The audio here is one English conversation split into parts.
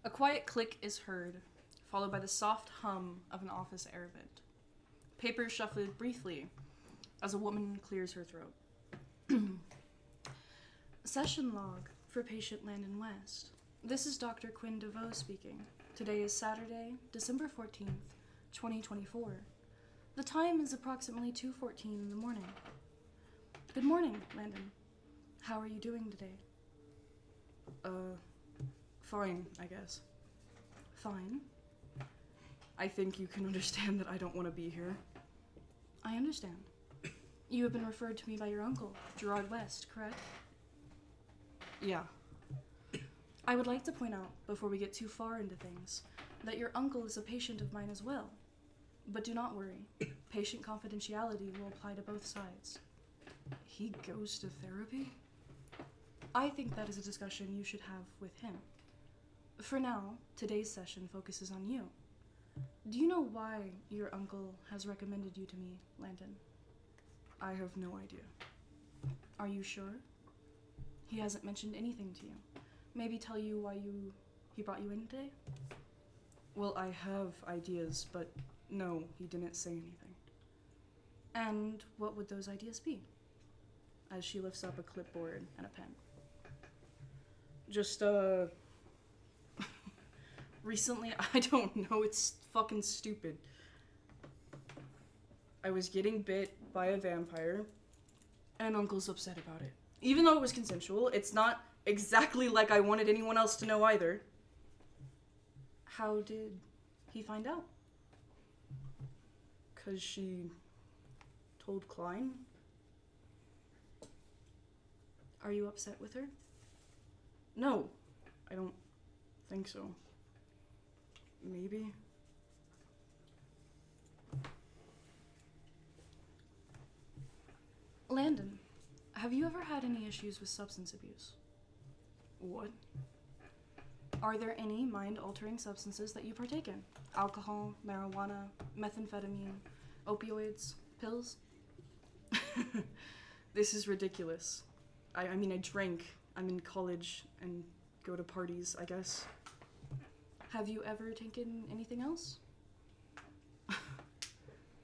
A quiet click is heard, followed by the soft hum of an office air vent. Papers shuffled briefly as a woman clears her throat. Session log for patient Landon West. This is Dr. Quinn DeVoe speaking. Today is Saturday, December 14th, 2024. The time is approximately 2:14 in the morning. Good morning, Landon. How are you doing today? Fine, I guess. Fine. I think you can understand that I don't want to be here. I understand. You have been referred to me by your uncle, Gerard West, correct? Yeah. I would like to point out, before we get too far into things, that your uncle is a patient of mine as well. But do not worry. Patient confidentiality will apply to both sides. He goes to therapy? I think that is a discussion you should have with him. For now, today's session focuses on you. Do you know why your uncle has recommended you to me, Landon? I have no idea. Are you sure? He hasn't mentioned anything to you. Maybe tell you why he brought you in today? Well, I have ideas, but no, he didn't say anything. And what would those ideas be? As she lifts up a clipboard and a pen. Just, recently, I don't know, it's fucking stupid. I was getting bit by a vampire, and Uncle's upset about it. Even though it was consensual, it's not exactly like I wanted anyone else to know either. How did he find out? 'Cause she told Klein. Are you upset with her? No, I don't think so. Maybe. Landon, have you ever had any issues with substance abuse? What? Are there any mind-altering substances that you partake in? Alcohol, marijuana, methamphetamine, opioids, pills? This is ridiculous. I mean, I drink. I'm in college and go to parties, I guess. Have you ever taken anything else?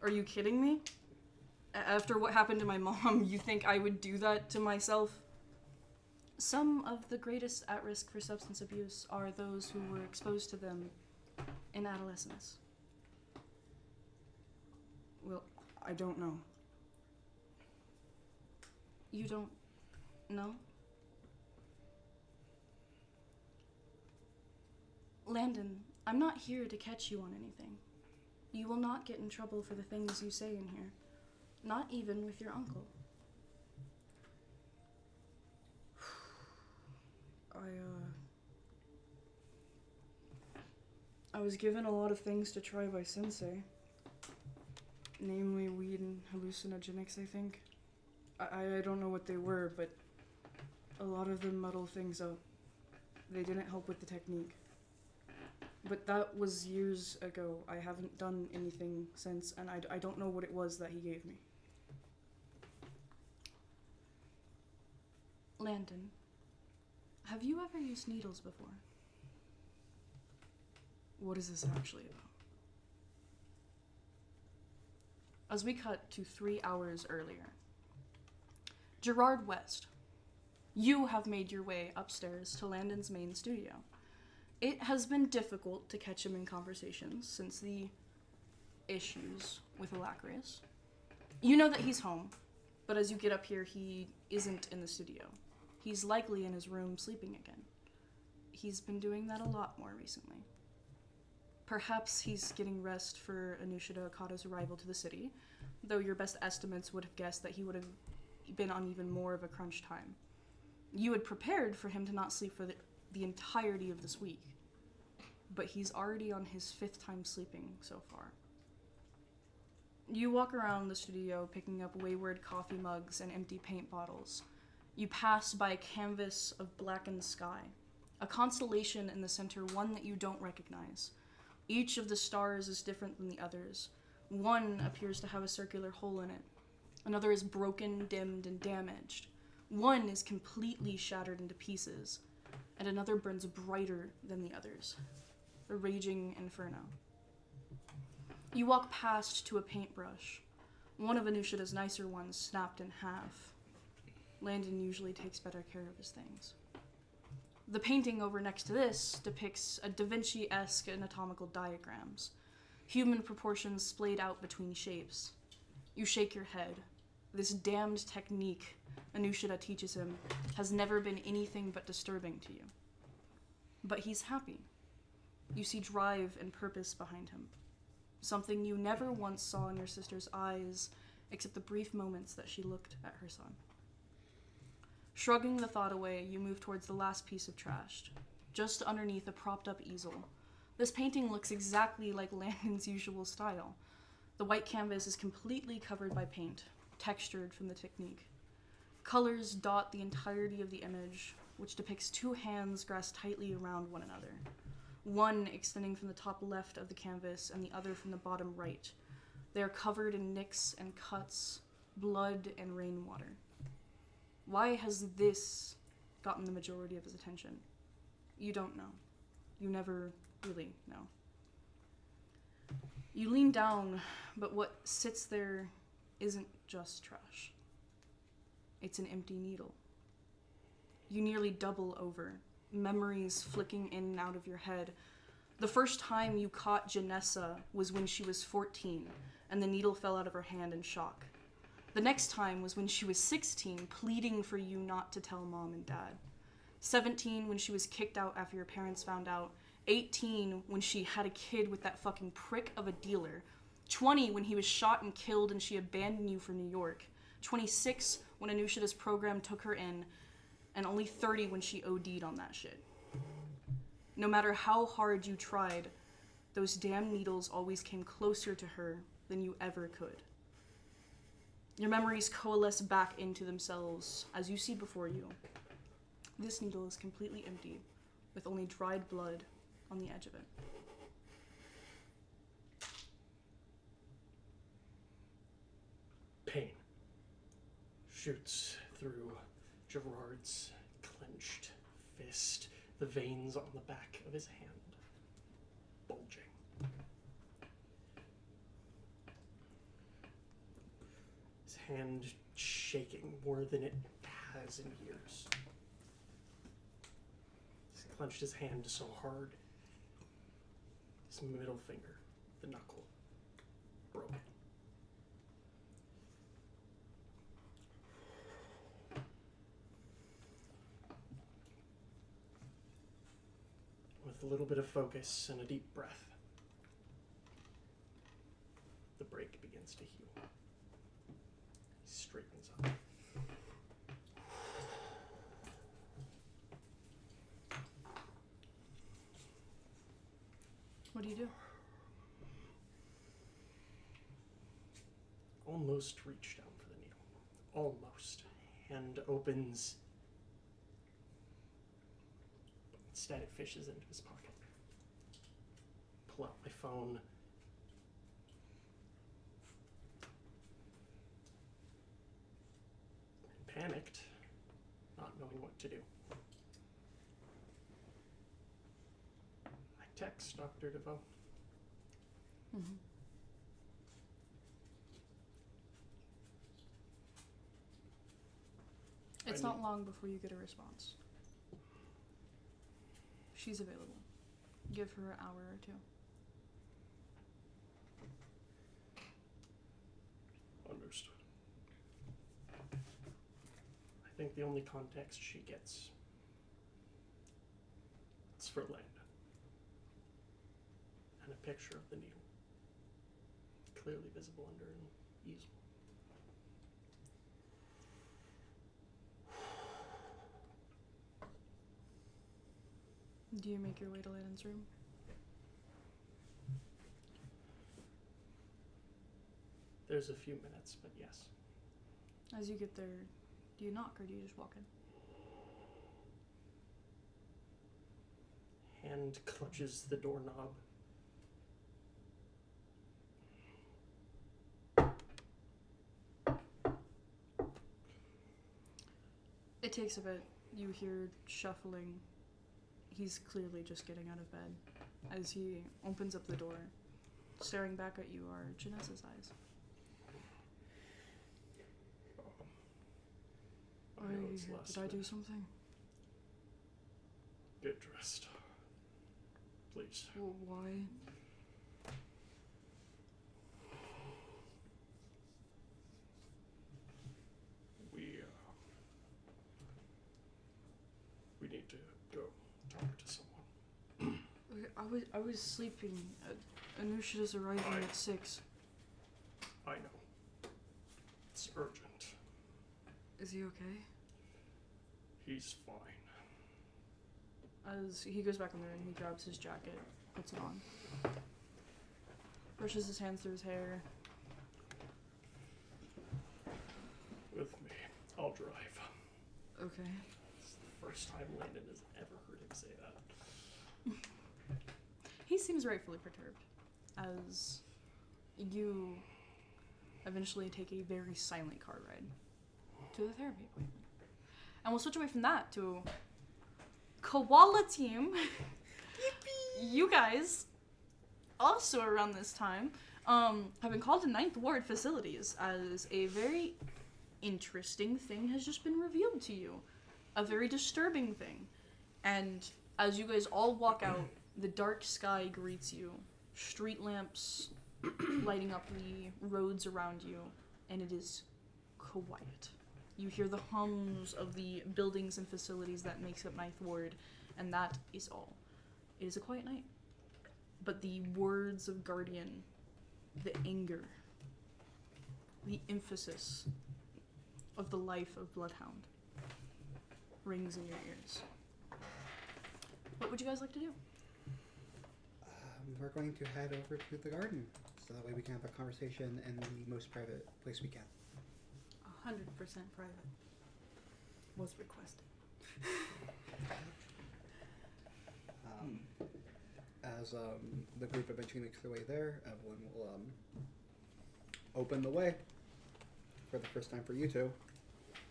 Are you kidding me? After what happened to my mom, you think I would do that to myself? Some of the greatest at risk for substance abuse are those who were exposed to them in adolescence. Well, I don't know. You don't know? Landon, I'm not here to catch you on anything. You will not get in trouble for the things you say in here. Not even with your uncle. I was given a lot of things to try by Sensei. Namely weed and hallucinogenics, I think. I don't know what they were, but a lot of them muddle things up. They didn't help with the technique. But that was years ago. I haven't done anything since, and I don't know what it was that he gave me. Landon, have you ever used needles before? What is this actually about? As we cut to 3 hours earlier. Gerard West, you have made your way upstairs to Landon's main studio. It has been difficult to catch him in conversations since the issues with Alacrius. You know that he's home, but as you get up here, he isn't in the studio. He's likely in his room sleeping again. He's been doing that a lot more recently. Perhaps he's getting rest for Anushita Okada's arrival to the city, though your best estimates would have guessed that he would have been on even more of a crunch time. You had prepared for him to not sleep for the entirety of this week, but he's already on his 5th time sleeping so far. You walk around the studio picking up wayward coffee mugs and empty paint bottles. You pass by a canvas of blackened sky, a constellation in the center, one that you don't recognize. Each of the stars is different than the others. One appears to have a circular hole in it. Another is broken, dimmed, and damaged. One is completely shattered into pieces. and another burns brighter than the others, a raging inferno. You walk past to a paintbrush. One of Anushita's nicer ones snapped in half. Landon usually takes better care of his things. The painting over next to this depicts a Da Vinci-esque anatomical diagrams, human proportions splayed out between shapes. You shake your head. This damned technique Anushita teaches him has never been anything but disturbing to you. But he's happy. You see drive and purpose behind him, something you never once saw in your sister's eyes, except the brief moments that she looked at her son. Shrugging the thought away, you move towards the last piece of trash, just underneath a propped-up easel. This painting looks exactly like Landon's usual style. The white canvas is completely covered by paint, textured from the technique. Colors dot the entirety of the image, which depicts two hands grasped tightly around one another, one extending from the top left of the canvas and the other from the bottom right. They are covered in nicks and cuts, blood and rainwater. Why has this gotten the majority of his attention? You don't know. You never really know. You lean down, but what sits there isn't just trash. It's an empty needle. You nearly double over, memories flicking in and out of your head. The first time you caught Janessa was when she was 14, and the needle fell out of her hand in shock. The next time was when she was 16, pleading for you not to tell mom and dad. 17, when she was kicked out after your parents found out. 18, when she had a kid with that fucking prick of a dealer. 20, when he was shot and killed and she abandoned you for New York. 26, when Anushita's program took her in. And only 30 when she OD'd on that shit. No matter how hard you tried, those damn needles always came closer to her than you ever could. Your memories coalesce back into themselves as you see before you. This needle is completely empty, with only dried blood on the edge of it. Pain shoots through Gerard's clenched fist, the veins on the back of his hand bulging. His hand shaking more than it has in years. He's clenched his hand so hard, his middle finger, the knuckle, broken. With a little bit of focus and a deep breath, the break begins to heal. He straightens up. What do you do? Almost reach down for the needle. Almost. Hand opens. But instead it fishes into his pocket. Pull out my phone. Panicked, not knowing what to do. I text Dr. DeVoe. Mm-hmm. It's not long before you get a response. She's available. Give her an hour or two. Understood. I think the only context she gets is for Landon. And a picture of the needle. Clearly visible under an easel. Do you make your way to Landon's room? There's a few minutes, but yes. As you get there, do you knock or do you just walk in? Hand clutches the doorknob. It takes a bit. You hear shuffling, He's clearly just getting out of bed. As he opens up the door, staring back at you are Janessa's eyes. I know it's last Did I do minute. something? Get dressed. Please. Well, why? We need to go talk to someone. Okay, I was sleeping. Anushida's arriving at 6. I know. It's urgent. Is he okay? He's fine. As he goes back in the room, he grabs his jacket, puts it on, brushes his hands through his hair. With me. I'll drive. Okay. It's the first time Landon has ever heard him say that. He seems rightfully perturbed as you eventually take a very silent car ride to the therapy appointment. And we'll switch away from that to Koala Team. You guys, also around this time, have been called to Ninth Ward facilities as a very interesting thing has just been revealed to you. A very disturbing thing. And as you guys all walk out, the dark sky greets you. Street lamps lighting up the roads around you, and it is quiet. You hear the hums of the buildings and facilities that makes up Ninth Ward, and that is all. It is a quiet night. But the words of Guardian, the anger, the emphasis of the life of Bloodhound rings in your ears. What would you guys like to do? We're going to head over to the garden, so that way we can have a conversation in the most private place we can. 100% private. Was requested. As the group eventually makes their way there, Evelyn will open the way for the first time for you two.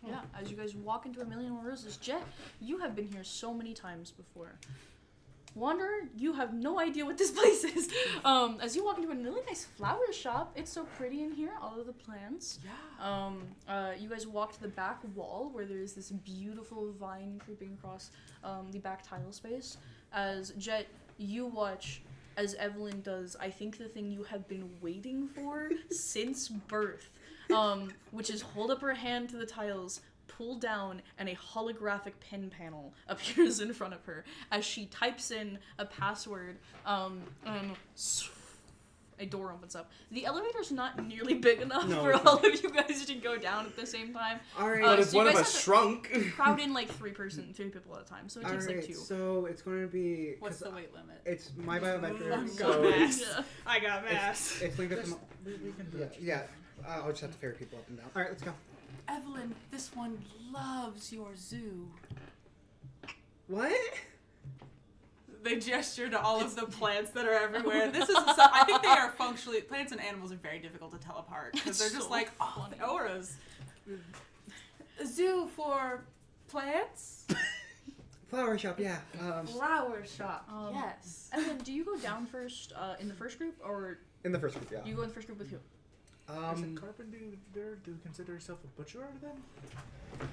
Yeah, as you guys walk into A Million Roses. Jet, you have been here so many times before. Wanderer, you have no idea what this place is. As you walk into a really nice flower shop, it's so pretty in here, all of the plants. Yeah. You guys walk to the back wall where there's this beautiful vine creeping across the back tile space. As Jet, you watch as Evelyn does, I think, the thing you have been waiting for since birth, which is hold up her hand to the tiles, pull down, and a holographic pen panel appears in front of her as she types in a password, and a door opens up. The elevator's not nearly big enough for all of you guys to go down at the same time. Alright, But if so one you of guys us have to shrunk. crowd in like three people at a time, so it takes like alright, 2. so it's going to be... What's 'cause the weight limit? It's my biometric, I'm so going it's, fast. I got mass. it's linked up to my... We can do Yeah, it. yeah, I'll just have to ferry people up and down. Alright, let's go. Evelyn, this one loves your zoo. What? They gesture to all of the plants that are everywhere. This is, I think they are functionally, plants and animals are very difficult to tell apart because they're just So like, oh, funny. the auras. A zoo for plants? Flower shop, yeah. Flower shop, yes. And then, do you go down first in the first group, or In the first group, yeah. you go in the first group with who? Is a carpenter there? Do you consider yourself a butcher then?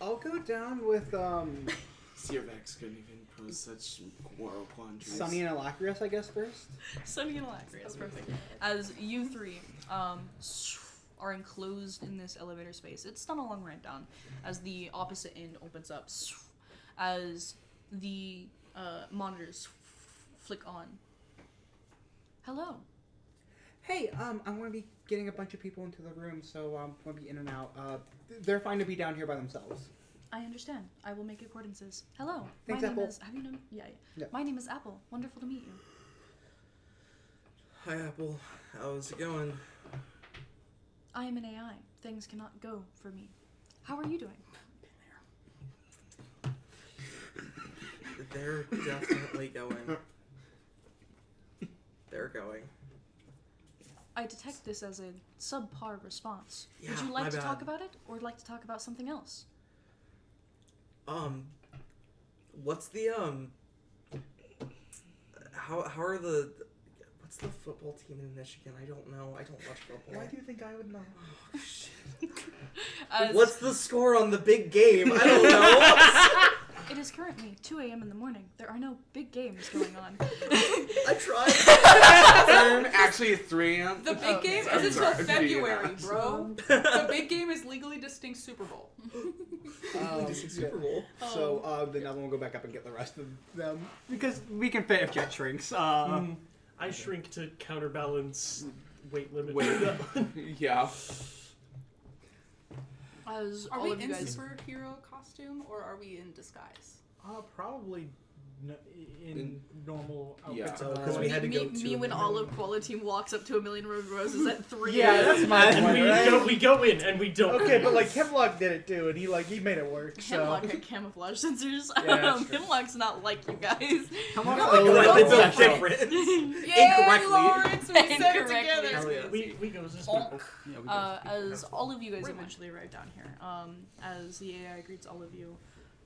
I'll go down with, Sirvex couldn't even pose such moral quandaries. Sunny and Alacrius, I guess, first. Sunny and Alacrius, perfect. As you three are enclosed in this elevator space. It's not a long ride down, as the opposite end opens up, as the monitors flick on. Hello. Hey, I'm going to be getting a bunch of people into the room, so I'm going to be in and out. They're fine to be down here by themselves. I understand. I will make acquaintances. Hello. Thanks, my name Apple. is. Have you known? Yeah. Yeah. My name is Apple. Wonderful to meet you. Hi, Apple. How's it going? I am an AI. Things cannot go for me. How are you doing? They're definitely going. They're going. I detect this as a subpar response. Would Yeah, you like my to bad. talk about it, or like to talk about something else? What's the How are the? What's the football team in Michigan? I don't know. I don't watch football. Why do you think I would know? Oh, shit. What's the score on the big game? I don't know. It is currently 2 a.m. in the morning. There are no big games going on. I tried. Actually, 3 a.m. The big game I'm is until sorry. February, bro. The big game is legally distinct Super Bowl. Super Bowl. So then I won't go back up and get the rest of them because we can fit if Jet shrinks. I shrink to counterbalance weight limit. Yeah. As Are all we of you in guys, superhero costume or are we in disguise? Probably in normal Yeah. outfits. Because we had to go me to when Olive Quality walks up to A Million Roses at 3 Yeah, a.m. that's my And point, right? we go in and we don't. Okay, but like Hemlock did it too, and he made it work. So. Hemlock had camouflage sensors. Yeah, that's true. Hemlock's not like you guys. they built different. Yay, Lawrence, we said it Incorrectly. together. Hell yeah. We go as people. As all of you guys eventually arrive down here, as the AI greets all of you,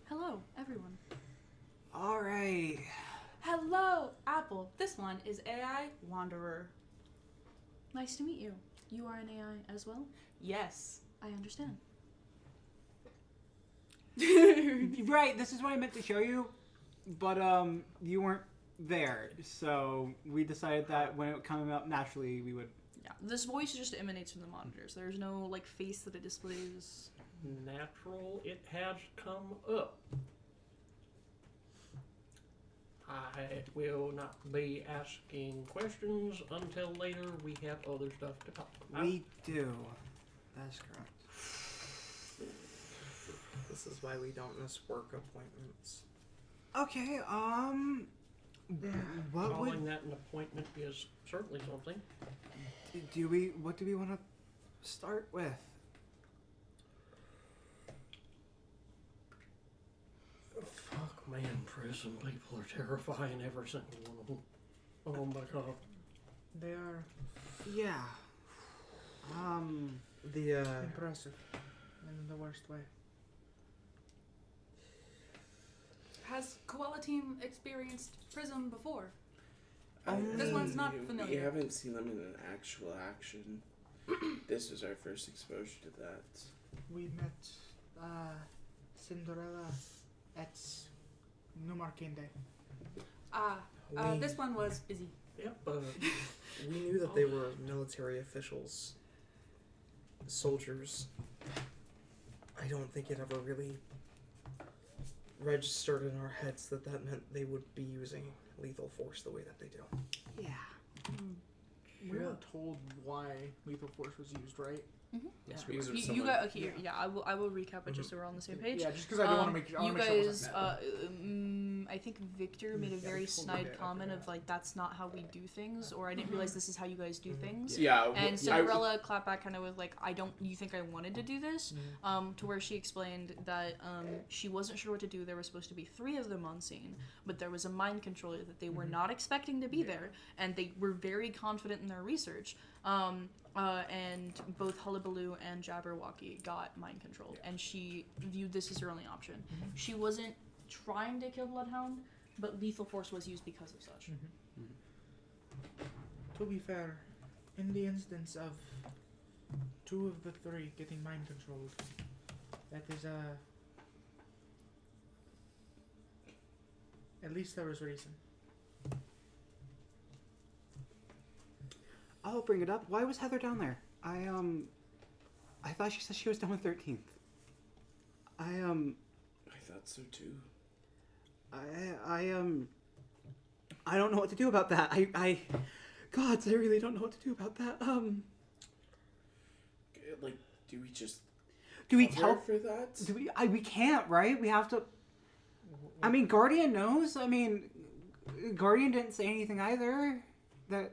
hello, everyone. All right. Hello, Apple. This one is AI Wanderer. Nice to meet you. You are an AI as well? Yes. I understand. Right. This is what I meant to show you, but you weren't there, so we decided that when it came up naturally, we would. Yeah, this voice just emanates from the monitors. There's no like face that it displays. Natural, it has come up. I will not be asking questions until later. We have other stuff to talk about. We do. That's correct. This is why we don't miss work appointments. Okay. What Calling would that an appointment is certainly something. do we? What do we want to start with? Fuck, man, prison people are terrifying, every single one of them. Oh my god. They are Yeah. The impressive in the worst way. Has Koala Team experienced Prism before? I This one's not We familiar. haven't seen them in an actual action. This was our first exposure to that. We met Cinderella at New Marcainne Day. This one was busy. Yep, we knew that they were military officials, soldiers. I don't think it ever really registered in our heads that meant they would be using lethal force the way that they do. Yeah. We weren't told why lethal force was used, right? yes, we use it You got okay. Yeah, I will recap it just so we're on the same page. Yeah, just because I don't want to make sure. I You wanna make sure it guys, wasn't I think Victor made a very snide comment of like, "That's not how we do things," or "I didn't realize this is how you guys do things." Yeah. And Cinderella clapped back kind of with like, "I don't. You think I wanted to do this?" To where she explained that she wasn't sure what to do. There were supposed to be 3 of them on scene, but there was a mind controller that they were not expecting to be there, and they were very confident in their research. And both Hullabaloo and Jabberwocky got mind controlled, and she viewed this as her only option. She wasn't trying to kill Bloodhound, but lethal force was used because of such. To be fair, in the instance of 2 of the 3 getting mind controlled, that is at least there was reason. I'll bring it up. Why was Heather down there? I thought she said she was done with 13th. I thought so too. I don't know what to do about that. Gods, I really don't know what to do about that. Like, do we just Do we cover tell? for that? Do we? We can't, right? We have to. I mean, Guardian knows. I mean, Guardian didn't say anything either. That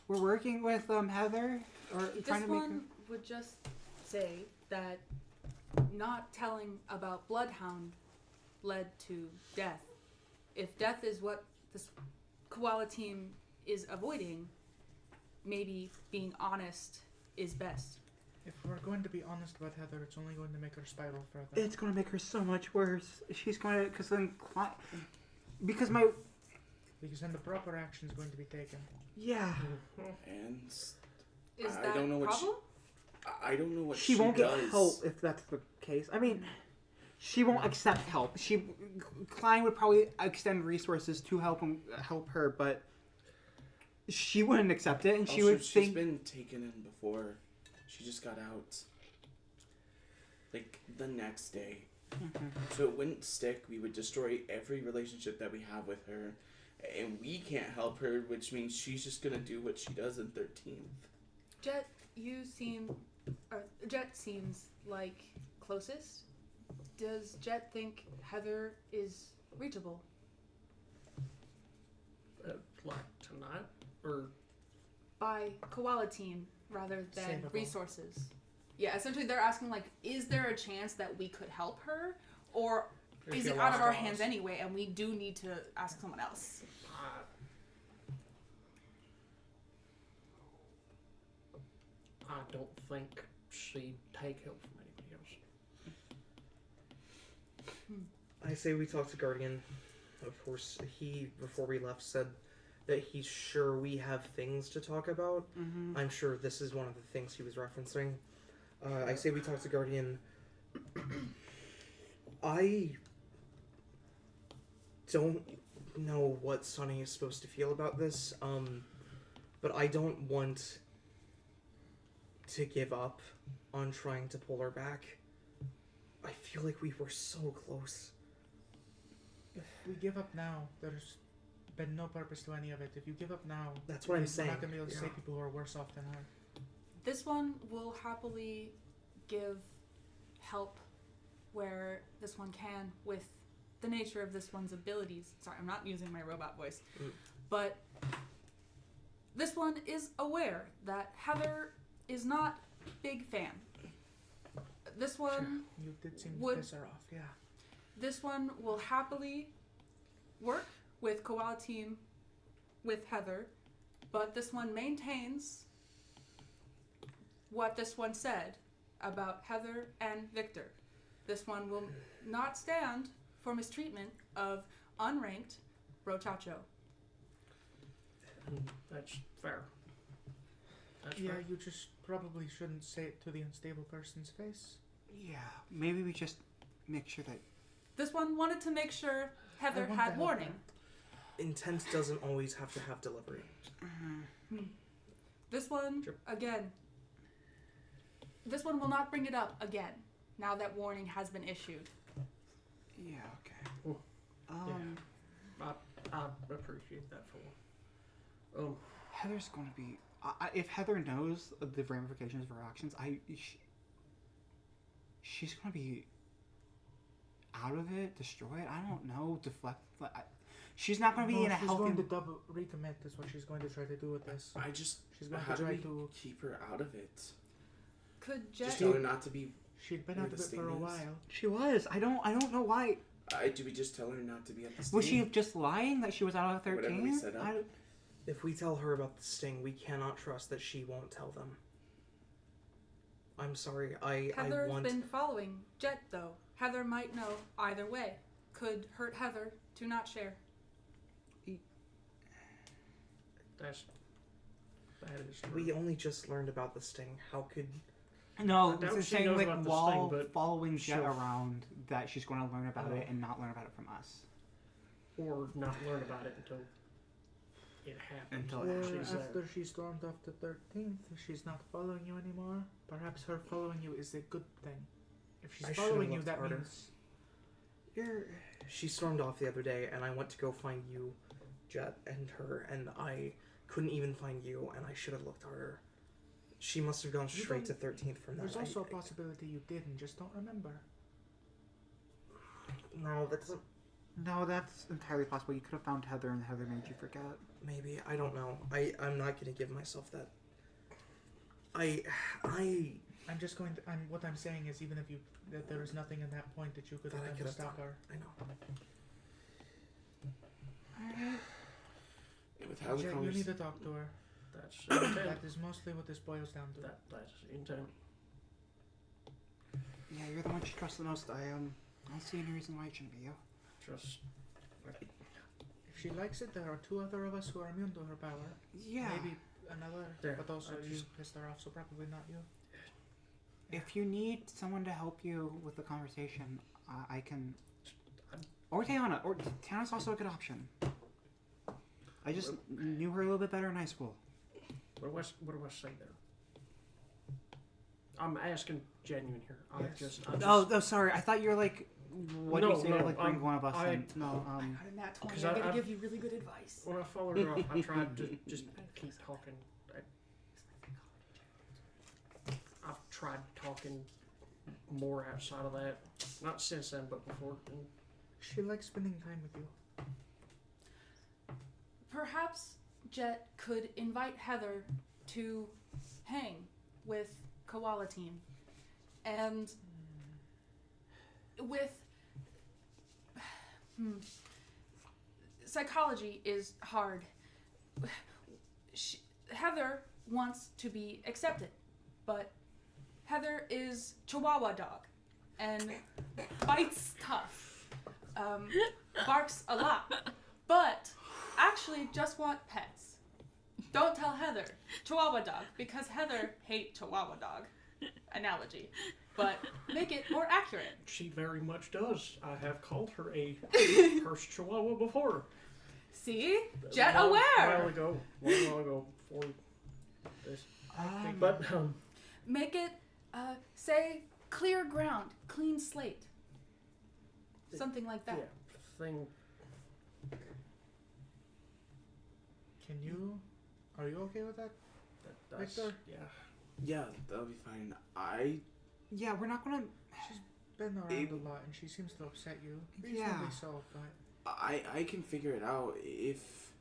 we're working with Heather or trying This to make. one would just say that not telling about Bloodhound led to death. If death is what this Koala Team is avoiding, maybe being honest is best. If we're going to be honest about Heather, it's only going to make her spiral further. It's going to make her so much worse. She's going to, because then, because then the proper action is going to be taken. yeah. And Is I that don't know a what problem? I don't know what She she won't does. get help if that's the case. I mean, she won't accept help. Klein would probably extend resources to help her, but she wouldn't accept it, and she Also, would she's think. been taken in before. She just got out. Like the next day. So it wouldn't stick. We would destroy every relationship that we have with her. And we can't help her, which means she's just gonna do what she does in 13th. Jet seems like closest. Does Jet think Heather is reachable? Like tonight? Or By koala team rather than Savable. resources. Yeah, essentially they're asking like, is there a chance that we could help her, or is she it a out of lost our cause? hands anyway, and we do need to ask someone else? I don't think she'd take help from anybody else. I say we talk to Guardian. Of course, he, before we left, said that he's sure we have things to talk about. Mhm. I'm sure this is one of the things he was referencing. I say we talk to Guardian. I don't know what Sonny is supposed to feel about this, but I don't want to give up on trying to pull her back. I feel like we were so close. If we give up now, there's been no purpose to any of it. If you give up now, That's what I'm we're saying. not going to be able to Yeah. save people who are worse off than her. This one will happily give help where this one can with the nature of this one's abilities. Sorry, I'm not using my robot voice. But this one is aware that Heather is not big fan. This one You did seem Would- to piss her off, yeah. This one will happily work with Koala Team with Heather, but this one maintains what this one said about Heather and Victor. This one will not stand for mistreatment of unranked Brochacho. That's fair. That's Yeah, fair. you just probably shouldn't say it to the unstable person's face. Yeah, maybe we just make sure that. This one wanted to make sure Heather want to had help warning. Intent doesn't always have to have delivery. This one, Sure. again, this one will not bring it up again now that warning has been issued. Yeah. Okay. Cool. I appreciate that for one. Heather's going to be. If Heather knows the ramifications of her actions, she's going to be out of it, destroyed. I don't know, deflect. She's not going to be in a she's healthy. going to double recommit is what she's going to try to do with this. She's going How to do try we to... keep her out of it? Could Just Jet tell her not to be. She'd been Where out of the it for a sting is? while. She was. I don't know why. Do we just tell her not to be at the sting? Was she just lying that she was out of 13? Whatever we set up. If we tell her about the sting, we cannot trust that she won't tell them. I'm sorry. I Heather's want. been following Jet, though. Heather might know either way. Could hurt Heather to not share. That is true. We only just learned about the sting. How could? No, I doubt it's the she same knows like about the while sting, but following Jet she'll- around that she's going to learn about it and not learn about it from us. Or not learn about it until it happens. Until Or it She's, after she stormed off the 13th, she's not following you anymore. Perhaps her following you is a good thing. If she's I should've following you, looked that harder. means... She stormed off the other day, and I went to go find you, Jet, and her, and I couldn't even find you, and I should have looked harder. She must have gone You straight to don't- 13th from that. There's also a possibility you did and just don't remember. No, that doesn't. No, that's entirely possible. You could have found Heather and Heather made you forget. Maybe, I don't know. I'm not gonna give myself that. I'm just going to... what I'm saying is even if you... that there is nothing in that point that you could That I have done could to have stop done. her. I know. With how the Jet, you need conversation. to talk to her. That's intent. That is mostly what this boils down to. That's intent. Yeah, you're the one she trusts the most. I don't see any reason why it shouldn't be you. Just If she likes it, there are 2 other of us who are immune to her power. Yeah. Maybe another, Yeah, but also I you just- pissed her off, so probably not you. If you need someone to help you with the conversation, I can. Or Tiana. Or Tiana's also a good option. I just knew her a little bit better in high school. what do I say there? I'm asking genuine here. I Yes. just Oh, sorry. I thought you were like. What do you No, say no, to like bring one of us I- in? No, I got a nat 20. 'Cause I'm I- gonna I- give you really good advice. when I followed her off, I tried to just keep talking. I've tried talking more outside of that, not since then, but before. And She likes spending time with you. Perhaps Jet could invite Heather to hang with Koala Team. And with psychology is hard. Heather wants to be accepted, but Heather is Chihuahua dog and bites tough, barks a lot, but actually just want pets. Don't tell Heather Chihuahua dog because Heather hate Chihuahua dog analogy, but make it more accurate. she very much does. I have called her a purse chihuahua before. See, Jet A aware. while ago, before this. But Make it say clear ground, clean slate, something like that. yeah, thing. Are you okay with that? That's, Victor? yeah. Yeah, that'll be fine. Yeah, we're not gonna. She's been around a lot and she seems to upset you. Reasonably Yeah. so, but I can figure it out. If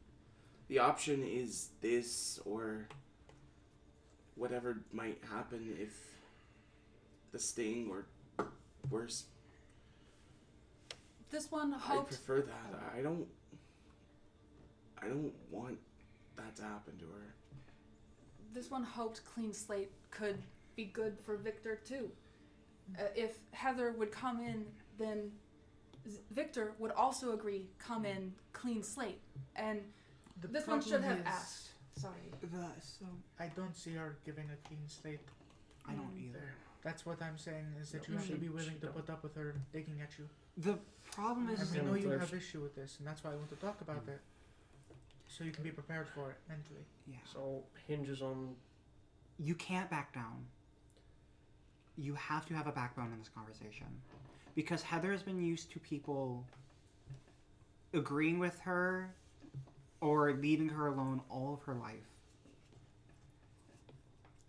the option is this or whatever might happen if the sting or worse, This one I hoped. prefer that. I don't want that to happen to her. This one hoped clean slate could be good for Victor too. If Heather would come in, then Victor would also agree come in clean slate. And the this one should problem have is, asked. Sorry. So I don't see her giving a clean slate. I don't either. That's what I'm saying, is that No, you have to she- be willing she to don't. put up with her digging at you. The problem And is, we know you there's- have issue with this, and that's why I want to talk about it. So you can be prepared for it mentally. yeah, So hinges on you can't back down. You have to have a backbone in this conversation, because Heather has been used to people agreeing with her or leaving her alone all of her life,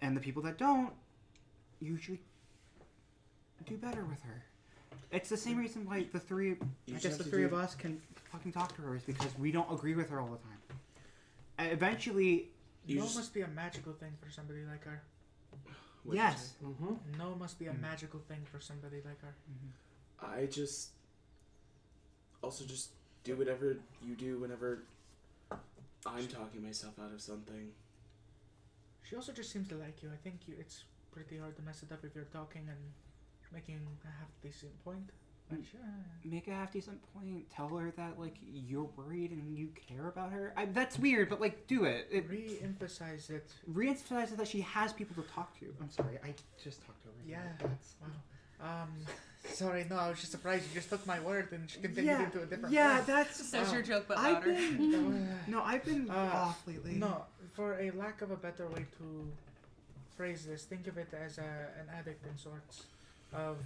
and the people that don't usually do better with her. It's the same reason why the three, You I just guess have the to three do- of us can fucking talk to her is because we don't agree with her all the time. And eventually, You No just- must be a magical thing for somebody like her. What'd you yes. say? No must be a Mm. magical thing for somebody like her. I just also just do whatever you do whenever I'm talking myself out of something. She also just seems to like you. I think it's pretty hard to mess it up if you're talking and making a half decent point. But Make a half decent point. Tell her that like you're worried and you care about her. That's weird, but like do it. re-emphasize it. Re-emphasize that she has people to talk to. I'm sorry, I just talked over you. Yeah. That's- Wow. Sorry, no, I was just surprised. You just took my word and she continued Yeah, into a different yeah, point. that's. Says your joke, but I've louder. been no, I've been off lately. No, for a lack of a better way to phrase this, think of it as an addict in sorts of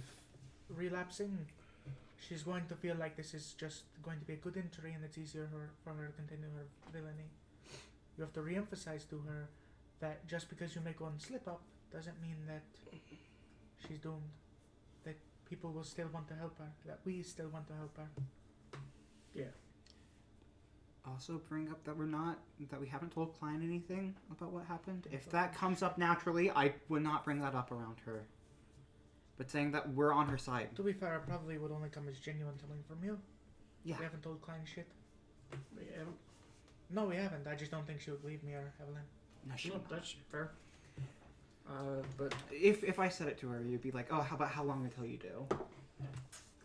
relapsing. She's going to feel like this is just going to be a good entry and it's easier for her to continue her villainy. You have to re-emphasize to her that just because you make one slip up doesn't mean that she's doomed. That people will still want to help her. That we still want to help her. Also, bring up that we haven't told Klein anything about what happened. If that comes up naturally, I would not bring that up around her. But saying that we're on her side. To be fair, it probably would only come as genuine coming from you. Yeah. We haven't told Klein shit. we haven't. No, we haven't. I just don't think she would believe me or Evelyn. No, she No, that's fair. But If I said it to her, you'd be like, oh, how long until you do?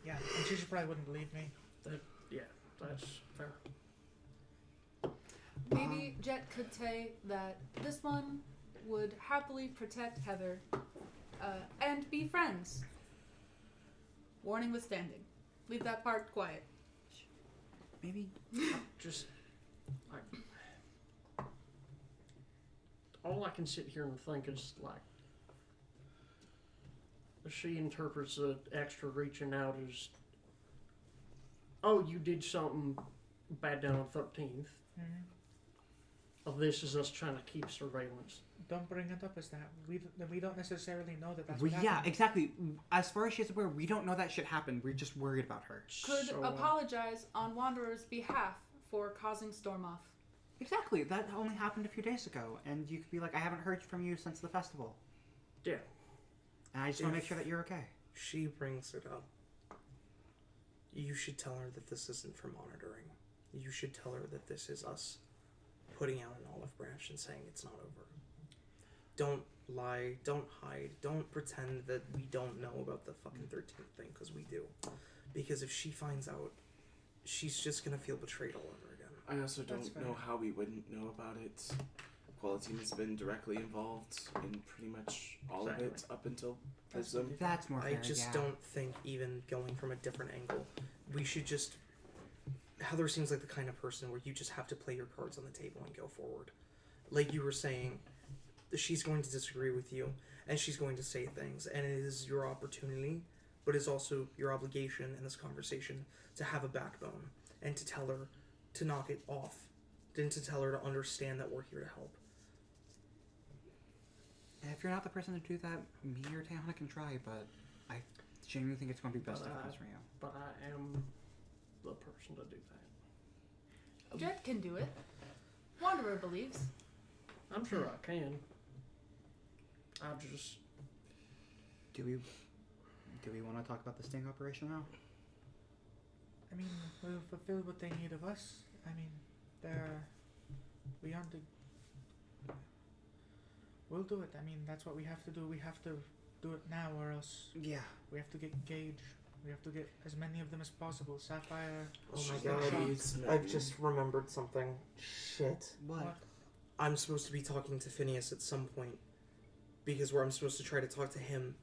Yeah, and she probably wouldn't believe me. that's fair. Maybe Jet could say that this one would happily protect Heather and be friends. Warning withstanding. Leave that part quiet. Maybe. Just, all I can sit here and think is like, she interprets the extra reaching out as, oh, you did something bad down on 13th. Mm-hmm. Oh, this is us trying to keep surveillance. Don't bring it up as that. We don't necessarily know that that's Well, what yeah, happened. exactly. As far as she's aware, we don't know that shit happened. We're just worried about her. Could So, apologize on Wanderer's behalf for causing storm off. Exactly. That only happened a few days ago, and you could be like, I haven't heard from you since the festival. Yeah. And I just want to make sure that you're okay. She brings it up. You should tell her that this isn't for monitoring. You should tell her that this is us putting out an olive branch and saying it's not over. Don't lie, don't hide, don't pretend that we don't know about the fucking 13th thing, because we do. Because if she finds out, she's just gonna feel betrayed all over again. I also That's don't know fair. how we wouldn't know about it. Quality has been directly involved in pretty much all of it up until Prism. That's more fair, I just yeah. don't think even going from a different angle, we should just... Heather seems like the kind of person where you just have to play your cards on the table and go forward. Like you were saying, she's going to disagree with you, and she's going to say things, and it is your opportunity, but it's also your obligation in this conversation to have a backbone, and to tell her to knock it off, and to tell her to understand that we're here to help. And if you're not the person to do that, me or Tayana can try, but I genuinely think it's going to be best if it comes from you. But I am the person to do that. Jet can do it. Wanderer believes. I'm sure I can. I just... Do we want to talk about the sting operation now? I mean, we'll fulfill what they need of us. I mean, we aren't the... We'll do it. I mean, that's what we have to do. We have to do it now, or else Yeah. we have to get Gage. We have to get as many of them as possible. Sapphire. Oh my Slingshot. god, I've just remembered something. Shit. What? I'm supposed to be talking to Phineas at some point, because I'm supposed to try to talk to him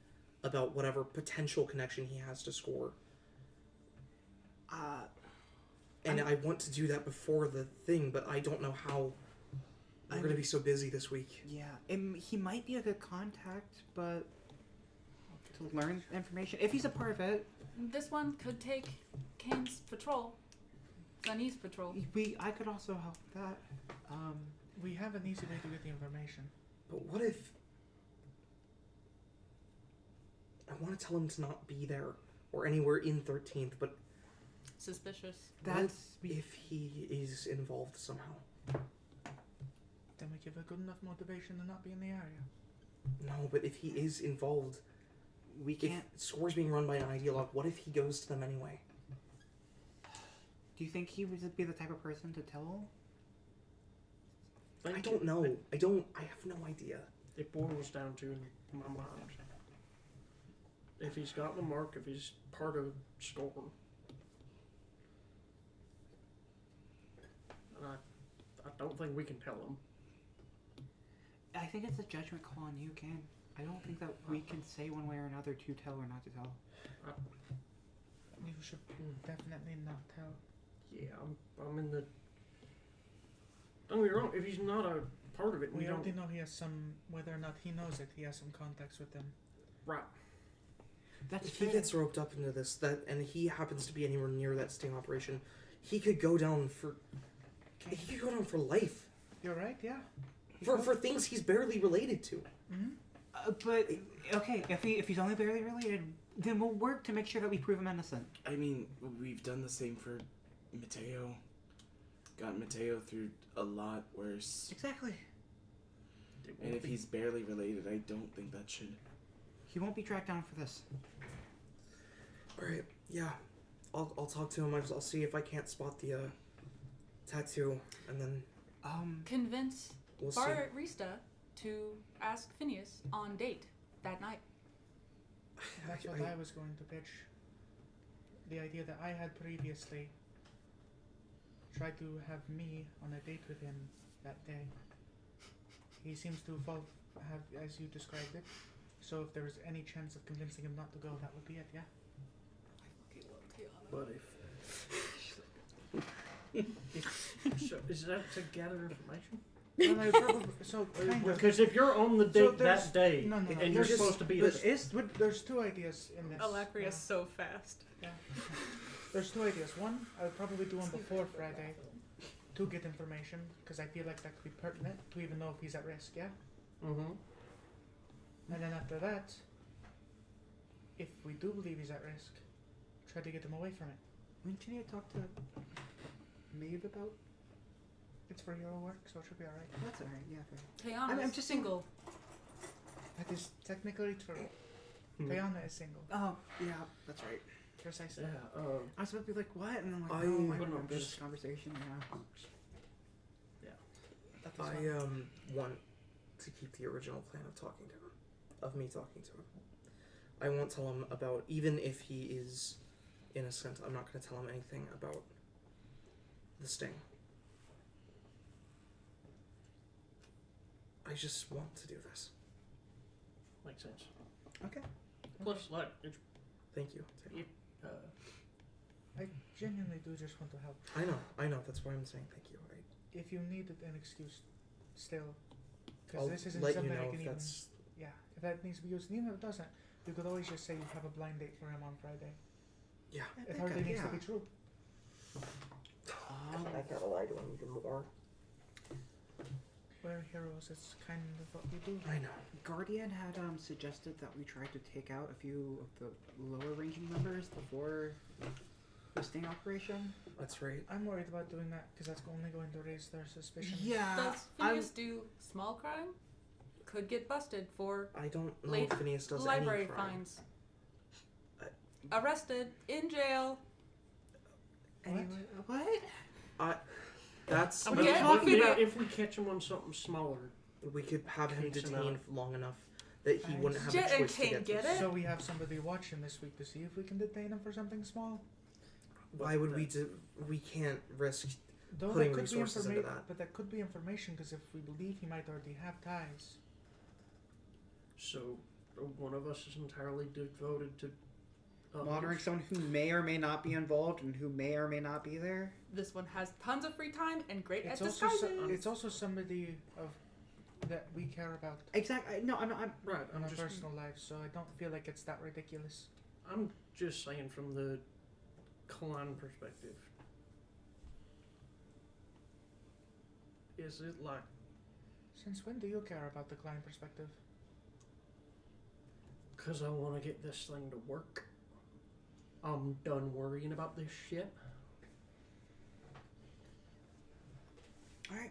about whatever potential connection he has to Score. And I want to do that before the thing, but I don't know how. We're going to be so busy this week. Yeah, he might be a good contact, but to learn information, if he's a part of it, This one could take Kane's patrol. Sunny's patrol. I could also help with that. We have an easy way to get the information. But what if... I want to tell him to not be there, or anywhere in 13th, but Suspicious. what if he is involved somehow? Then we give a good enough motivation to not be in the area. No, but if he is involved, We if can't. Score's being run by an ideologue, what if he goes to them anyway? Do you think he would be the type of person to tell? I don't know. I have no idea. It boils down to, in my mind, if he's got the mark, if he's part of Score, I don't think we can tell him. I think it's a judgment call on you, Ken. I don't think that we can say one way or another to tell or not to tell. You should definitely not tell. Yeah, I'm in the... Don't get me wrong, if he's not a part of it, We we don't... already know he has some, whether or not he knows it, he has some contacts with them. Right. That's If he fair. gets roped up into this, and he happens to be anywhere near that sting operation, he could go down for... He could go down for life. You're right, yeah. For things he's barely related to. Mm-hmm. But okay, if he's only barely related, then we'll work to make sure that we prove him innocent. I mean, we've done the same for Mateo. Got Mateo through a lot worse. Exactly. And if he's barely related, I don't think that should... He won't be tracked down for this. Alright, yeah. I'll talk to him. I'll see if I can't spot the tattoo, and then Convince we'll see. Barrista to ask Phineas on date that night. That's what I was going to pitch. The idea that I had previously tried to have me on a date with him that day. He seems to have, as you described it. So if there was any chance of convincing him not to go, that would be it, yeah? But so is that to gather information? Well, I probably, so kind of. Because if you're on the date that day no, and you're there's- supposed to be There's two ideas in this. Alacria's Yeah. so fast. Yeah. There's two ideas. One, I would probably do on before Friday to get information, because I feel like that could be pertinent to even know if he's at risk, yeah? Mm-hmm. And then after that, if we do believe he's at risk, try to get him away from it. Wouldn't you need to talk to Maeve about? It's for hero work, so it should be alright. That's alright, yeah. Fair. Tayana's I'm just single. That is technically true. Hmm. Tayana is single. Oh, yeah, that's right. Precisely. Yeah. I was about to be like, what? And I'm like, I no, I wouldn't remember have this just- conversation, yeah. That is I one. want to keep the original plan of talking to him, of me talking to him. I won't tell him about, even if he is innocent, I'm not going to tell him anything about the sting. I just want to do this. Makes sense. Okay. Plus, like, it's, Thank you. uh, I genuinely do just want to help. I know. That's why I'm saying thank you. If you needed an excuse, still, because I'll this isn't let you something I know can if even. that's. Yeah, if that needs to be used, even if it doesn't, you could always just say you have a blind date for him on Friday. Yeah. It hardly needs to be true. I gotta lie to him even more. We're heroes. It's kind of what we do. I know. Guardian had suggested that we try to take out a few of the lower ranking members before the sting operation. That's right. I'm worried about doing that because that's only going to raise their suspicion. Yeah, Does Phineas do small crime? Could get busted for I don't know Late if Phineas does library any crime. fines. Arrested, in jail. Anyway, what? That's. What but are you if- talking about? If we catch him on something smaller, We could have him Takes him detained long enough that he wouldn't have Jet a and choice to can't get get this. it. So we have somebody watching this week to see if we can detain him for something small. Why would we do? We can't risk. Though Putting that could be resources into informa- that. But that could be information because if we believe he might already have ties. so one of us is entirely devoted to Monitoring someone who may or may not be involved and who may or may not be there. This one has tons of free time and great It's at also disguising. it's also somebody of that we care about Exactly. No, I'm. Right. in our I'm just. personal lives, so I don't feel like it's that ridiculous. I'm just saying from the clan perspective. Is it like Since when do you care about the client perspective? because I want to get this thing to work? I'm done worrying about this shit. All right.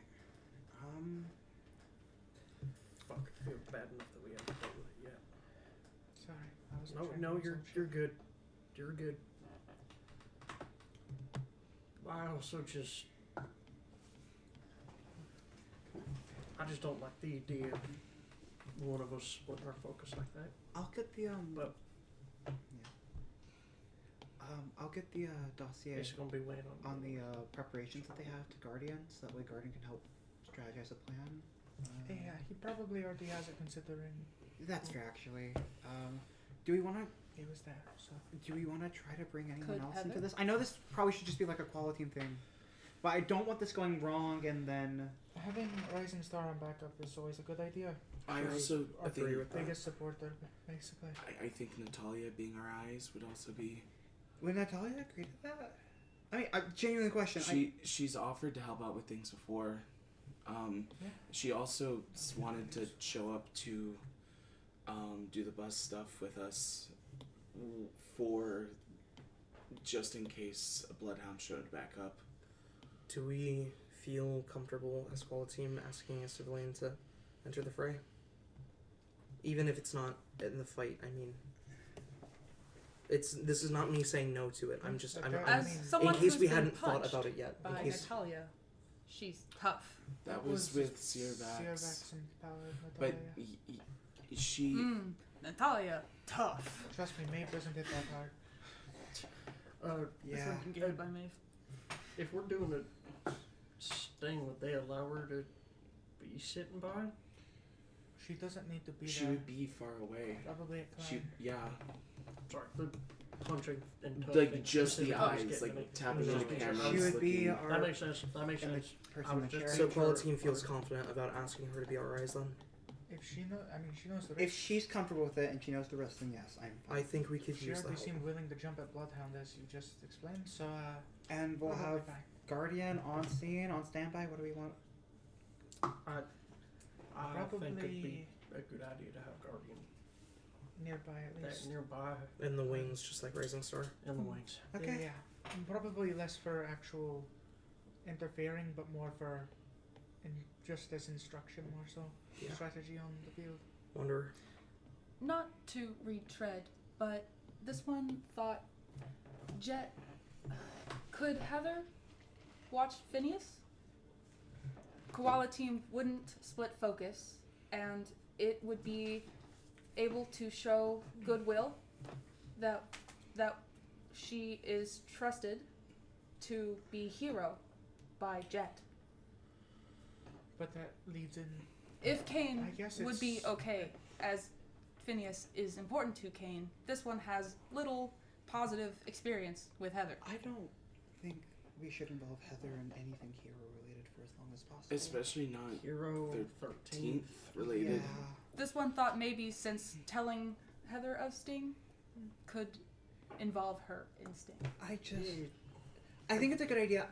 Fuck, I feel bad enough that we haven't done that yet. Sorry, I was No, you're good. You're good. I also just don't like the idea of one of us splitting our focus like that. I'll get the But I'll get the dossier it's gonna be weighing on the preparations that they have to Guardian, so that way Guardian can help strategize a plan. Yeah, he probably already has it considering That's fair, actually. Do we want to? he was there. So Do we want to try to bring anyone Could else Heather? into this? I know this probably should just be like a quality thing, but I don't want this going wrong and then. having Rising Star on backup is always a good idea. I Sure, also I think agree with that. Biggest supporter, basically. I think Natalia being our eyes would also be. Would Natalia agree to that? I mean, genuine question. She's offered to help out with things before. Yeah. She also wanted to show up to do the bus stuff with us for just in case a bloodhound showed back up. Do we feel comfortable as Squall team asking a civilian to enter the fray? Even if it's not in the fight, I mean, this is not me saying no to it. I'm just I'm Okay. As I mean, someone in case who's we been hadn't thought punched about it yet. In by case Natalia, she's tough. That was with Searvax. Searvax and Power But Natalia. she. Natalia, tough. Trust me, Maeve doesn't hit that hard. Yeah. This one can get hit by Maeve. If we're doing a sting, would they allow her to be sitting by? She doesn't need to be She there. would be far away. Probably at She, Clan. yeah, Sorry, the punching and like touching just the specific was eyes, getting like me. tapping Just into making cameras. sure. She would be looking- our That makes sense. That makes and the sense. person I was in just charge. So Sure. Qualiteen feels confident about asking her to be our eyes then. If she know, I mean, she knows the If rest. she's comfortable with it and she knows the rest, then yes, I'm fine. I think we could She use already that. seemed willing to jump at Bloodhound as you just explained, so And we'll probably have fine. Guardian on scene, on standby. What do we want? I think it'd be Probably a good idea to have Guardian nearby at that least. nearby In the wings, just like Rising Star. in the wings. Okay. Yeah. And probably less for actual interfering, but more for just as instruction, more so. Yeah. Strategy on the field. Wonder. Not to retread, but this one thought Jet. Could Heather watch Phineas? Koala team wouldn't split focus, and it would be able to show goodwill that she is trusted to be hero by Jet. But that leads in. If Kane I guess would be it's- okay, as Phineas is important to Kane, this one has little positive experience with Heather. I don't think we should involve Heather in anything hero related for as long as possible. Especially not Hero 13th. 13th related. Yeah. This one thought maybe since telling Heather of Sting could involve her in Sting. I think it's a good idea.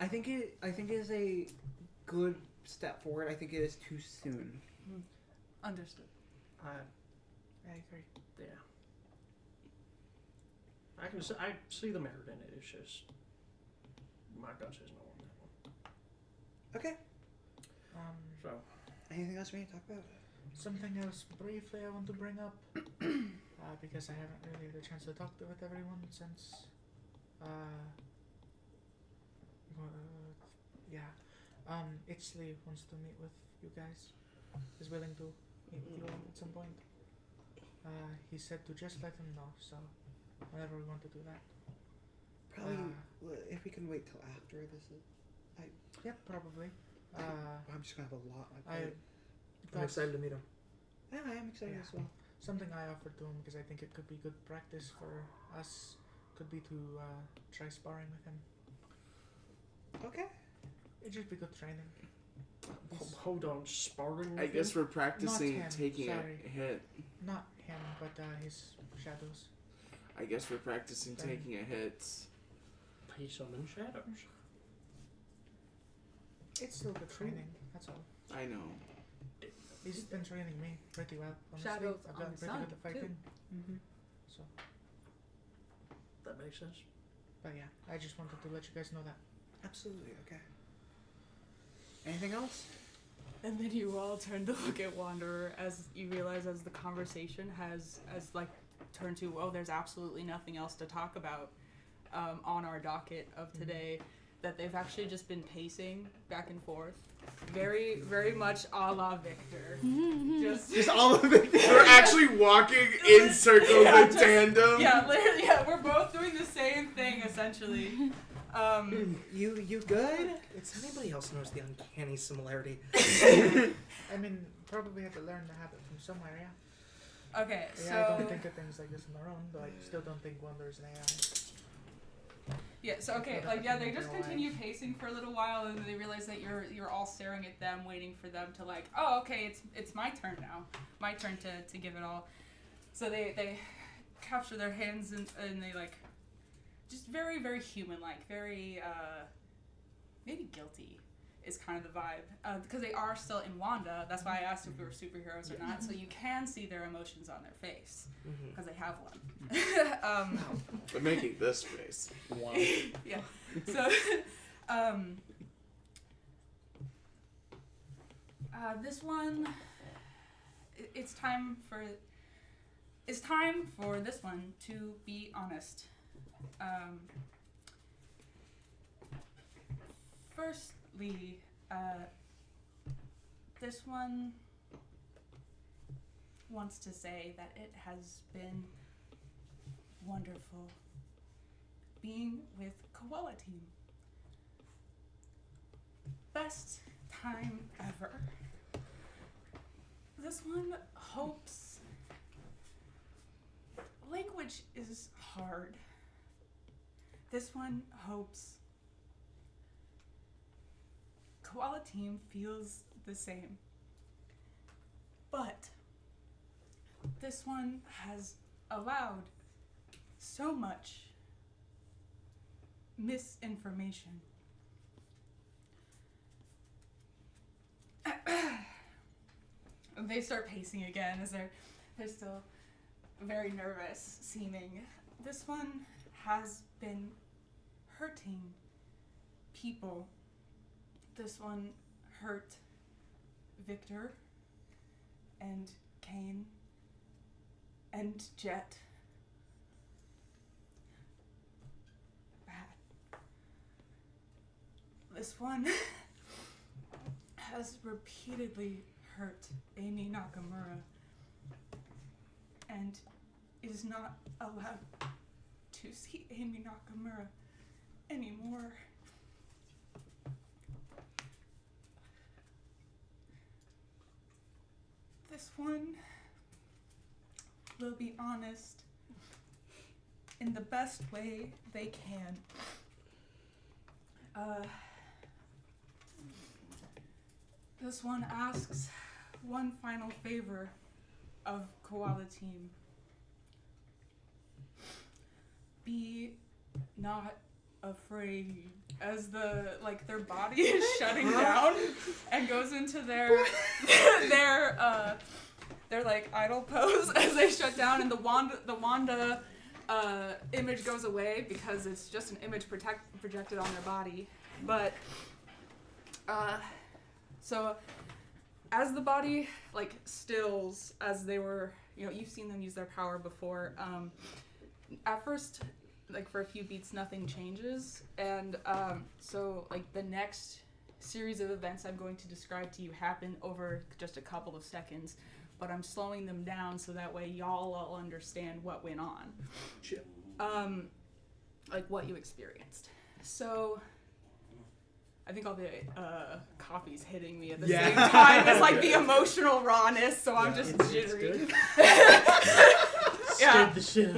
I think it is a good step forward. I think it is too soon. Understood. I agree. Yeah. I see the merit in it. It's just my gut says no on that one. Okay. So Anything else we need to talk about? Something else briefly I want to bring up, because I haven't really had a chance to talk with everyone since, Ixley wants to meet with you guys, is willing to meet with you all at some point. He said to just let him know, so whenever we want to do that. Probably if we can wait till after this is. Yep, probably. I'm just gonna have a lot on my I plate. I'm excited to meet him. Yeah, I am excited Yeah. as well. Something I offered to him because I think it could be good practice for us. Could be to try sparring with him. Okay. It'd just be good training. hold on, sparring. I with guess him? we're practicing him, taking sorry. a hit. Not him, but his shadows. I guess we're practicing Then- taking a hit. He summoned shadows. It's still good training. That's all. I know. He's been training me pretty well. Honestly. Shadows I've on gotten the pretty sun, good at fighting. Mm-hmm. So, That makes sense. but yeah, I just wanted to let you guys know that. Absolutely. Okay. Anything else? And then you all turn to look at Wanderer as you realize as the conversation has turned to, oh, there's absolutely nothing else to talk about on our docket of today, that they've actually just been pacing back and forth. Very, very much a la Victor. Just all of it. We're actually walking in circles Yeah, in just- tandem. yeah, literally, yeah, we're both doing the same thing essentially. You good? It's anybody else knows the uncanny similarity. I mean, probably have to learn the habit from somewhere, yeah. Okay, Yeah, I so don't think of things like this on their own, but I still don't think Wander's an AI. yeah, so okay, like yeah, they just continue pacing for a little while, and then they realize that you're all staring at them, waiting for them to like, oh, okay, it's my turn now, my turn to give it all. So they capture their hands and they like, just very very human like, very maybe guilty is kind of the vibe, because they are still in Wanda. That's why I asked if we were superheroes or not, so you can see their emotions on their face because they have one. We're making this face. Wow. Yeah. So, this one, it's time for this one to be honest. firstly, this one wants to say that it has been wonderful being with Koala Team. Best time ever. This one hopes. Language is hard. This one hopes Koala Team feels the same. But this one has allowed so much misinformation. They start pacing again as they're still very nervous seeming. This one has been hurting people. This one hurt Victor and Kane and Jet. Bad. This one has repeatedly hurt Amy Nakamura and is not allowed to see Amy Nakamura anymore. This one will be honest in the best way they can. This one asks one final favor of Koala Team. Be not afraid. As their body is shutting down and goes into their idle pose as they shut down, and the Wanda image goes away because it's just an image projected on their body. But so as the body stills, as they were, you've seen them use their power before. At first, for a few beats, nothing changes, and so the next series of events I'm going to describe to you happen over just a couple of seconds, but I'm slowing them down so that way y'all all understand what went on. Chill. What you experienced. So I think all the coffee's hitting me at the same time. It's the emotional rawness, so I'm just jittery. Scared the shit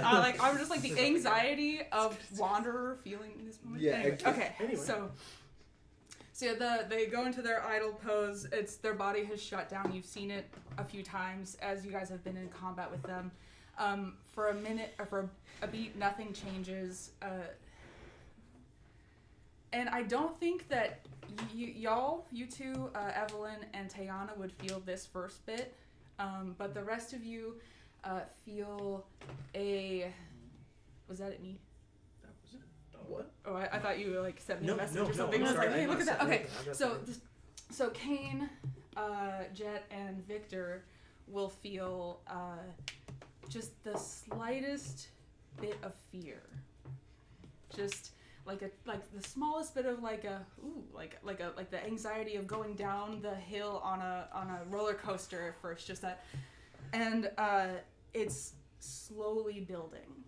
out of me. I'm just the anxiety of Wanderer feeling in this moment. Yeah. Anyway. So they go into their idle pose. It's their body has shut down. You've seen it a few times as you guys have been in combat with them. For a minute or for a beat, nothing changes. And I don't think that you two, Evelyn and Tayana, would feel this first bit, but the rest of you feel was that it me? That was it. What? Oh, I thought you sent me No, a message no, or something. no, I was I'm like, hey, sorry. look at that. I'm Okay, sorry. so Kane, Jet, and Victor will feel just the slightest bit of fear. Just the smallest bit of the anxiety of going down the hill on a roller coaster at first, just that, and it's slowly building,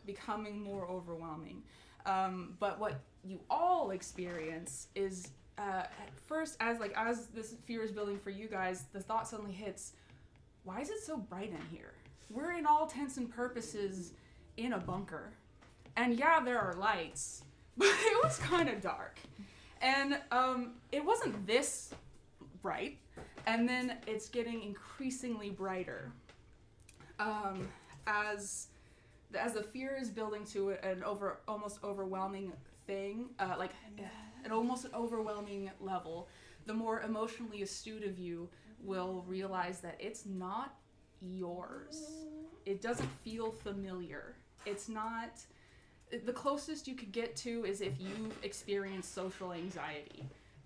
becoming more overwhelming. But what you all experience is at first, as this fear is building for you guys, the thought suddenly hits: why is it so bright in here? We're in all intents and purposes in a bunker, and yeah, there are lights. But it was kind of dark, and it wasn't this bright, and then it's getting increasingly brighter as the fear is building to an almost overwhelming thing, an almost overwhelming level. The more emotionally astute of you will realize that it's not yours. It doesn't feel familiar. It's not. The closest you could get to is if you've experienced social anxiety.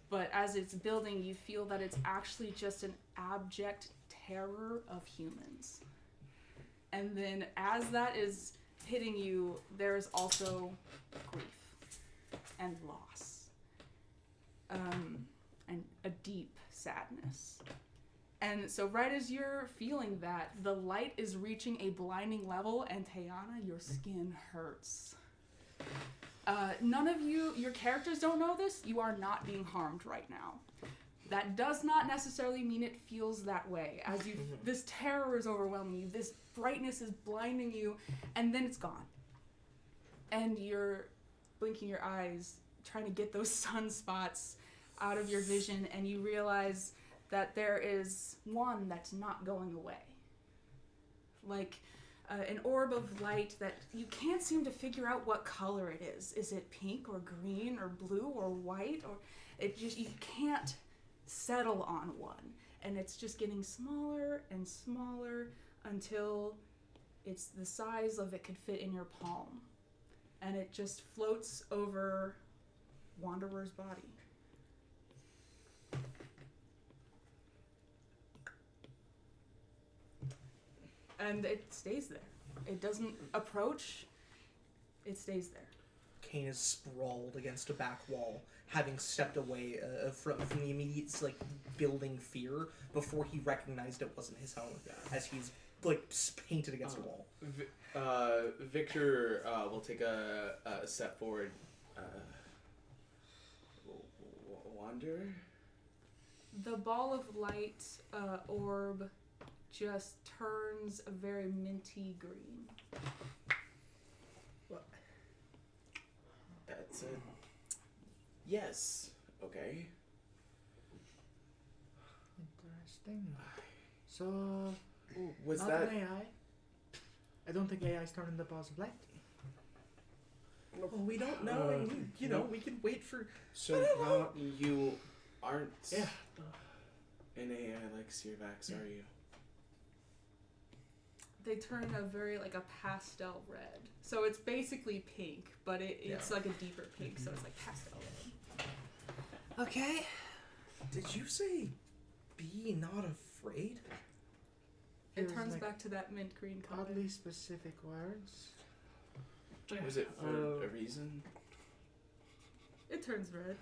But as it's building, you feel that it's actually just an abject terror of humans. And then as that is hitting you, there's also grief and loss. and a deep sadness. And so right as you're feeling that, the light is reaching a blinding level, and Tayana, your skin hurts. None of your characters don't know this. You are not being harmed right now. That does not necessarily mean it feels that way. As this terror is overwhelming you, this brightness is blinding you, and then it's gone. And you're blinking your eyes, trying to get those sunspots out of your vision, and you realize that there is one that's not going away. Like an orb of light that you can't seem to figure out what color it is. Is it pink or green or blue or white? Or you can't settle on one. And it's just getting smaller and smaller until it's the size of it could fit in your palm. And it just floats over Wanderer's body. And it stays there. It doesn't approach. It stays there. Kane is sprawled against a back wall, having stepped away from the immediate building fear before he recognized it wasn't his own, as he's painted against a wall. Victor will take a step forward. Wander? The ball of light orb just turns a very minty green. What? That's a yes. Okay. Interesting. So, Was not that an AI? I don't think AI's turning the balls of light. Well, we don't know, and we can wait for. so? You aren't Yeah. an AI like Sirvax, are you? They turn a very a pastel red. So it's basically pink, but it's like a deeper pink, so it's like pastel red. Okay. Did you say, "Be not afraid"? It Feels turns like back to that mint green color. Oddly specific words. Was it for a reason? It turns red.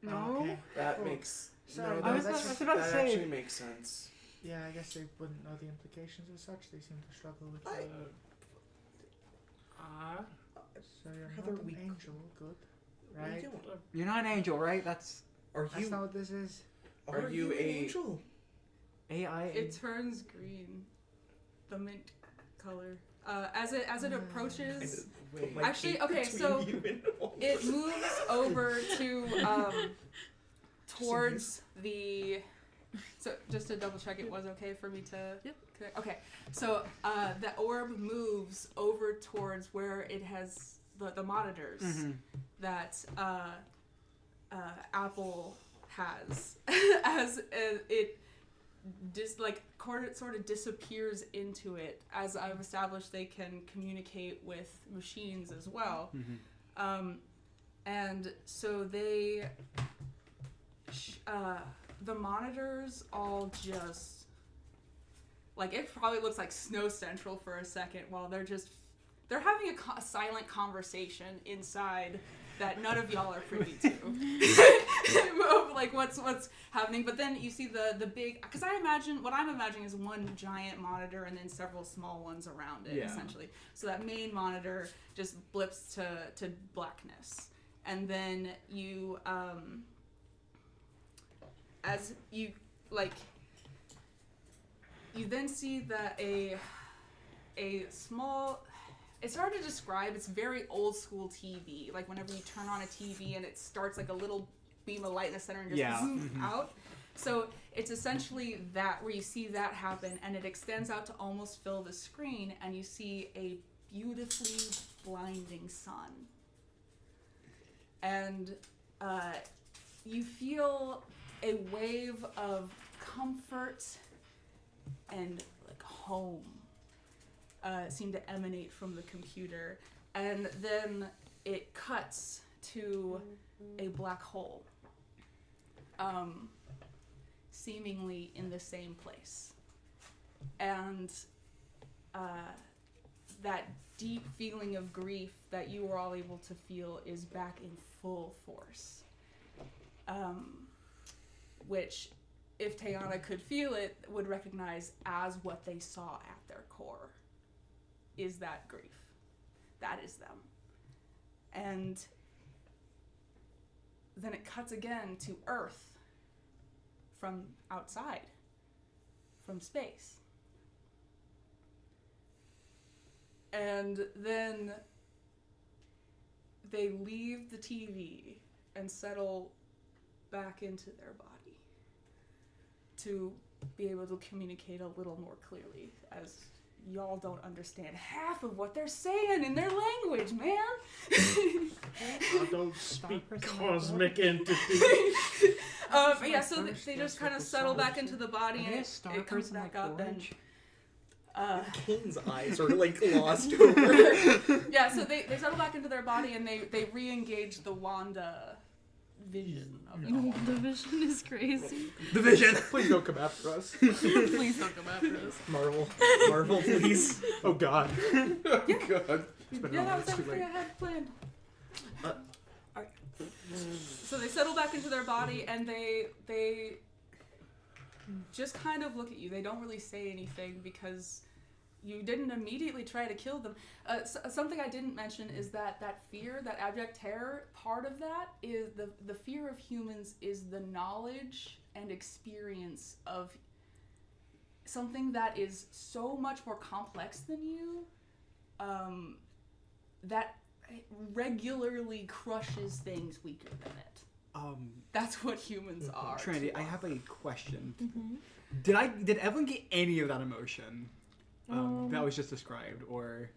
No. Okay. That Oh, makes sorry, no, I that, was about to that say- actually makes sense. Yeah, I guess they wouldn't know the implications as such. They seem to struggle with I- So you're Rather not an we- angel, good, We right? don't- You're not an angel, right? That's Are That's you? not what this is. Are you an a- angel? AI. It turns green. The mint color. As it approaches, Wait, Actually, okay, so it moves over to towards the. So just to double check, it was okay for me to. Yep. Connect? Okay, so the orb moves over towards where it has the monitors that Apple has as it sort of disappears into it. As I've established, they can communicate with machines as well. And so they the monitors all just it probably looks like Snow Central for a second while they're having a silent conversation inside that none of y'all are privy to. Of what's happening. But then you see the big, because what I'm imagining is one giant monitor and then several small ones around it, essentially. So that main monitor just blips to blackness. And then you, as you, you then see that a small, it's hard to describe. It's very old school TV. Like whenever you turn on a TV and it starts like a little beam of light in the center and just out. So it's essentially that where you see that happen and it extends out to almost fill the screen and you see a beautifully blinding sun. And you feel a wave of comfort and home seem to emanate from the computer, and then it cuts to a black hole, seemingly in the same place, and that deep feeling of grief that you were all able to feel is back in full force. which, if Tayana could feel it, would recognize as what they saw at their core is that grief. That is them. And then it cuts again to Earth from outside, from space. And then they leave the TV and settle back into their body to be able to communicate a little more clearly, as y'all don't understand half of what they're saying in their language, man. I don't speak cosmic entity. But yeah, so they just kind of settle back into the body, and it comes back up, and Kane's eyes are like glossed over. yeah, so they settle back into their body, and they re-engage the Wanda vision of it all. The vision is crazy. The vision. Please don't come after us. Please don't come after us. Marvel, please. Oh God. Oh God. Yeah, that was everything I had planned. So they settle back into their body, and they just kind of look at you. They don't really say anything because you didn't immediately try to kill them. Something I didn't mention is that fear, that abject terror, part of that is the fear of humans is the knowledge and experience of something that is so much more complex than you, that regularly crushes things weaker than it. That's what humans are. Trinity, I have a question. Did Evelyn get any of that emotion that was just described, or?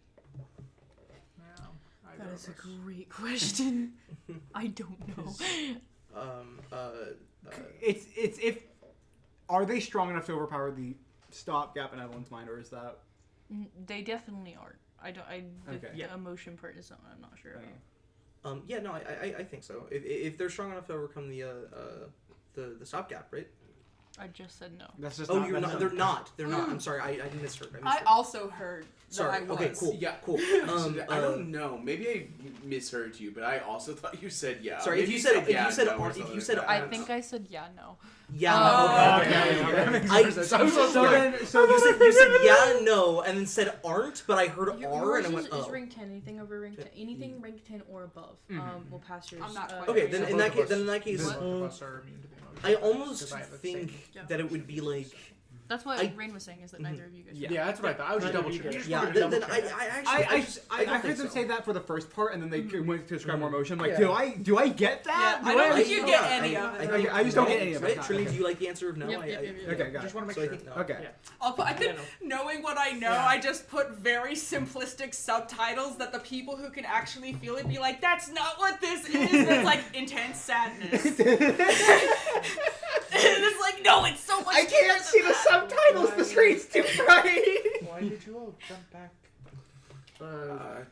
That is a great question. I don't know. It's if are they strong enough to overpower the stopgap in Evelyn's mind, or is that? They definitely aren't. Okay. The emotion part is something I'm not sure about. Yeah, no, I think so. If they're strong enough to overcome the stopgap, right? I just said no. That's just. Oh, not, you're that's not. They're not. They're not. I'm sorry. I misheard. I also heard. Sorry. That I was. Okay. Cool. Yeah, Cool. I don't know. Maybe I misheard you, but I also thought you said yeah. Sorry, Maybe if you said yeah, if you said no, or if you something said like I that. think I said yeah, no. yeah. Okay. That makes I- more sense. I'm so so sorry. you said yeah, no, and then said aren't, but I heard Yours are, and I is, went is oh. rank 10. Anything over rank 10, anything rank 10 or above will pass yours. I'm not quite Okay, there then yet. in that case, Both of us are immune to the emotions. I almost 'cause I have the think same- that it would be like That's what I- Rain was saying, is that neither of you guys. Yeah. Yeah, that's what I thought. I was just double checking. yeah. Then I actually I don't heard think them so. say that for the first part, and then they went to describe more emotion. I'm like, Yeah. do I get that? Yeah, Do I don't think I- you get yeah, any I- of it. Okay, I just don't get any of it. Right? Trinity, do you like the answer of no? Yep, I- yep, I- yep, yep. Okay, got Just it. want to make So I sure. think no. Okay. I think, Yeah, knowing what I know, Yeah. I just put very simplistic subtitles that the people who can actually feel it be like, that's not what this is. And it's like intense sadness. And it's like, no, it's so much I can't see the subtitles. The screen's too bright. Why did you all jump back?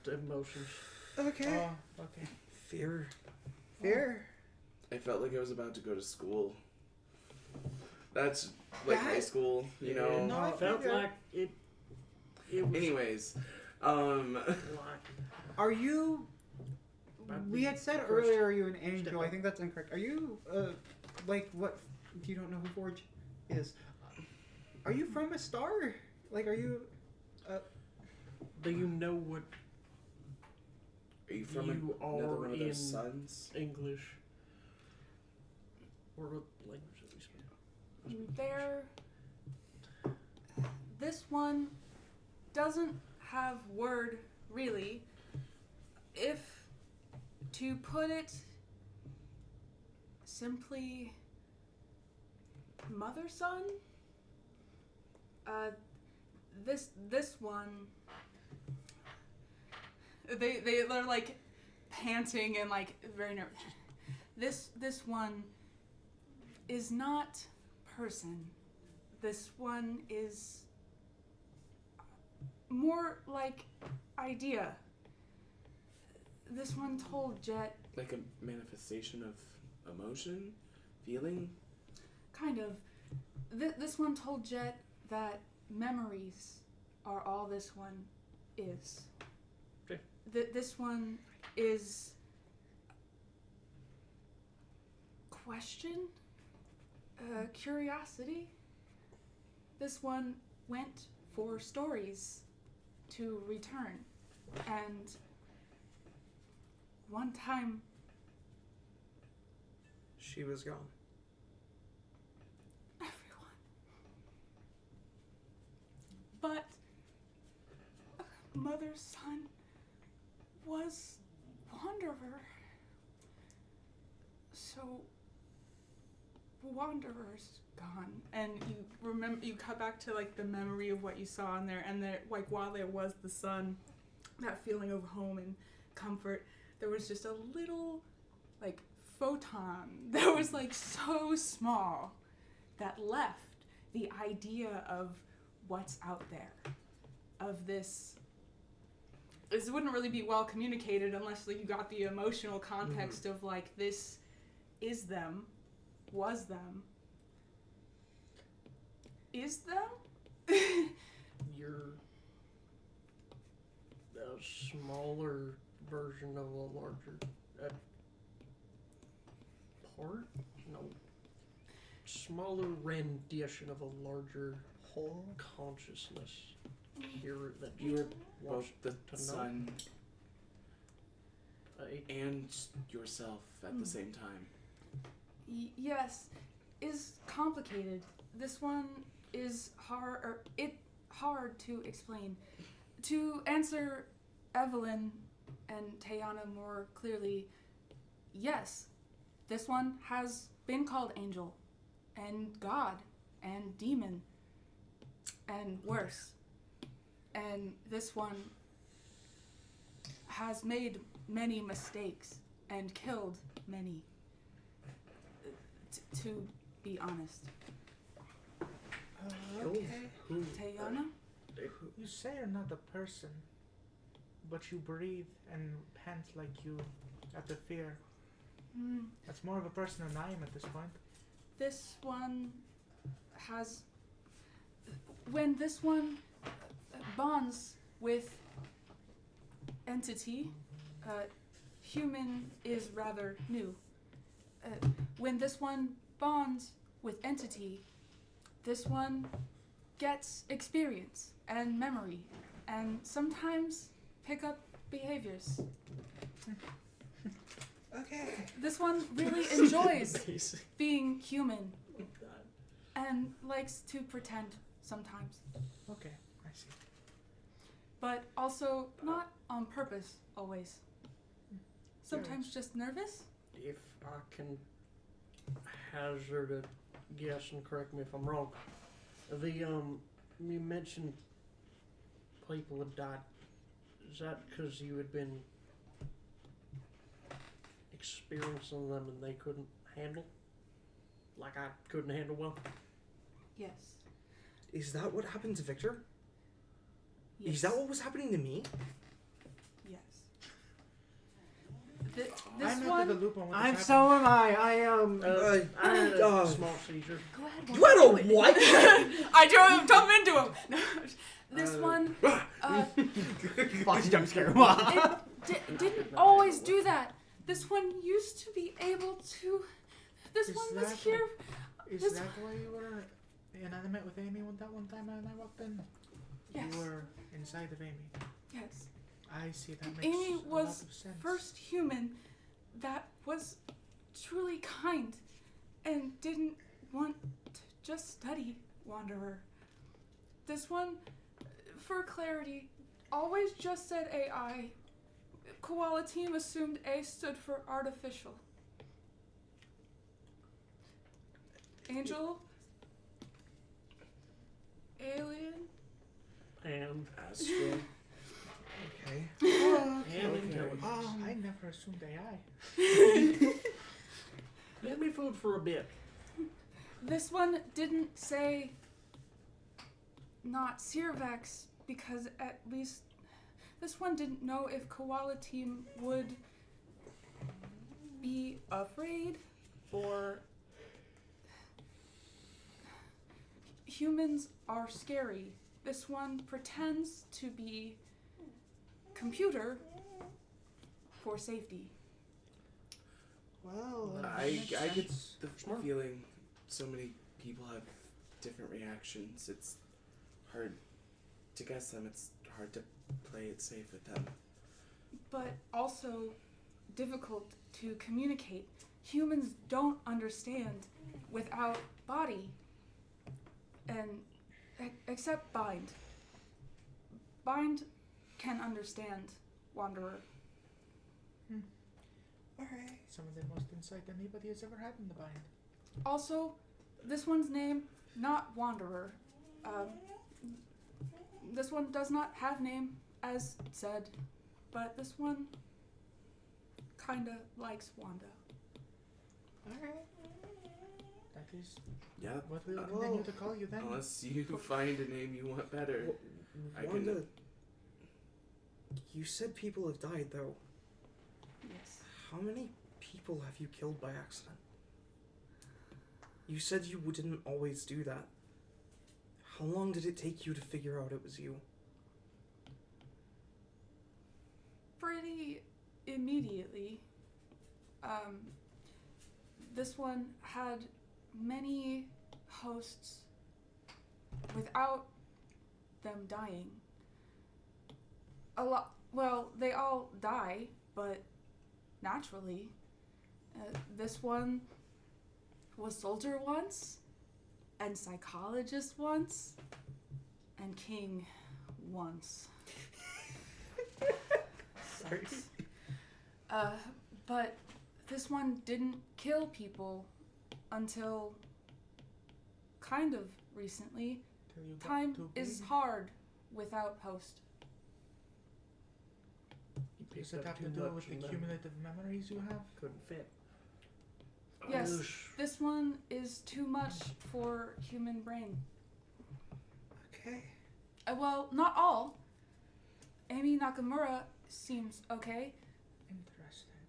Emotions. Okay. Oh, okay. Fear. Fair. I felt like I was about to go to school. That's like high school, you know. No, I felt figured. like it. It was Anyways, like Are you? We had said earlier, are you an angel? I think that's incorrect. Are you like what? You don't know who Forge is? Are you from a star? Like, are you? Do you know what are you from You another are one of in- those sons? English or what language that we speak? This one doesn't have word, really. If to put it simply, mother-son? This one, they're like panting and like very nervous. This one is not person. This one is more like idea. This one told Jet, Like a manifestation of emotion, feeling. kind of, this one told Jet that memories are all this one is. Okay. This one is question, curiosity. This one went for stories to return, and one time She was gone. everyone. But Mother's son was Wanderer. So Wanderer's gone. And you cut back to like the memory of what you saw in there, and there, like, while there was the sun, that feeling of home and comfort, there was just a little like photon that was like so small that left the idea of what's out there, of this wouldn't really be well communicated unless like you got the emotional context of like, this is them, was them, is them. You're a smaller version of a larger part? No. Smaller rendition of a larger whole consciousness here that You were wants both the to know. sun I- and yourself at the same time. Yes, is complicated. This one is hard to explain. To answer Evelyn and Tayana more clearly, yes, this one has been called angel and god and demon and worse. And this one has made many mistakes and killed many. To be honest. Okay. Who? Tayana? You say you're not a person, but you breathe and pant like you out of fear. That's more of a person than I am at this point. This one has... When this one bonds with entity, human is rather new. When this one bonds with entity, this one gets experience and memory, and sometimes pick up behaviors. Okay. This one really enjoys Basic. being human and likes to pretend sometimes, Okay, I see. but also not on purpose always. Sometimes just nervous. If I can hazard a guess and correct me if I'm wrong, the you mentioned people had died. Is that because you had been experiencing them and they couldn't handle? Like I couldn't handle well? Yes. Is that what happened to Victor? Yes. Is that what was happening to me? Yes. This I'm one. out of the loop on what I'm is so happening. am I. I had a small seizure. Go ahead. You had a what? I drove tough into him. No, this one. Foxy jump scare. It didn't always do that. This one used to be able to. This Is one was that here. Is This- that why you were inanimate with Amy that one time when I walked in? Yes. You were inside of Amy. Yes. I see, that makes Amy a lot was of sense. first human that was truly kind and didn't want to just study Wanderer. This one, for clarity, always just said AI. Koala team assumed A stood for artificial. Angel, alien, And Astral. Okay. and intelligence. I never assumed AI. Let me food for a bit. This one didn't say not Searvax because at least this one didn't know if Koala team would be afraid or humans are scary. This one pretends to be computer for safety. Well, I makes get sense. the Smart. feeling so many people have different reactions. It's hard to guess them. It's hard to play it safe with them. But also difficult to communicate. Humans don't understand without body. And except Bind. Bind can understand Wanderer. Alright. Some of the most insight anybody has ever had in the bind. Also, this one's name, not Wanderer. This one does not have name, as said, but this one kinda likes Wanda. Alright. That is Yeah. what we'll Uh, continue to call you then. Unless you find a name you want better. I can- Wanda, you said people have died, though. Yes. How many people have you killed by accident? You said you didn't always do that. How long did it take you to figure out it was you? Pretty immediately. This one had many hosts without them dying. Well, they all die, but naturally. This one was soldier once, and psychologist once, and king once. Sorry. But this one didn't kill people until kind of recently. Till you got Time too is big. hard without host. You Does picked it up have to too do much with the and then cumulative memories you have? couldn't fit. Yes, Oosh. this one is too much for human brain. Okay. Well, not all. Amy Nakamura seems okay. Interesting.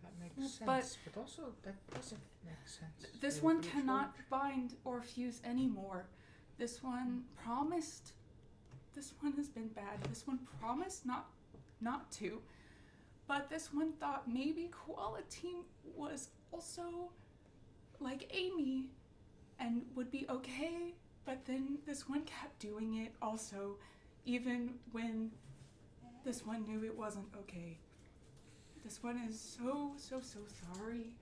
That makes sense, But- but also that doesn't make sense. This Yeah, one pretty cannot bind or fuse anymore. This one promised. This one has been bad. This one promised not to. But this one thought maybe Quality was also like Amy and would be okay. But then this one kept doing it also, even when this one knew it wasn't okay. This one is so sorry.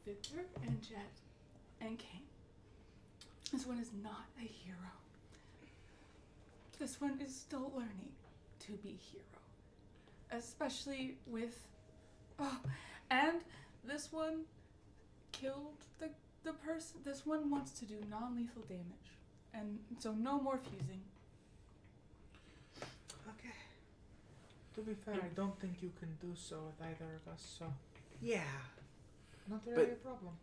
Victor and Jet and Kane. This one is not a hero. This one is still learning to be hero. Especially with... Oh, and this one killed the person. This one wants to do non-lethal damage. And so no more fusing. Okay. To be fair, I don't think you can do so with either of us, so Yeah. not really But- a problem.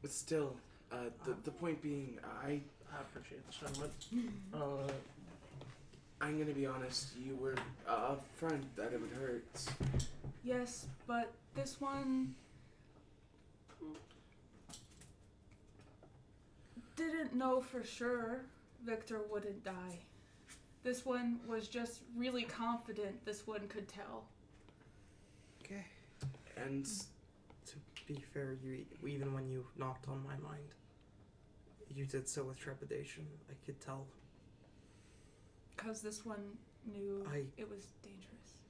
But still, the point being, I appreciate the sentiment. I'm gonna be honest. You were upfront that it would hurt. Yes, but this one didn't know for sure Victor wouldn't die. This one was just really confident this one could tell. Okay. And To be fair, even when you knocked on my mind, you did so with trepidation. I could tell. Because this one knew I it was dangerous.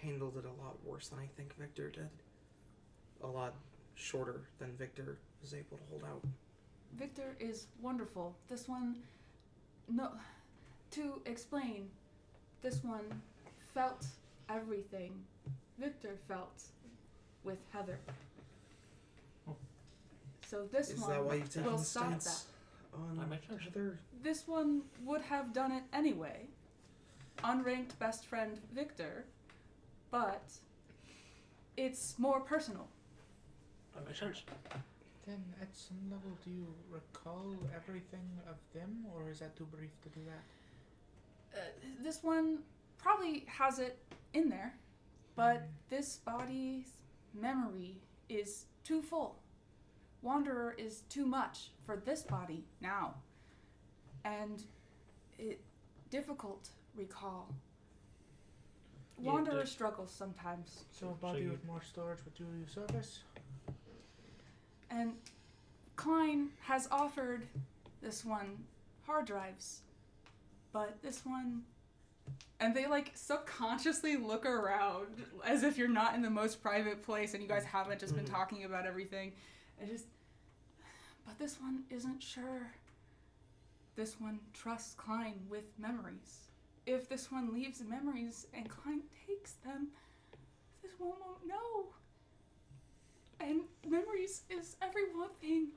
handled it a lot worse than I think Victor did. A lot shorter than Victor was able to hold out. Victor is wonderful. This one, no, to explain, this one felt everything Victor felt with Heather. So this Is one that why you've taken will the stop that. stance on That makes sense. Heather? This one would have done it anyway. Unranked best friend Victor, but it's more personal. That makes sense. Then, at some level, do you recall everything of them, or is that too brief to do that? This one probably has it in there, but this body's memory is too full. Wanderer is too much for this body now, and it difficult recall. Wanderer struggles sometimes. So a body with more storage would do you service? And Klein has offered this one hard drives, but this one... And they, like, subconsciously look around as if you're not in the most private place and you guys haven't just been talking about everything. But this one isn't sure. This one trusts Klein with memories. If this one leaves memories and Klein takes them, this one won't know. And memories is every one thing.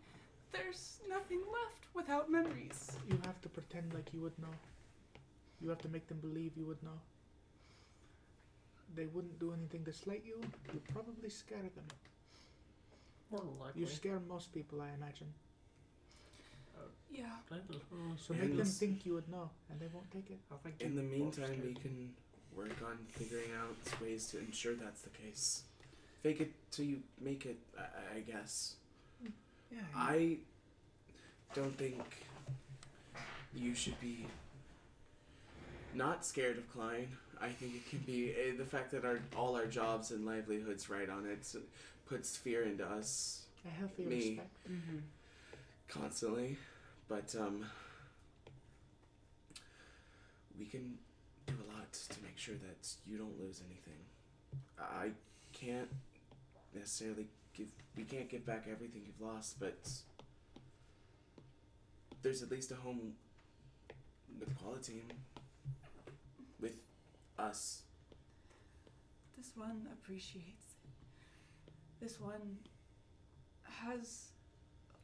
There's nothing left without memories. You have to pretend like you would know. You have to make them believe you would know. They wouldn't do anything to slight you. You'd probably scare them. More than likely. You scare most people, I imagine. Yeah. So make them think you would know, and they won't take it. In the meantime, we can work on figuring out ways to ensure that's the case. Fake it till you make it, I guess. Yeah. I don't think you should be not scared of Klein. I think it can be the fact that all our jobs and livelihoods right on it puts fear into us. A healthy Me. respect. Constantly, but we can do a lot to make sure that you don't lose anything. I can't necessarily we can't give back everything you've lost, but there's at least a home with quality with us. This one appreciates it. This one has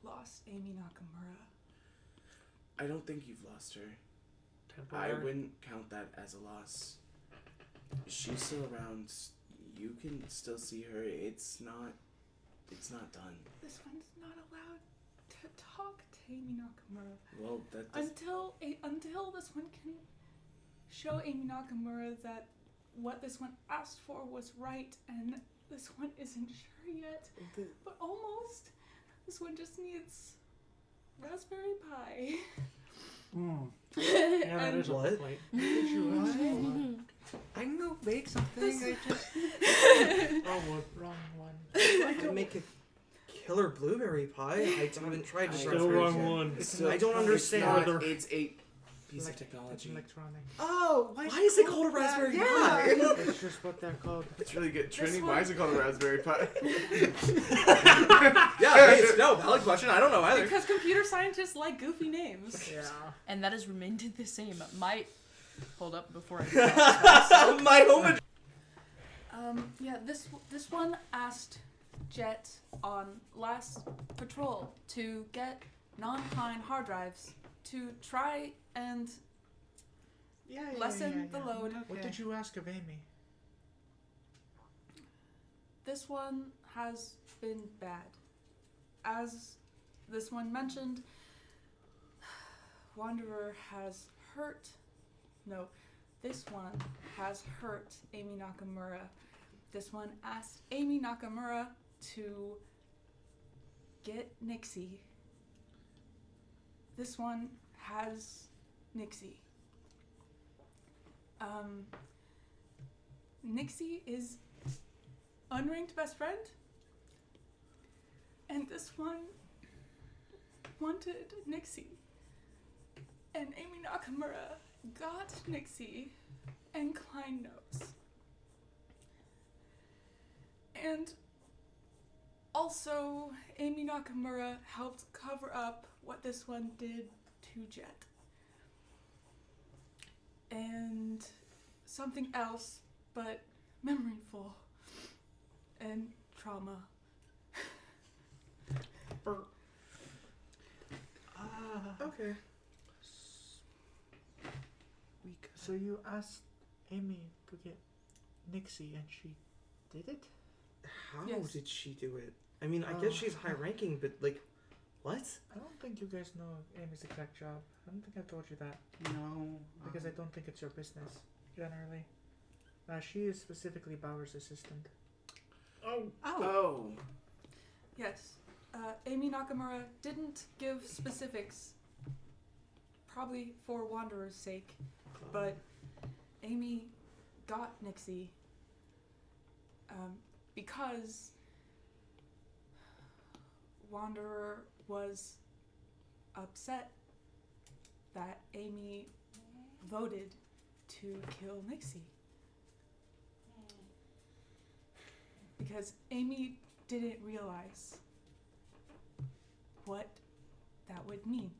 lost Amy Nakamura. I don't think you've lost her. Temporary. I wouldn't count that as a loss. She's still around. You can still see her. It's not done. This one's not allowed to talk to Amy Nakamura Well, that until this one can show Amy Nakamura that what this one asked for was right, and this one isn't sure yet, but almost. This one just needs Raspberry Pi. Yeah, that is a What? complaint. Did you ask for? I can go bake something. I just Wrong one. I could make a killer blueberry pie. I haven't tried just Still raspberries wrong yet. one. I don't understand. It's a piece Like- of technology. It's electronic. Oh, Why is it called a raspberry pie? It's just what they're called. It's really good. Trini, Why is it called a raspberry pi? No, valid question. I don't know either. Because computer scientists like goofy names. Yeah. And that has remained the same. Hold up before I My home. Yeah, this one asked Jet on last patrol to get non-Klein hard drives to try and lessen the load. What did you ask of Amy? This one has been bad. As this one mentioned, Wanderer has hurt. No, this one has hurt Amy Nakamura. This one asked Amy Nakamura to get Nixie. This one has Nixie. Nixie is unranked best friend. And this one wanted Nixie. And Amy Nakamura got Nixie, and Klein knows. And also, Amy Nakamura helped cover up what this one did to Jet. And something else, but memoryful and trauma. Okay. So you asked Amy to get Nixie, and she did it? How Yes. did she do it? I mean, I guess she's high ranking, but like, what? I don't think you guys know Amy's exact job. I don't think I told you that no. because I don't think it's your business generally. She is specifically Bauer's assistant. Oh. Yes. Amy Nakamura didn't give specifics, probably for Wanderer's sake, but Amy got Nixie because Wanderer was upset that Amy voted to kill Nixie. Because Amy didn't realize what that would mean.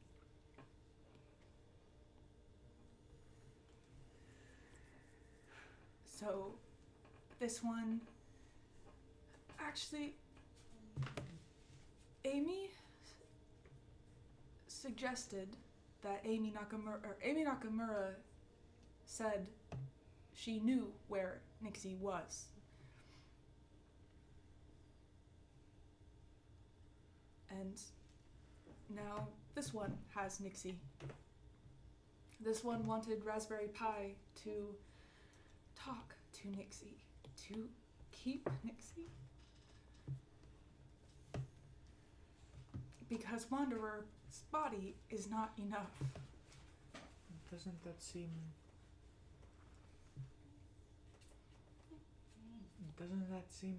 So, this one, actually, Amy suggested that Amy Nakamura said she knew where Nixie was. And now this one has Nixie. This one wanted Raspberry Pi to talk to Nixie, to keep Nixie. Because Wanderer's body is not enough. Doesn't that seem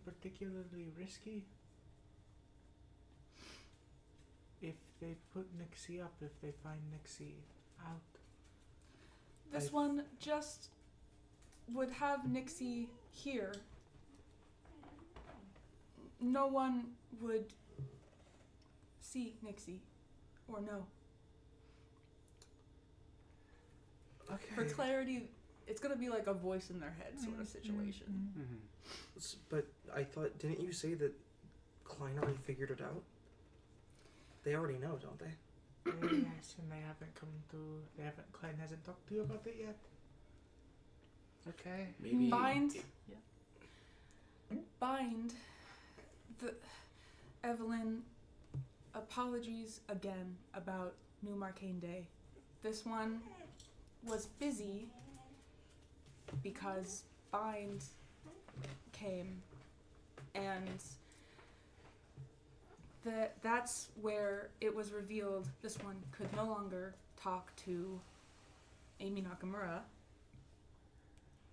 particularly risky? If they put Nixie up, if they find Nixie out. This one just would have Nixie here. No one would see Nixie or know. Okay. For clarity, it's gonna be like a voice in their head sort of situation. But I thought, didn't you say that Klein already figured it out? They already know, don't they? Yes, and Klein hasn't talked to you about it yet. Okay. Maybe. Bind. Evelyn, apologies again about New Marcaine Day. This one was busy because Bind came, and that's where it was revealed this one could no longer talk to Amy Nakamura.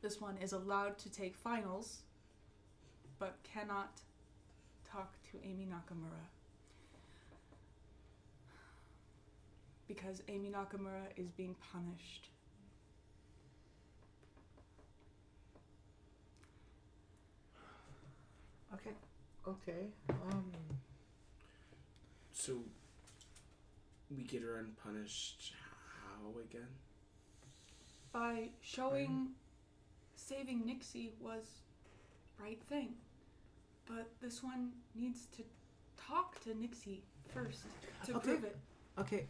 This one is allowed to take finals, but cannot talk to Amy Nakamura. Because Amy Nakamura is being punished. Okay. So we get her unpunished. How again? By showing saving Nixie was right thing. But this one needs to talk to Nixie first to prove it. Okay.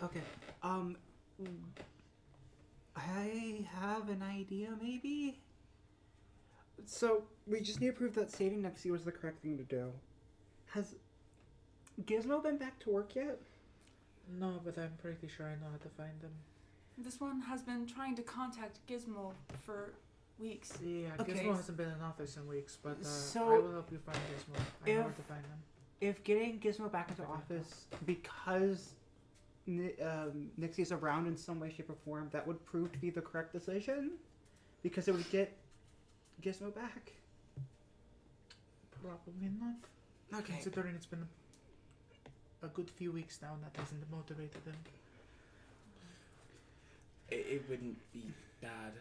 I have an idea, maybe? So, we just need to prove that saving Nixie was the correct thing to do. Has Gizmo been back to work yet? No, but I'm pretty sure I know how to find them. This one has been trying to contact Gizmo for weeks. Yeah, Okay. Gizmo hasn't been in office in weeks, but So, I will help you find Gizmo. I know where to find them. If getting Gizmo back into office because Nixie's around in some way, shape, or form, that would prove to be the correct decision? Because it would get Gizmo back? Probably not. Okay. Considering it's been a good few weeks now and that hasn't motivated him. It wouldn't be bad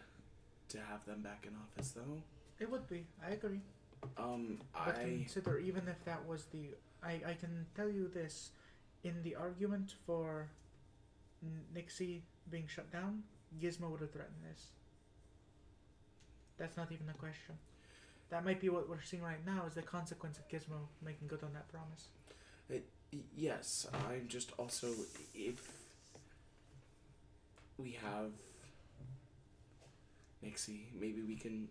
to have them back in office, though. It would be. I agree. But consider, even if that was the... I can tell you this. In the argument for Nixie being shut down, Gizmo would have threatened this. That's not even a question. That might be what we're seeing right now is the consequence of Gizmo making good on that promise. Yes, I'm just also, if we have Nixie, maybe we can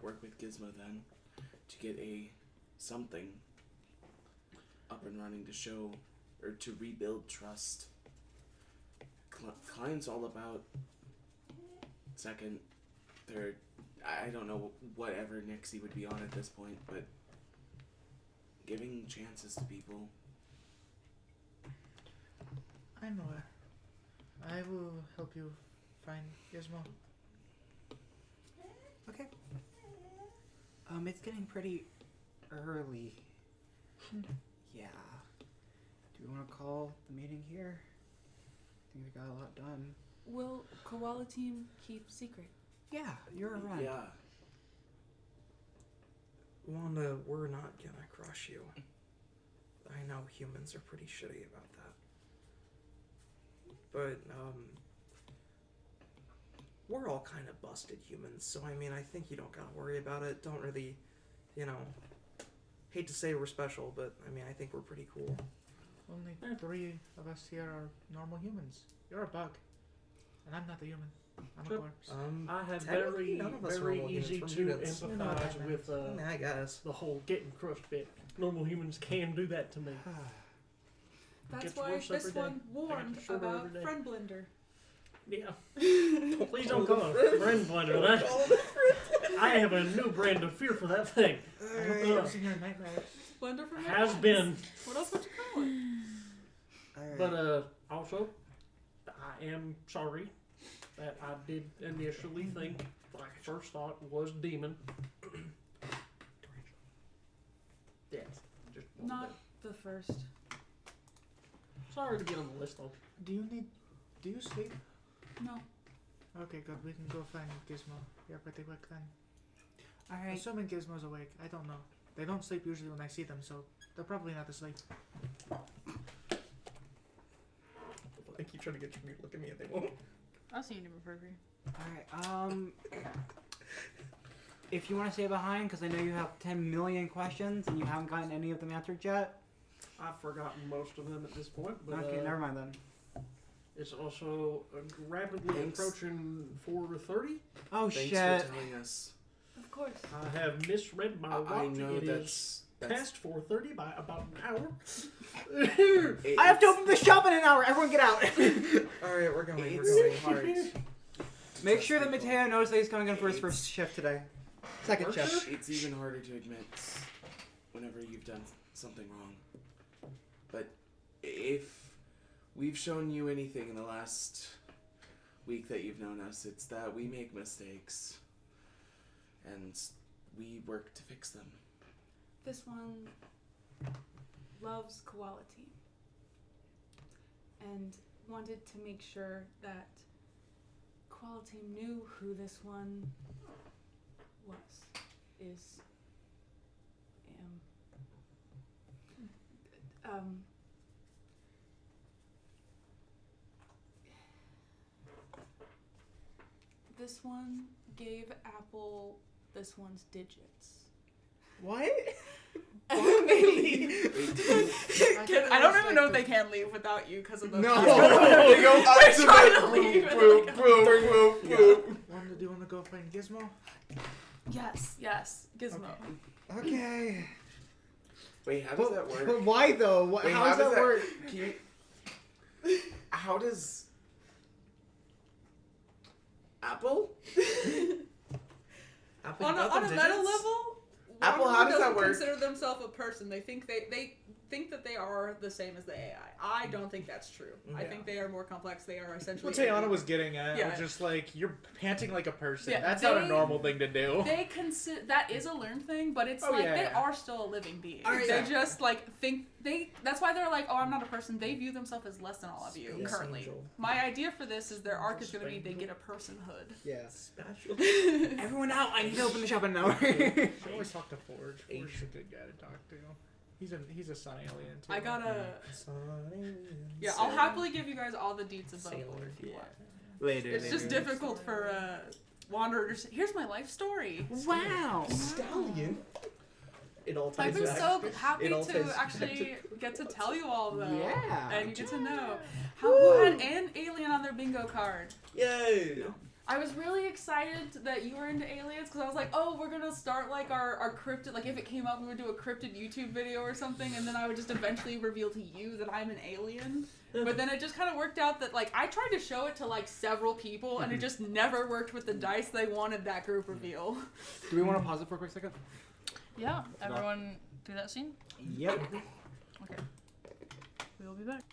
work with Gizmo then to get something up and running to show or to rebuild trust. Klein's all about second, third, I don't know whatever Nixie would be on at this point, but giving chances to people. I know her. I will help you find Gizmo. Okay. It's getting pretty early. Yeah. Do we want to call the meeting here? I think we got a lot done. Will Koala Team keep secret? Yeah, you're around. Yeah. Wanda, we're not gonna crush you. I know humans are pretty shitty about that. But, we're all kind of busted humans, so I mean, I think you don't gotta worry about it. Don't really, hate to say we're special, but I mean, I think we're pretty cool. Only 3 of us here are normal humans. You're a bug. And I'm not a human. I'm a Sure. corpse. I have technically, very, none of us are very normal humans. easy We're to mutants. You're not empathize that with I mean, I guess. the whole getting crushed bit. Normal humans can do that to me. That's Gets why worse this every day. one warned Get shorter about every day. Friend Blender. Yeah. Please don't call it friend blender. I have a new brand of fear for that thing. I hope it lives in your nightmares. Blender for Has Netflix. been. What else would you call it? But also, I am sorry that I did initially think my first thought was demon. Yeah, just Not the first. sorry to get on the list though. Do you sleep? No. Okay, good. We can go find Gizmo. Yeah, pretty quick then. Alright. Assuming Gizmo's awake. I don't know. They don't sleep usually when I see them, so they're probably not asleep. I keep trying to get you to look at me and they won't. I'll see you in Furby. Alright, if you want to stay behind, because I know you have 10 million questions and you haven't gotten any of them answered yet. I've forgotten most of them at this point, but Okay, never mind then. it's also rapidly Thanks. approaching 4:30. Oh Thanks shit. for telling us. Of course. I have misread my watch. I know It that's is past 4:30 by about an hour. I have to open the shop in an hour. Everyone get out. Alright, we're going. We're It's going. hard. Make sure that Mateo knows that he's coming in for his first shift today. Second First shift. shift? It's even harder to admit whenever you've done something wrong. But if we've shown you anything in the last week that you've known us, it's that we make mistakes. And we work to fix them. This one loves Koala Team. And wanted to make sure that Koala Team knew who this one is. This one gave Apple this one's digits. What? Maybe. I don't even know if they can. can leave without you because of the. No. They go They're trying to leave. Wanda, do you want to go find Gizmo? Yes, Gizmo. Okay. Wait, how does that work? But why though? Wait, how does that work? Can you, how does Apple? Apple, On you got a them meta digits? level, Apple, Wonder how does that doesn't work? consider themselves a person. They think they think that they are the same as the AI. I don't think that's true. I Yeah. think they are more complex. They are essentially. What Tayana was getting at Yeah. was just like, you're panting like a person. Yeah, That's not a they- normal thing to do. They consider that is a learned thing, but it's Oh, like yeah, they yeah. are still a living being. Oh, yeah. They just like think they. That's why they're like, oh, I'm not a person. They view themselves as less than all of you Space currently. angel. My idea for this is their arc is going to be they get a personhood. Yes. Special. Everyone out! I need to open the shop in an hour. She always talk to Forge. Forge is a good guy to talk to. He's a sun alien too. I gotta. Sun Yeah, I'll happily give you guys all the deets about Sailor, Lord if you yeah. want. Later. It's just difficult for Wanderer to say, here's my life story. Wow. Stallion. It all ties I've been back. so happy It all ties to back actually get to tell you all though. Yeah. And you get to know who had an alien on their bingo card. Yay! I was really excited that you were into aliens because I was like, oh, we're gonna start like our cryptid, like if it came up we would do a cryptid YouTube video or something, and then I would just eventually reveal to you that I'm an alien. But then it just kind of worked out that like I tried to show it to like several people and it just never worked with the dice they wanted that group reveal. Do we want to pause it for a quick second? Yeah, everyone do that scene? Yep. Okay. We will be back.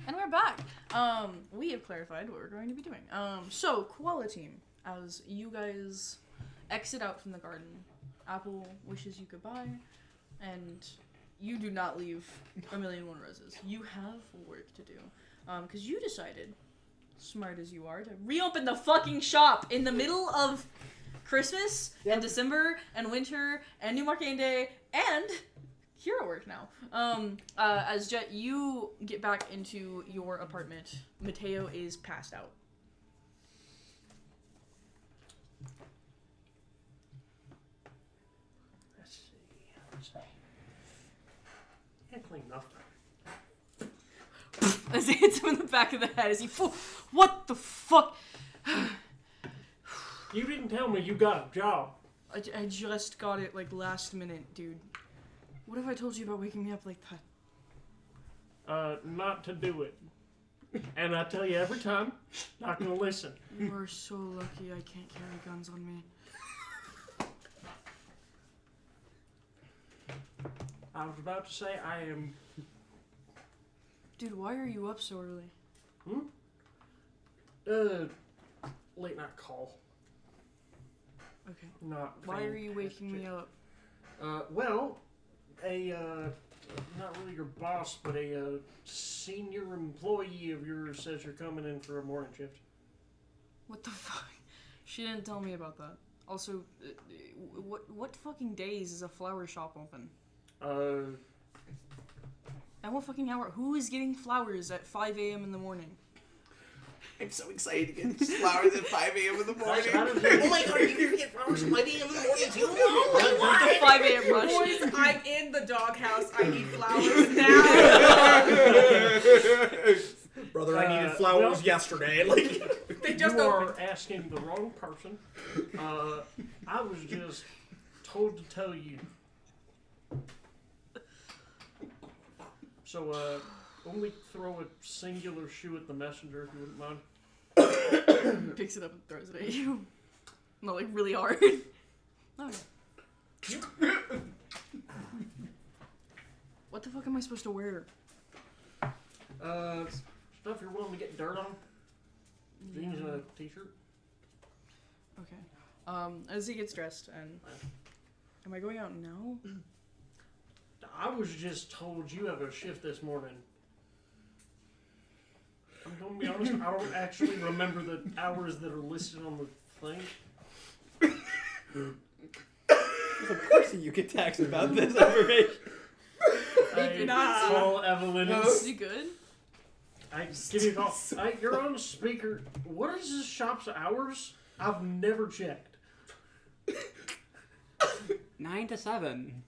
And we're back. We have clarified what we're going to be doing. So, Koala Team, as you guys exit out from the garden, Apple wishes you goodbye, and you do not leave A Million One Roses. You have work to do. Because you decided, smart as you are, to reopen the fucking shop in the middle of Christmas and December and winter and New Marcainne Day and hero work now. As Jet, you get back into your apartment. Mateo is passed out. Let's see. Can't clean enough. As he hits him in the back of the head, as he what the fuck? You didn't tell me you got a job. I just got it like last minute, dude. What have I told you about waking me up like that? Not to do it. And I tell you every time, not gonna listen. You are so lucky I can't carry guns on me. I was about to say I am. Dude, why are you up so early? Late night call. Okay. Not. Why are you waking me up? Well, not really your boss, but a senior employee of yours says you're coming in for a morning shift. What the fuck? She didn't tell me about that. Also, what fucking days is a flower shop open? At what fucking hour? Who is getting flowers at 5 a.m. in the morning? I'm so excited to get flowers at 5 a.m. in the morning. Oh my god, are you gonna get flowers at 5 a.m. in the morning too? The 5 a.m. rush. Boys, I'm in the doghouse. I need flowers now. Brother, I needed flowers yesterday. Like, They just you opened. are asking the wrong person. I was just told to tell you. So, only throw a singular shoe at the messenger if you wouldn't mind. Picks it up and throws it at you. No, like really hard. Oh, yeah. What the fuck am I supposed to wear? Stuff you're willing to get dirt on. Jeans and a t-shirt. Okay. As he gets dressed, and am I going out now? I was just told you have a shift this morning. I'm gonna be honest, I don't actually remember the hours that are listed on the thing. Of course you get taxed about this information. I call Evelyn. Is he good? I give you a call. You're on speaker. What is this shop's hours? I've never checked. 9 to 7.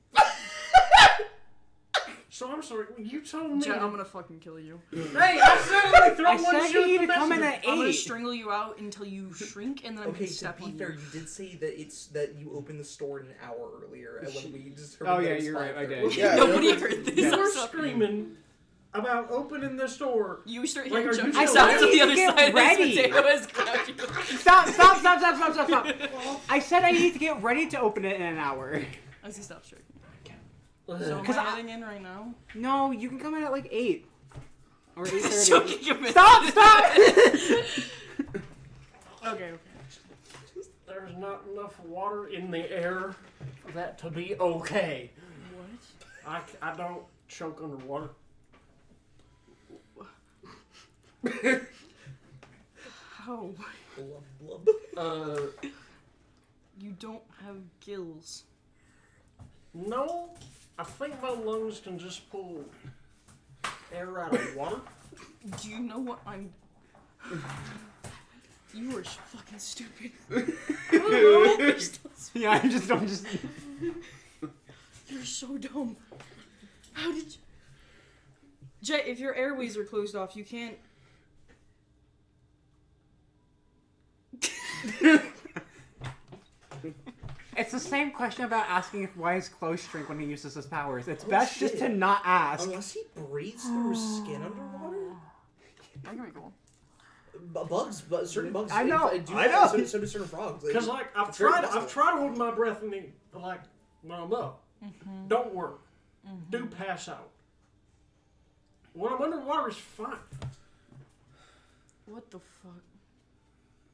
So I'm sorry. You told me. Jet, I'm gonna fucking kill you. Hey, I said only throw I one said shoe you at need the to come in messenger. at I'm gonna 8. strangle you out until you shrink, and then I'm okay, gonna to step be on fair, you. you did say that it's that you opened the store an hour earlier, and when we just heard Oh, that yeah, it was you're right, I 5:30. did. Yeah, Nobody yeah. heard this. You were So- screaming about opening the store. You start Like, hearing are you jump still out to the other Get side ready. as Mateo is grabbing you. Stop. I said I need to get ready to open it in an hour. As he stops drinking. So am 'Cause I I- heading in right now? No, you can come in at like 8. Or 8:30. Choking him in. Stop! Okay. There's not enough water in the air for that to be okay. What? I don't choke underwater. How? Blub, blub. You don't have gills. No, I think my lungs can just pull air out of water. Do you know what I'm... You are fucking stupid. Yeah, I'm just. You're so dumb. How did you... Jay, if your airways are closed off, you can't... It's the same question about asking if why his clothes shrink when he uses his powers. It's best just to shit. not ask. Unless he breathes through his skin underwater. That could be cool. Bugs, but certain bugs. I know, do I that, know. So do certain frogs. Because like I've it's very tried possible. holding my breath in the like when I'm up. Don't work. Do pass out. When I'm underwater, it's fine. What the fuck?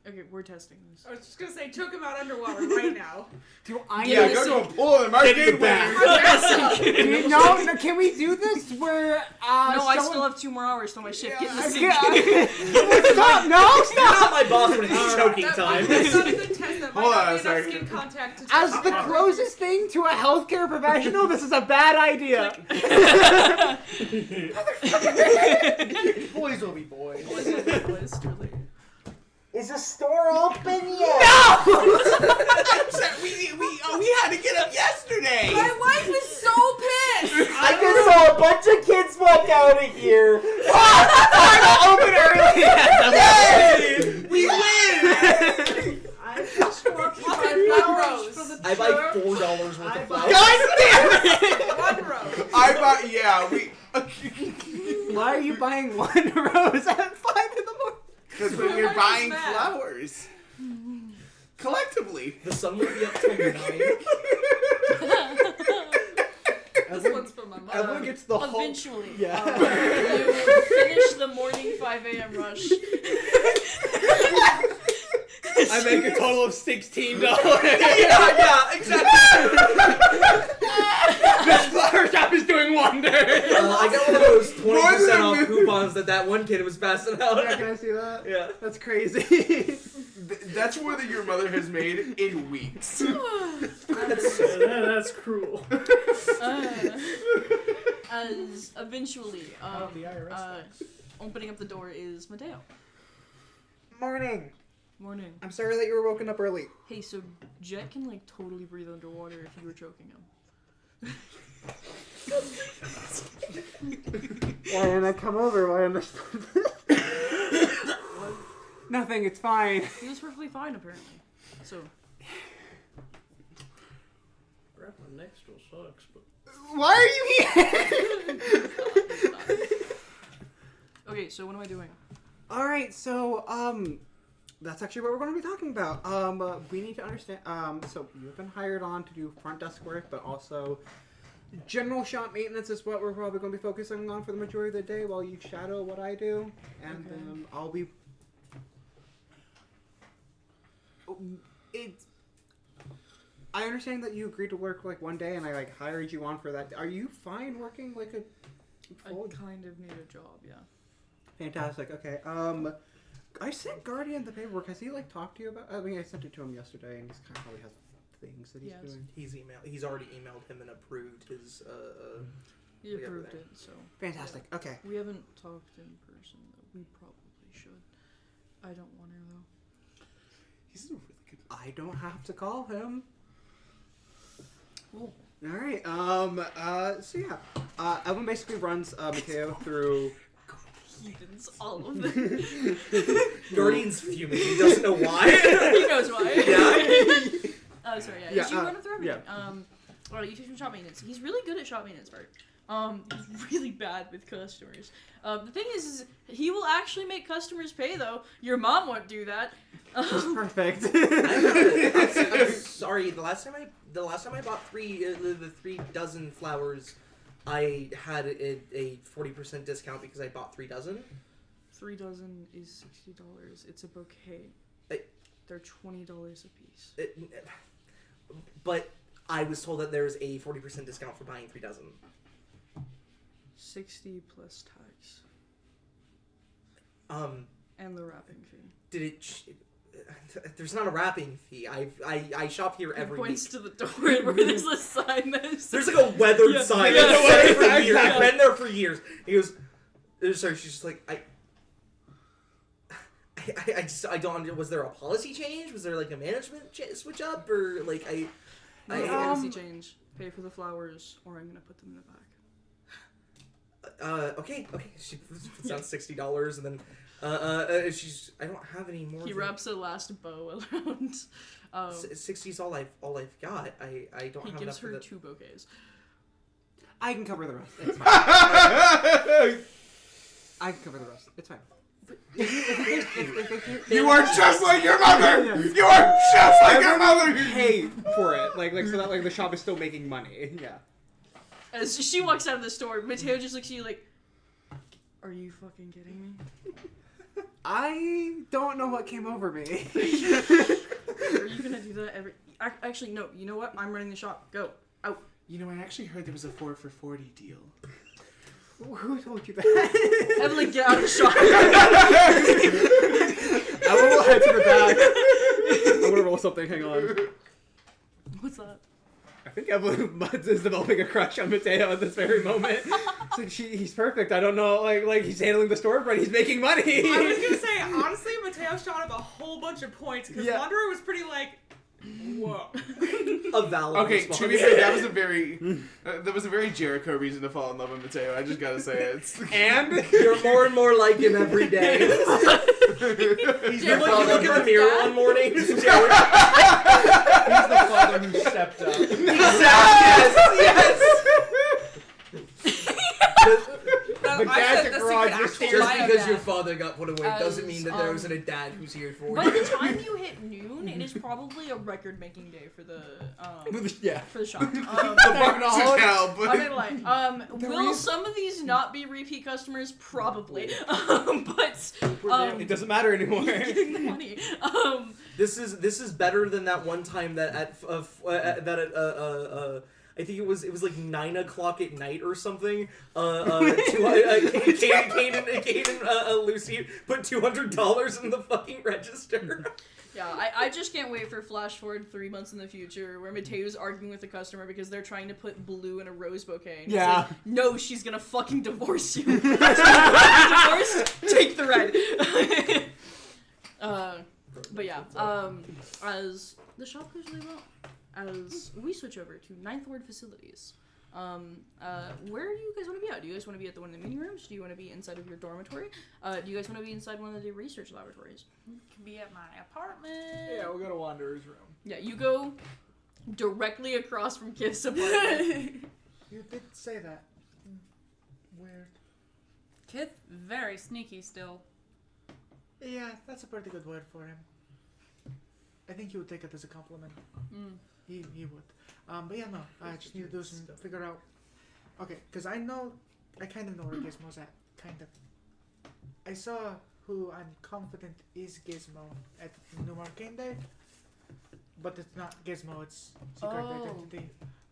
Okay, we're testing this. I was just gonna say, choke him out underwater right now. Do I Yeah, need go to- to a pool and Marcainne wins. no, can we do this where No, I someone- still have 2 more hours till my shift. Get in the I sink. Stop! No, You're stop! not my boss when it's choking time. That's not a good test. That might Hold not on be a enough second. skin contact to As test the it. closest thing to a healthcare professional, this is a bad idea. Boys will be boys. Boys, truly. Is the store open yet? We had to get up yesterday. My wife is so pissed. I just saw a bunch of kids walk out of here. Open early. Yay! We win. I just want to One buy flowers rose. for the I buy church. $4 worth I of buy- flowers. God damn it! One rose. I bought. Yeah, we. Why are you buying one rose at 5 in the morning? Because when you're buying flowers, collectively. The sun will be up till 9. This one's for my mom. Everyone gets the whole. Eventually, Yeah. you finish the morning 5 a.m. rush. I make a total of $16. yeah, exactly. This flower shop is doing wonders. I got one of those 20% More than off a coupons that one kid was passing out. Yeah, can I see that? Yeah. That's crazy. That's more than your mother has made in weeks. That's cruel. As eventually, the IRS opening up the door is Mateo. Morning. Morning. I'm sorry that you were woken up early. Hey, so Jet can like totally breathe underwater if you were choking him. Why didn't I come over? Why understood Nothing, it's fine. He was perfectly fine apparently. So Crap, my neck still sucks, but Why are you here? okay, so what am I doing? Alright, so, that's actually what we're going to be talking about. We need to understand, so you've been hired on to do front desk work, but also general shop maintenance is what we're probably going to be focusing on for the majority of the day while you shadow what I do. And Okay. I'll be... I understand that you agreed to work, like, one day, and I, like, hired you on for that. Are you fine working, like, a full... I kind of need a job, yeah. Fantastic. Okay. I sent Guardian the paperwork. Has he like talked to you about? I mean, I sent it to him yesterday, and he's kind of probably has things that he's Yes. doing. He's already emailed him and approved his. He We got approved everything. it, so Fantastic. Okay. we haven't talked in person though. We probably should. I don't want to though. He's a really good. I don't have to call him. Cool. All right. So yeah. Evan basically runs Mateo through. Heathens, all of them. Guardian's fuming. He doesn't know why. He knows why. Yeah. Sorry, yeah. Yeah, You run him through everything. yeah. Well, you teach him shop maintenance. He's really good at shop maintenance part. He's really bad with customers. The thing is he will actually make customers pay though. Your mom won't do that. Perfect. I'm sorry. The last time I bought the 3 dozen flowers, I had a 40% discount because I bought 3 dozen. 3 dozen is $60. It's a bouquet. They're $20 a piece. But I was told that there's a 40% discount for buying 3 dozen. 60 plus tax Um, and the wrapping fee. did it? There's not a wrapping fee. I shop here He every points week. to the door where there's a sign that says There's like a weathered Yeah, sign yeah, that's the been there weathered for sign, years. yeah. I've been there for years. He goes, sorry, she's just like, I don't understand. Was there a policy change? Was there like a management switch up? Or like, policy change. Pay for the flowers or I'm going to put them in the back. Okay. She puts down $60 and then, I don't have any more. He wraps a last bow around. 60's all I've got. I don't He have gives enough her for the... 2 bouquets. I can cover the rest. It's fine. I can cover the rest. It's fine. You are just like your mother. You are just like your mother. Pay for it, like so that like the shop is still making money. Yeah. As she walks out of the store, Mateo just looks at you like, are you fucking kidding me? I don't know what came over me. Are you gonna do that every? Actually, no. You know what? I'm running the shop. Go out. You know, I actually heard there was a 4 for 40 deal. Who told you that? Evelyn, get out of the shop. I will head to the back. I'm gonna roll something. Hang on. What's that? I think Evelyn is developing a crush on Mateo at this very moment. It's like he's perfect. I don't know, like he's handling the storefront. He's making money. I was gonna say, honestly, Mateo shot up a whole bunch of points because Wanderer was pretty like, whoa. A valid Okay, response. to be fair, that was a very Jericho reason to fall in love with Mateo. I just gotta say it. And you're more and more like him every day. You look in the mirror one morning. He's the father who stepped up. Exactly. Yes. The gadget garage is Just because your father got put away doesn't mean that there As, isn't a dad who's here for By you. the time you hit noon, it is probably a record-making day for the Yeah. for the shop. To tell, but I mean, like, will some of these not be repeat customers? Probably, but It doesn't matter anymore. you're getting the money. This is better than that one time that I think it was like 9 o'clock at night or something. Kane and Lucy put $200 in the fucking register. Yeah, I just can't wait for flash forward 3 months in the future where Mateo's arguing with the customer because they're trying to put blue in a rose bouquet. And he's Yeah. like, no, she's gonna fucking divorce you. Divorce? Take the red. But yeah, as the shop goes really well, as we switch over to Ninth Ward facilities, where do you guys want to be at? Do you guys want to be at the one in the meeting rooms? Do you want to be inside of your dormitory? Do you guys want to be inside one of the research laboratories? Can be at my apartment. Yeah, we'll go to Wanderer's room. Yeah, you go directly across from Kith's apartment. You did say that. Weird. Kith, very sneaky still. Yeah, that's a pretty good word for him. I think he would take it as a compliment. He would. But yeah, no, I just need to do some, figure out. Okay, because I kind of know where Gizmo's at, kind of. I saw who I'm confident is Gizmo at New Marcainne Day, but it's not Gizmo, it's Secret Identity.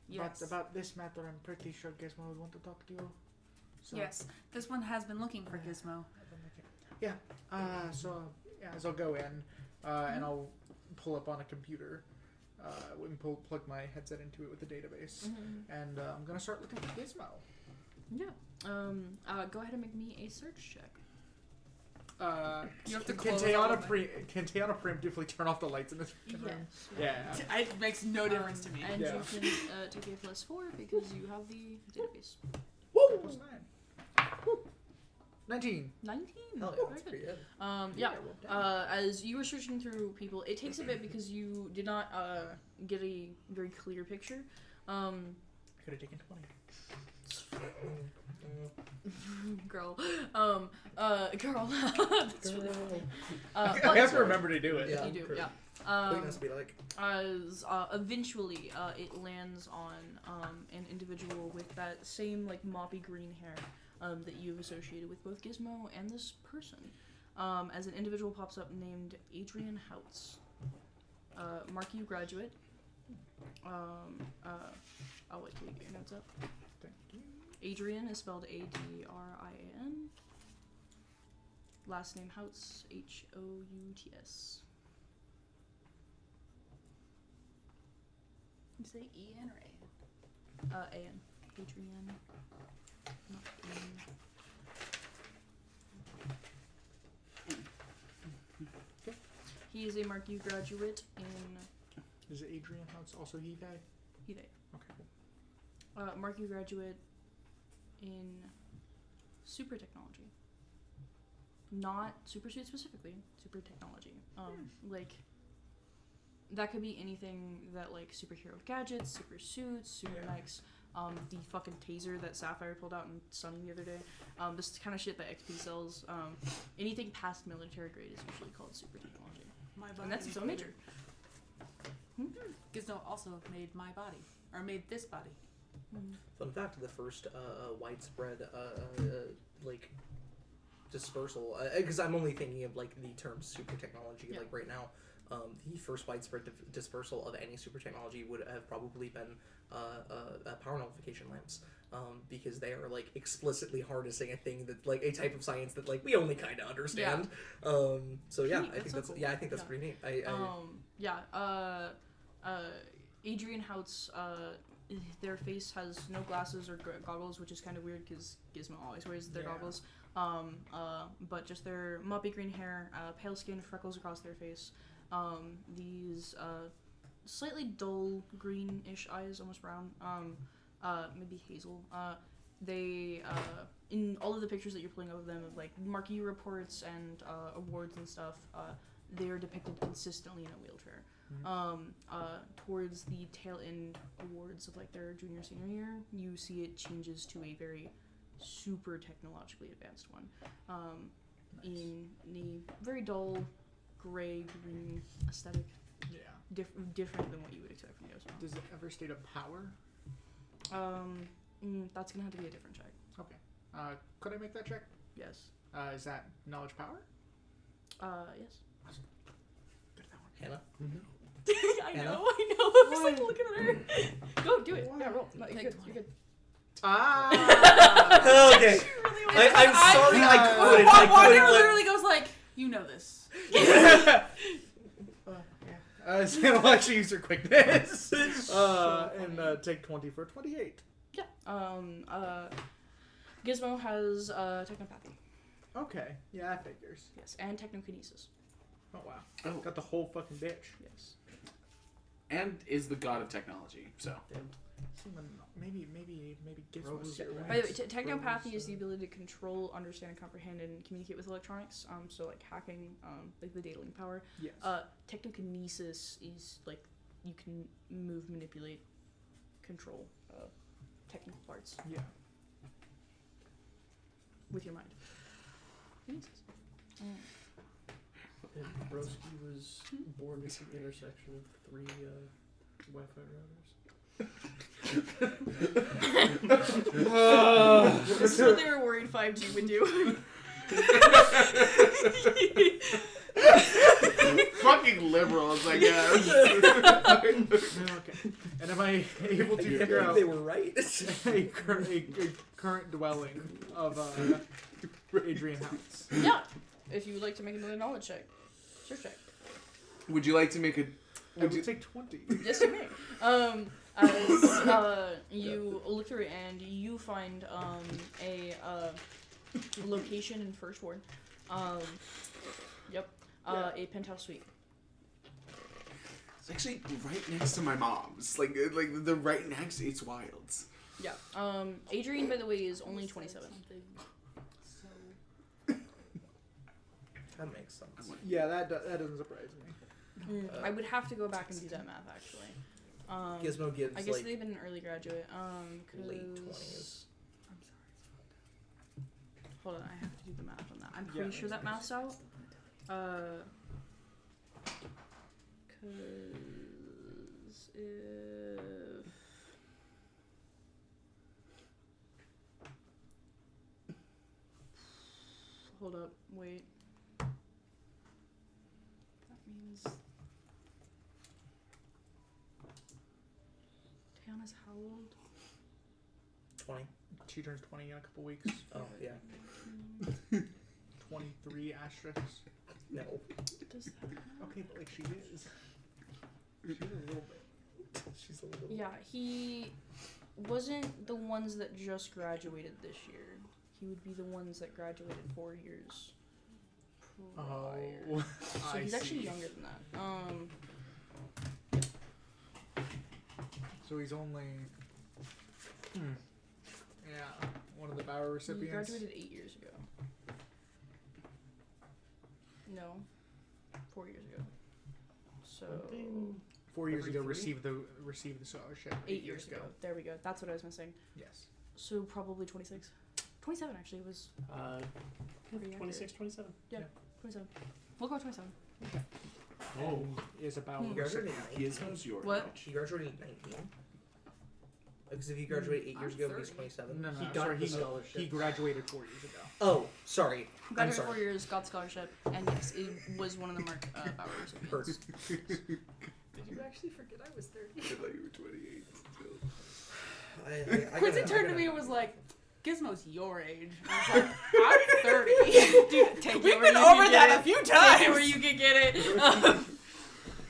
Yes. But about this matter, I'm pretty sure Gizmo would want to talk to you. So, Yes. This one has been looking for Gizmo. Yeah, so I'll go in, and I'll pull up on a computer, and plug my headset into it with the database, and I'm gonna start looking for Gizmo. Yeah. Go ahead and make me a search check. You have to Can close all Tayana of it. preemptively turn off the lights in this room? Yeah. It makes no difference to me. And Yeah. you can take a +4 because you have the database. Woo! Plus 9. Woo. 19. 19. Hell yeah, Very that's good. pretty good. Yeah. As you were searching through people, it takes a bit because you did not get a very clear picture. I could have taken 20. Girl. Girl. That's really funny. I have to remember to do it. Yeah. You do, yeah. What it must be like. As eventually it lands on an individual with that same like moppy green hair that you've associated with both Gizmo and this person. As an individual pops up named Adrian Houts. Marcainne graduate. I'll wait till you get your notes up. Thank you. Adrian is spelled Adrian. Last name Houts, Houts. You say E-N or A-N? A-N. Adrian. Not Ian. He is a Marcainne graduate in Is it Adrian House also he guy? He. Okay. Marcainne graduate in super technology. Not super suit specifically, super technology. Like that could be anything that like superhero gadgets, super suits, super mechs, the fucking taser that Sapphire pulled out in Sunny the other day. This kind of shit that XP sells. Anything past military grade is usually called super technology. And that's its own major. Gizmo also made my body. Or made this body. Fun fact: the first widespread like dispersal, because I'm only thinking of like the term super technology. Yeah. Like right now, the first widespread dispersal of any super technology would have probably been power nullification lamps, because they are like explicitly harnessing a thing that like a type of science that like we only kind of understand. So yeah, Neat, I think so that's cool. I think that's Yeah. pretty neat. Adrian Hout's their face has no glasses or goggles, which is kind of weird because Gizmo always wears their goggles. But just their moppy green hair, pale skin, freckles across their face. These slightly dull greenish eyes, almost brown. Maybe hazel. They in all of the pictures that you're pulling of them of like Marcainne reports and awards and stuff, they are depicted consistently in a wheelchair. Towards the tail end awards of like their junior senior year, you see it changes to a very super technologically advanced one, in a very dull gray green aesthetic, Yeah. different than what you would expect from Gizmo. Does it ever state a power? That's gonna have to be a different check. Okay. Could I make that check? Yes. Is that knowledge power? Yes. Good at that one. Hannah. I Hannah? know. I was like looking at her. Go do it. Yeah, roll. No, you're good. You're good. Ah. Okay. Really I'm sorry I couldn't. Water let- literally goes like, you know this. Sam will actually use her quickness. And take 20 for 28. Yeah. Gizmo has technopathy. Okay. Yeah, that figures. Yes, and technokinesis. Oh, wow. Oh. Got the whole fucking bitch. Yes. And is the god of technology. So Maybe Gizmo's here. By the way, technopathy is the ability to control, understand, comprehend, and communicate with electronics. So like hacking, like the data link power. Yes. Technokinesis is like you can move, manipulate, control technical parts Yeah. with your mind. Kinesis. And Broski was born at the intersection of 3 Wi-Fi routers. This is what they were worried 5G would do. fucking liberals, I guess. Okay. And am I able to figure out They were right. a current dwelling of Adrian House? Yeah. If you would like to make another knowledge check. Sure check. Would you like to make a? I would take 20. Yes, you may. As you look through it and you find a location in First Ward. Yep. A penthouse suite. It's actually right next to my mom's. Like the right next. It's wild. Yeah. Adrian, by the way, is only 27. That makes sense. Yeah, that doesn't surprise me. I would have to go back and do that math actually. Gizmo gives I guess like they've been an early graduate. late 20s. I'm sorry. Hold on, I have to do the math on that. I'm Yeah, pretty sure that math's out. Cause if hold up, wait. That means Tiana's how old? 20. She turns 20 in a couple weeks. Oh yeah. 23 asterisks. No. Does that Okay, but like she is. She's a little bit. She's a little. Yeah, he wasn't the ones that just graduated this year. He would be the ones that graduated 4 years prior. Oh, So I he's actually see. younger than that. So he's only. Yeah, one of the Bauer He recipients. graduated 8 years ago. No, 4 years ago. So 4 years Every ago, 3? received the scholarship. 8 years ago. There we go. That's what I was missing. Yes. So probably 26. 27 actually was pretty 26, 27. 27. We'll go 27. Oh, is a Bauer Hmm. You graduated recipient. at 19. Gizmo's your What? You graduated at 19. Because if he graduated 8 years I'm ago, he's 30. 27. No, He no, got sorry, the scholarship. he graduated 4 years ago. Oh, sorry. I'm Graduated sorry. 4 years, got the scholarship, and yes, it was one of the Mark Bauer recipients. Did you actually forget I was 30? I thought you were 28. I Quincy gotta- turned I to me gotta- and was like, Gizmo's your age. I was like, I'm 30. Dude, take We've it where been you over can that get a it. few Take times. it where you can get it.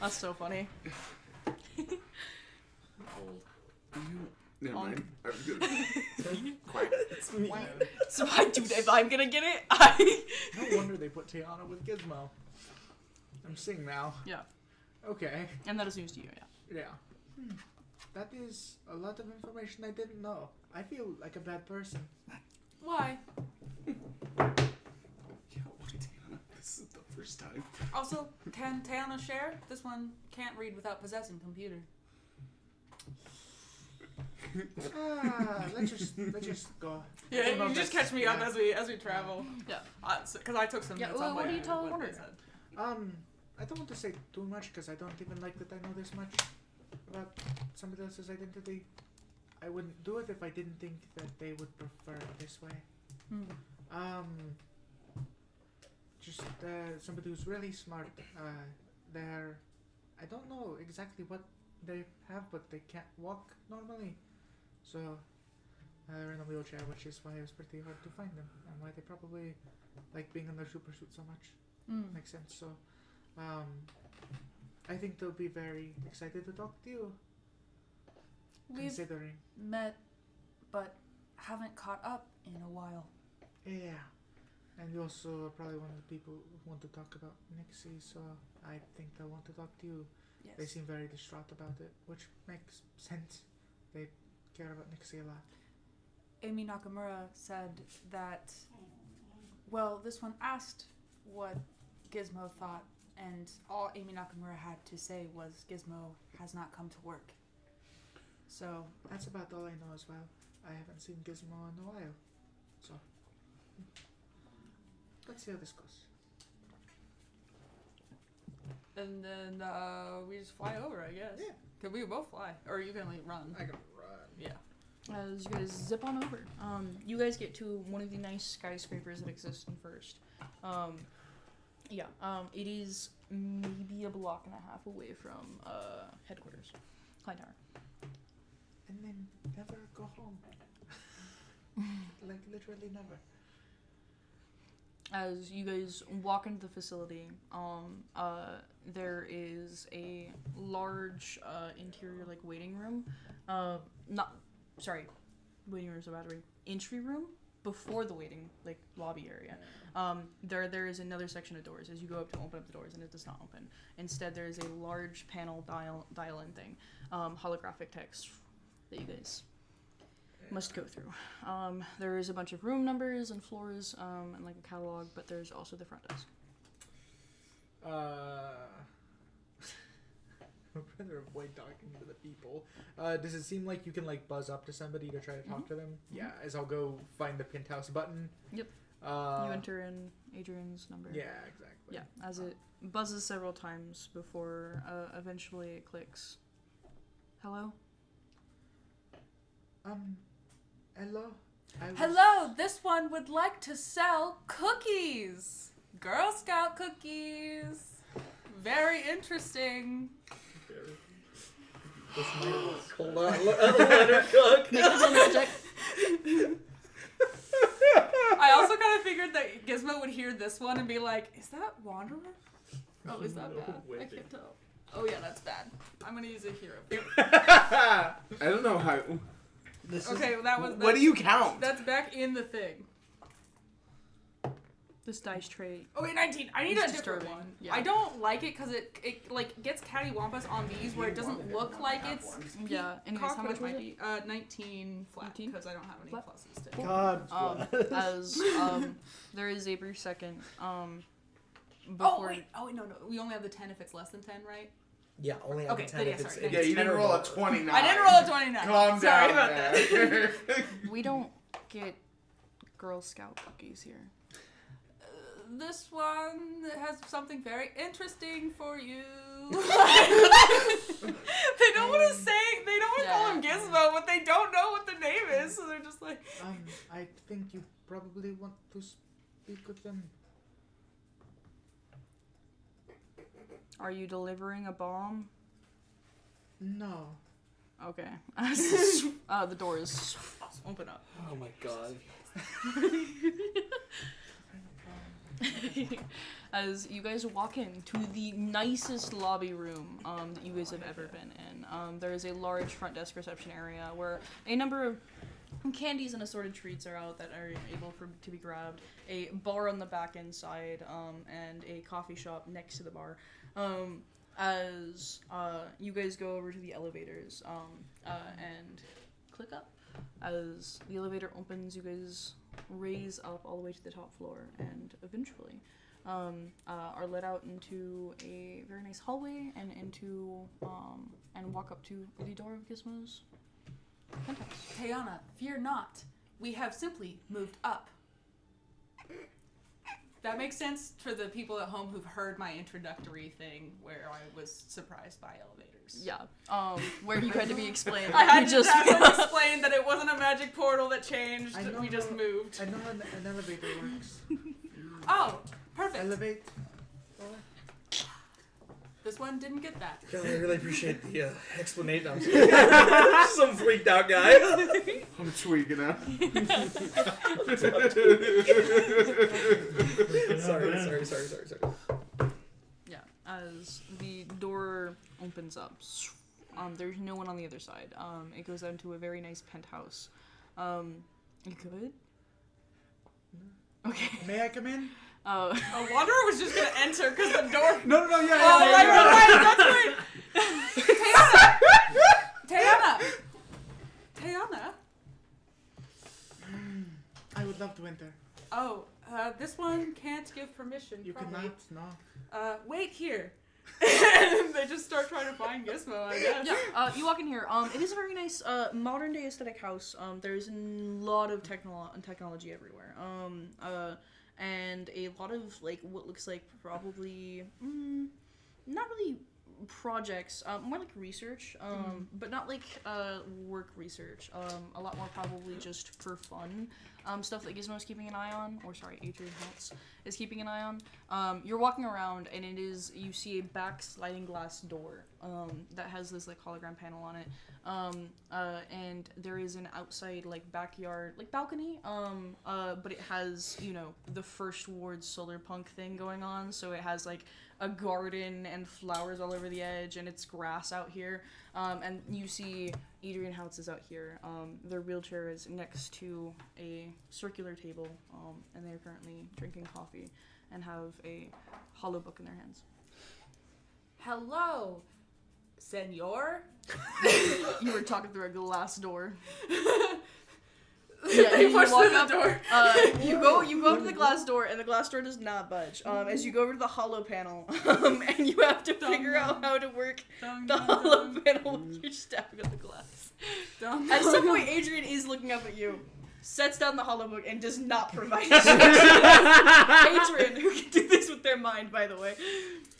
That's so funny. Never mind. I was good. Quiet. It's me. So if I'm gonna get it, No wonder they put Tiana with Gizmo. I'm seeing now. Yeah. Okay. And that is news to you, yeah. Yeah. That is a lot of information I didn't know. I feel like a bad person. Why? Yeah, why, Tiana? This is the first time. Also, can Tiana share? This one can't read without possessing computer. Let's just go. Yeah, I don't know you if just that's- catch me up as we travel. Yeah. Because I took some Yeah, notes well, on what do you tell what Wonder? they said. I don't want to say too much because I don't even like that I know this much about somebody else's identity. I wouldn't do it if I didn't think that they would prefer it this way. Just somebody who's really smart. I don't know exactly what they have, but they can't walk normally. So they're in a wheelchair, which is why it was pretty hard to find them, and why they probably like being in their super suit so much. Makes sense. So, I think they'll be very excited to talk to you. We've Considering, met, but haven't caught up in a while. yeah, and you also are probably one of the people who want to talk about Nixie. So I think they'll want to talk to you. Yes. They seem very distraught about it, which makes sense. They care about Nixie a lot. Amy Nakamura said that, well, this one asked what Gizmo thought, and all Amy Nakamura had to say was Gizmo has not come to work. So, That's about all I know as well. I haven't seen Gizmo in a while, so let's see how this goes. and then we just fly over, I guess. Yeah. Cause we both fly, or you can like run. I can run. Yeah. As you guys zip on over, you guys get to one of the nice skyscrapers that exist in First. It is maybe a block and a half away from headquarters, Klein Tower. And then never go home. Like literally never. As you guys walk into the facility, there is a large interior like waiting room. Waiting room's a bad word. Entry room before the waiting like lobby area. There is another section of doors as you go up to open up the doors, and it does not open. Instead, there is a large panel dial-in thing, holographic text that you guys must go through. There is a bunch of room numbers and floors, and like a catalog, but there's also the front desk. I'd rather avoid talking to the people. Does it seem like you can like buzz up to somebody to try to talk to them? Yeah, as I'll go find the penthouse button. Yep. You enter in Adrian's number. Yeah, exactly. Yeah, as it buzzes several times before eventually it clicks. Hello? Hello? Hello, this one would like to sell cookies. Girl Scout cookies. Very interesting. Hold on, let her cook. I also kind of figured that Gizmo would hear this one and be like, is that Wanderer? Oh, is that bad? I can't tell. Oh yeah, that's bad. I'm gonna use a hero. I don't know how. Okay, well, that was. What do you count? That's back in the thing. This dice tray. Oh wait, 19. I need It's a different disturbing. one. Yeah. I don't like it because it like gets cattywampus on these where it doesn't look like it's. Yeah, anyways, how much was it? 19 flat 19? because I don't have any Flat? pluses to. God. As there is a brief second before Oh wait, no. We only have the 10 if it's less than 10, right? Yeah, only have Okay, the 10 then if yeah, it's sorry. if Yeah, it's you 10 didn't or roll a below. 29. I didn't roll a 29. Calm Sorry down, about man. that. we don't get Girl Scout cookies here. This one has something very interesting for you. They don't want to say. They don't want to call him Yeah. Gizmo, but they don't know what the name is, so they're just like. I think you probably want to speak with them. Are you delivering a bomb? No. Okay. The doors open up. Oh my god. As you guys walk into the nicest lobby room that you guys have ever been in. There is a large front desk reception area where a number of candies and assorted treats are out that are able to be grabbed. A bar on the back end side, and a coffee shop next to the bar. As you guys go over to the elevators and click up. As the elevator opens, you guys raise up all the way to the top floor and eventually are led out into a very nice hallway and into and walk up to the door of Gizmo's penthouse. Tayana, fear not. We have simply moved up. That makes sense for the people at home who've heard my introductory thing where I was surprised by elevators. Yeah, where you had to be explained. I had You to have them explain that it wasn't a magic portal that changed. I know We just moved. I know an elevator works. Oh, perfect. Elevate. This one didn't get that. God, I really appreciate the explanation. I'm some freaked out guy. I'm tweaking out. sorry. Yeah, as the door opens up, there's no one on the other side. It goes down to a very nice penthouse. You good? Okay. May I come in? A wanderer was just gonna enter because the door. No, yeah. Oh, right, that's right. Tayana. I would love to enter. Oh, this one can't give permission. You probably. cannot, no. Wait here. And they just start trying to find Gizmo, I guess. Yeah, you walk in here. It is a very nice, modern day aesthetic house. There's a lot of technology everywhere. And a lot of, like, what looks like probably, not really projects, more like research, but not like, work research. A lot more probably just for fun. Stuff that Gizmo's keeping an eye on, or sorry, Adrian Holtz is keeping an eye on. You're walking around, and you see a back sliding glass door, that has this, like, hologram panel on it. And there is an outside, like, backyard, like, balcony, but it has, the First Ward solar punk thing going on, so it has, like, a garden and flowers all over the edge, and it's grass out here. And you see Adrian Houtz is out here. Their wheelchair is next to a circular table, and they're currently drinking coffee and have a hollow book in their hands. Hello, senor. You were talking through a glass door. Yeah, you push walk through the up, door. You go up to the glass door, and the glass door does not budge. As you go over to the hollow panel, and you have to figure out how to work the hollow panel with your stabbing at the glass. At some point, Adrian is looking up at you, sets down the hollow book, and does not provide instructions. Adrian, who can do this with their mind, by the way.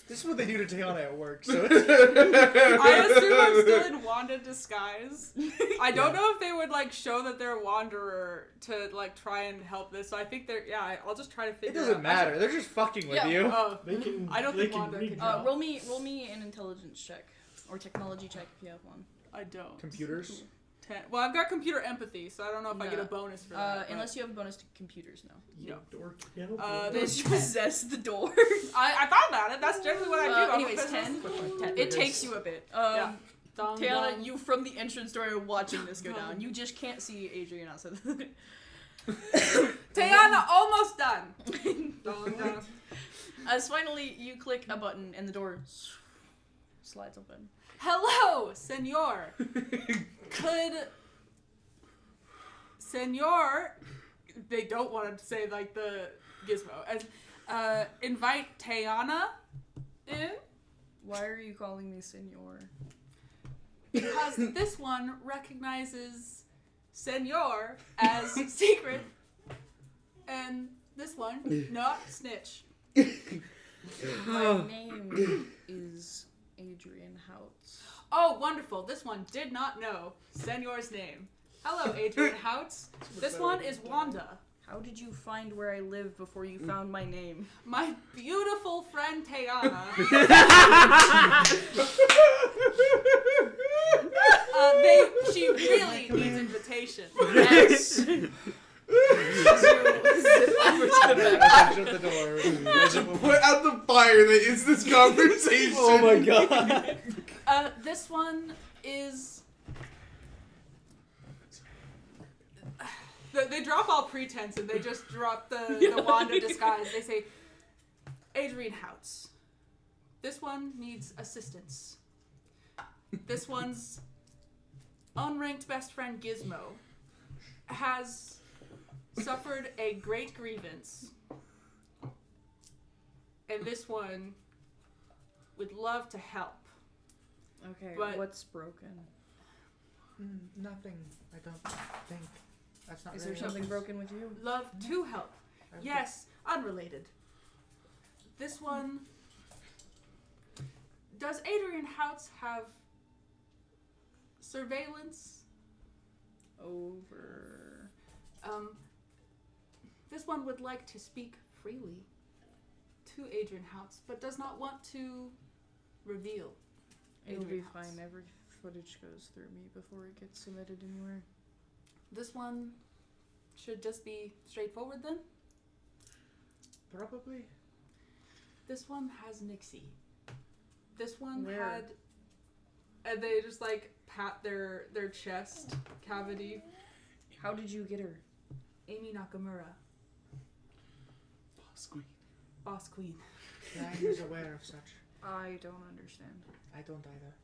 This is what they do to Tayana at work, so I assume I'm still in Wanda disguise. I don't know if they would, like, show that they're a wanderer to, like, try and help this, so I think I'll just try to figure it it out. doesn't matter. They're just fucking with you. Oh, They can. I don't they think can Wanda read can that. Roll me an intelligence check, or technology check if you have one. I don't. Computers? 10. Well, I've got computer empathy, so I don't know if I get No. a bonus for that. but- Unless you have a bonus to computers, no. Yeah. Door piano. Did you possess the door? I thought about it. That's generally what I do. I'm a Anyways, physicist. 10. It takes you a bit. Yeah. Dong, Tayana, dong. you from the entrance door are watching this go down. You just can't see Adrian outside. Tayana, almost done. Dong, dong. As finally you click a button and the door slides open. Hello, senor. Could senor? They don't want to say like the gizmo. As invite Tayana in Why are you calling me senor? because this one recognizes senor as secret, and this one not snitch. My name is Adrian Houts. Oh, wonderful. This one did not know Senor's name. Hello, Adrian Houts. This one is Wanda. How did you find where I live before you found my name? My beautiful friend Tayana. She really needs invitation. Yes. Shut the door. Put out the fire that is this conversation. Oh my god. This one is... They drop all pretense and they just drop the Wanda disguise. They say, Adrian Houts. This one needs assistance. This one's unranked best friend Gizmo has suffered a great grievance. And this one would love to help. Okay, But- what's broken? Nothing. I don't think. That's not Is there really something obvious. broken with you? Love to help. I Yes, unrelated. This one... Does Adrian Houts have surveillance? Over. This one would like to speak freely to Adrian Houts, but does not want to reveal. It'll Adrian be Houts. fine. Every footage goes through me before it gets submitted anywhere. This one should just be straightforward then. Probably. This one has Nixie. This one Where? had... And they just like pat their chest cavity. How did you get her? Amy Nakamura, Boss queen. boss queen. Yeah, I was aware of such. I don't understand. I don't either.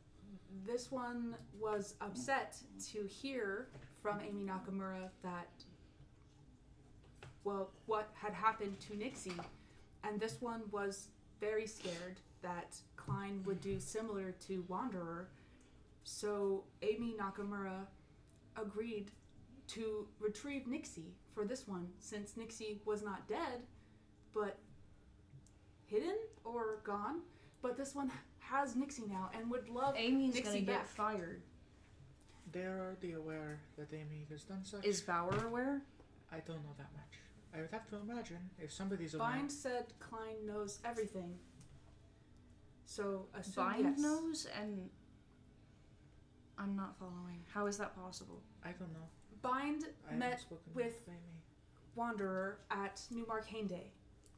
This one was upset to hear from Amy Nakamura that, well, what had happened to Nixie. And this one was very scared that Klein would do similar to Wanderer. So Amy Nakamura agreed to retrieve Nixie for this one, since Nixie was not dead, but hidden or gone. But this one has Nixie now and would love Amy's Nixie gonna get back. fired. They're already aware that Amy has done such. Is Bauer aware? I don't know that much. I would have to imagine if somebody's aware. Bind said Klein knows everything. So assume Bind yes. knows, and I'm not following. How is that possible? I don't know. Bind I haven't met spoken with Amy. Wanderer at New Marcainne Day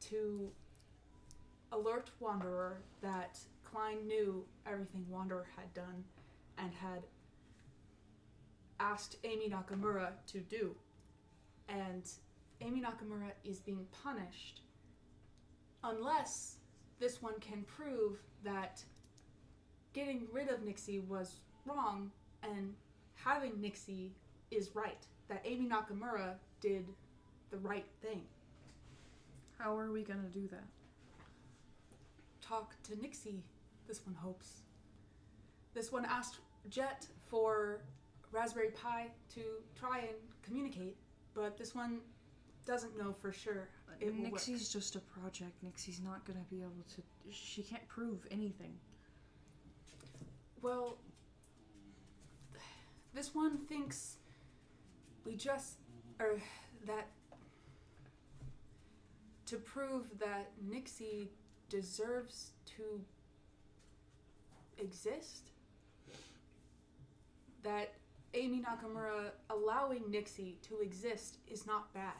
to alert Wanderer that Klein knew everything Wanderer had done and had asked Amy Nakamura to do. And Amy Nakamura is being punished unless this one can prove that getting rid of Nixie was wrong and having Nixie is right. That Amy Nakamura did the right thing. How are we gonna do that? Talk to Nixie, this one hopes. This one asked Jet for Raspberry Pi to try and communicate, but this one doesn't know for sure it will work. Nixie's just a project. Nixie's not gonna be able to. She can't prove anything. Well, this one thinks that to prove that Nixie deserves to exist, that Amy Nakamura allowing Nixie to exist is not bad.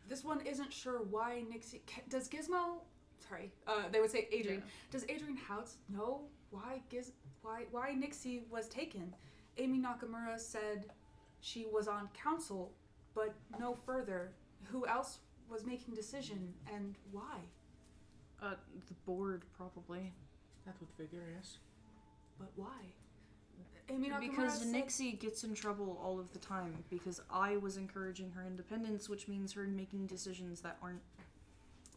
This one isn't sure why Nixie... Does Gizmo... Sorry, they would say Adrian. Yeah. Does Adrian Houts know why Nixie was taken? Amy Nakamura said she was on council, but no further. Who else was making decision and why? The board probably. That would figure, yes. But why? Amy Nakamura Because said, Nixie gets in trouble all of the time because I was encouraging her independence, which means her making decisions that aren't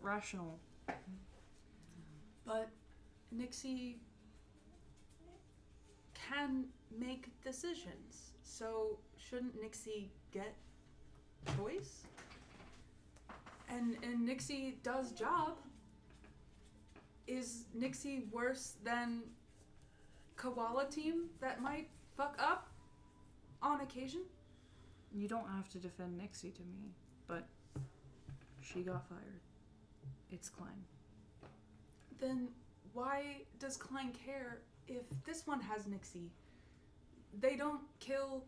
rational. But Nixie can make decisions, so shouldn't Nixie get choice? And Nixie does job. is Nixie worse than Koala team that might fuck up on occasion? You don't have to defend Nixie to me, but she got fired. It's Klein. Then why does Klein care if this one has Nixie? They don't kill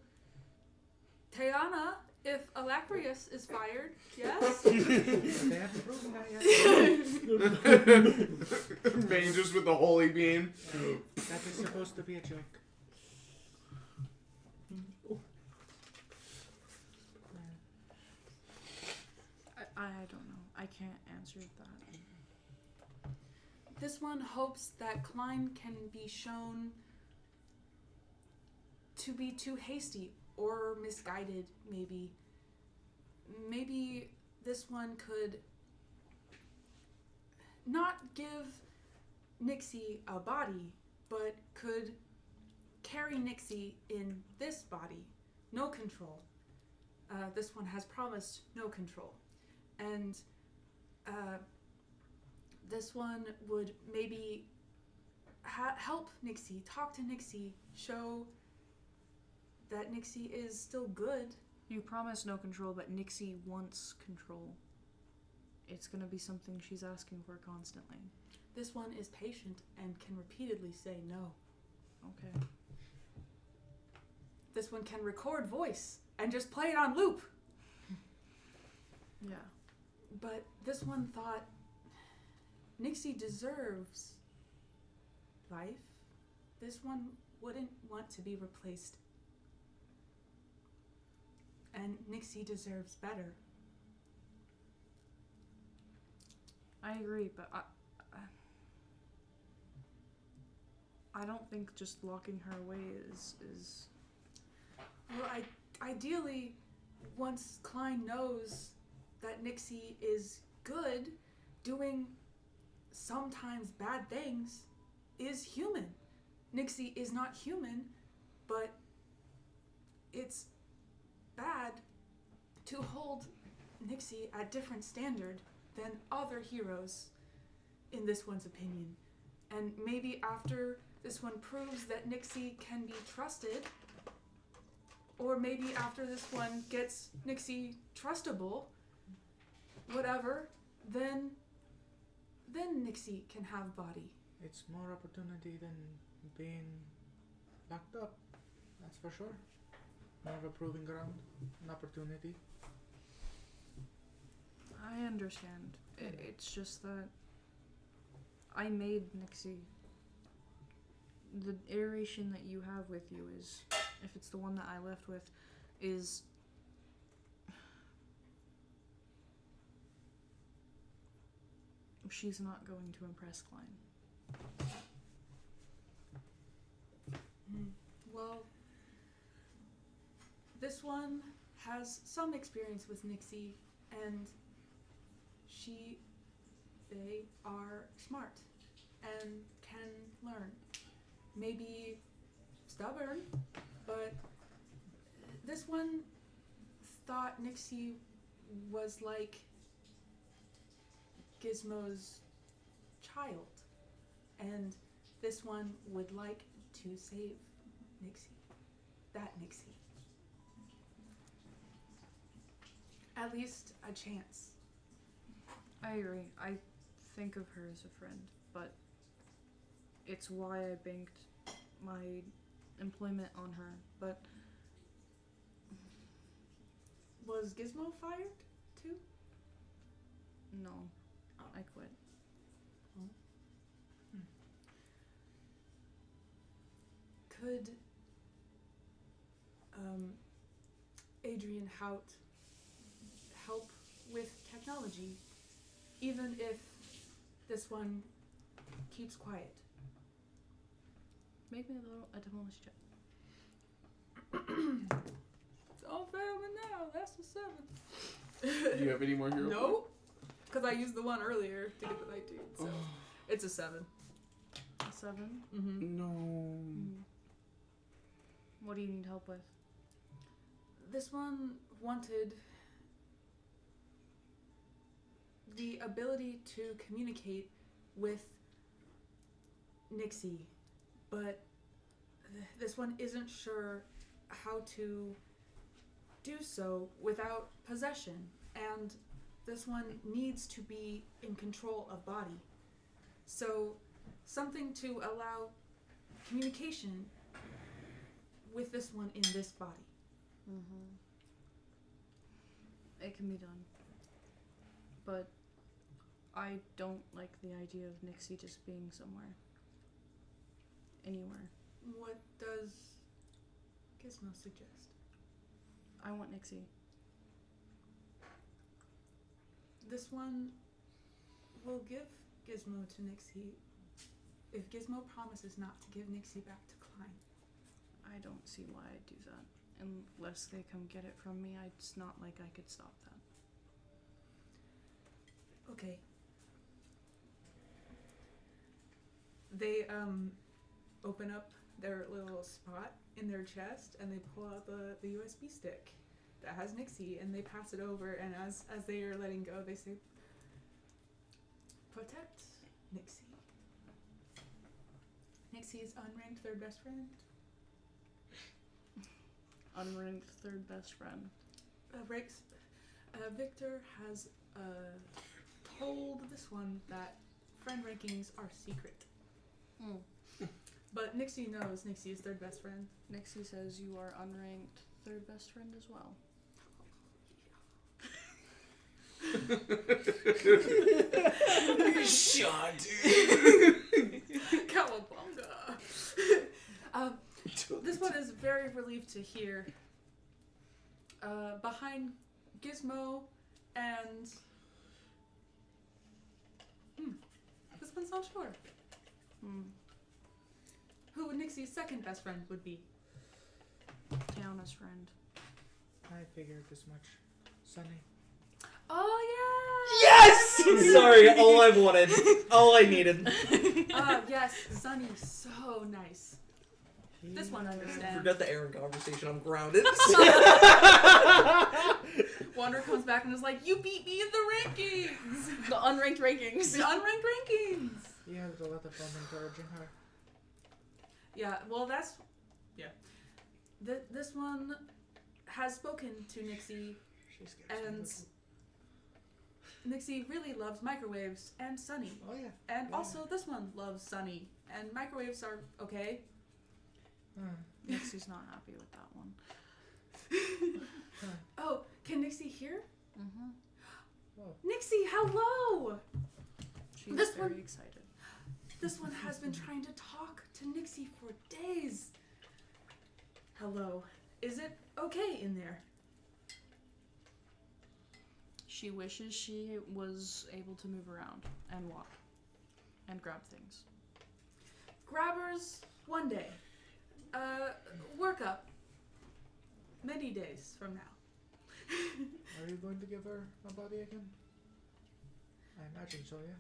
Tayana if Alacrius is fired, yes? They haven't proven that yet. Main just with the holy beam. That is supposed to be a joke. I don't know. I can't answer that. This one hopes that Klein can be shown to be too hasty or misguided, maybe. Maybe this one could not give Nixie a body, but could carry Nixie in this body. No control. This one has promised no control. And this one would maybe help Nixie, talk to Nixie, show that Nixie is still good. You promise no control, but Nixie wants control. It's gonna be something she's asking for constantly. This one is patient and can repeatedly say no. Okay. This one can record voice and just play it on loop. Yeah. But this one thought Nixie deserves life. This one wouldn't want to be replaced. And Nixie deserves better. I agree, but I don't think just locking her away is Well, ideally, once Klein knows that Nixie is good, doing sometimes bad things is human. Nixie is not human, but it's bad to hold Nixie at different standard than other heroes, in this one's opinion. And maybe after this one proves that Nixie can be trusted, or maybe after this one gets Nixie trustable, whatever, then Nixie can have body. It's more opportunity than being locked up. That's for sure. More of a proving ground, an opportunity. I understand. It's just that I made Nixie. The iteration that you have with you is, if it's the one that I left with, is she's not going to impress Klein. Well, this one has some experience with Nixie, and they are smart and can learn. Maybe stubborn, but this one thought Nixie was like Gizmo's child, and this one would like to save Nixie. That Nixie. At least a chance. I agree. I think of her as a friend, but it's why I banked my employment on her. But Was Gizmo fired too? no, I quit. Could Adrian Hout help with technology, even if this one keeps quiet? Make me a diplomacy check. Don't fail me now. That's a 7. Do you have any more hero? Nope. Because I used the one earlier to get the 19. So it's a 7. A 7. Mm-hmm. No. What do you need help with? This one wanted the ability to communicate with Nixie, but this one isn't sure how to do so without possession, and this one needs to be in control of body. So, something to allow communication with this one in this body. Mm-hmm. It can be done. But I don't like the idea of Nixie just being somewhere. Anywhere. What does Gizmo suggest? I want Nixie. This one will give Gizmo to Nixie if Gizmo promises not to give Nixie back to Klein. I don't see why I'd do that. Unless they come get it from me, it's not like I could stop that. Okay. They open up their little spot in their chest and they pull out the USB stick that has Nixie and they pass it over, and as they are letting go they say, "Protect Nixie. Nixie's unranked third best friend. Unranked third best friend. Victor has told this one that friend rankings are secret. But Nixie knows Nixie is third best friend. Nixie says you are unranked third best friend as well. Shot, dude. Cowabunga! This one is very relieved to hear. Behind Gizmo and... this one's not sure. Who Nixie's second best friend would be. Tiana's friend. I figured as much. Sunny. Oh, Yes! Sorry, all I wanted. All I needed. yeah! Yes, Sunny's so nice. This one understands. Forget the Aaron conversation, I'm grounded. Wander comes back and is like, "You beat me in the rankings! The unranked rankings. The unranked rankings!" He had a lot of fun encouraging her. Yeah, well, that's... Yeah. This one has spoken to Nixie, She's getting and Nixie really loves microwaves and Sunny. Oh yeah. And Yeah. also this one loves Sunny, and microwaves are okay. Nixie's not happy with that one. Oh, can Nixie hear? Mm-hmm. Whoa. Nixie, hello! She's This very one- excited. This one has been trying to talk to Nixie for days. Hello. Is it okay in there? She wishes she was able to move around and walk and grab things. Grabbers, one day. Workup, many days from now. Are you going to give her a body again? I imagine so, yeah.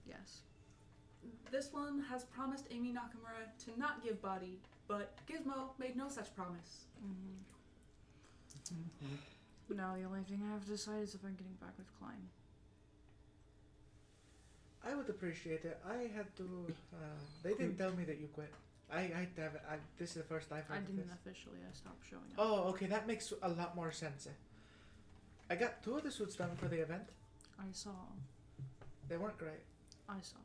Yes. This one has promised Amy Nakamura to not give body, but Gizmo made no such promise. Now the only thing I have to decide is if I'm getting back with Klein. I would appreciate it. I had to. They didn't tell me that you quit. I have. This is the first I've heard I of didn't this. officially. I stopped showing up. Oh, okay. That makes a lot more sense. I got 2 of the suits done for the event. I saw. They weren't great. I saw.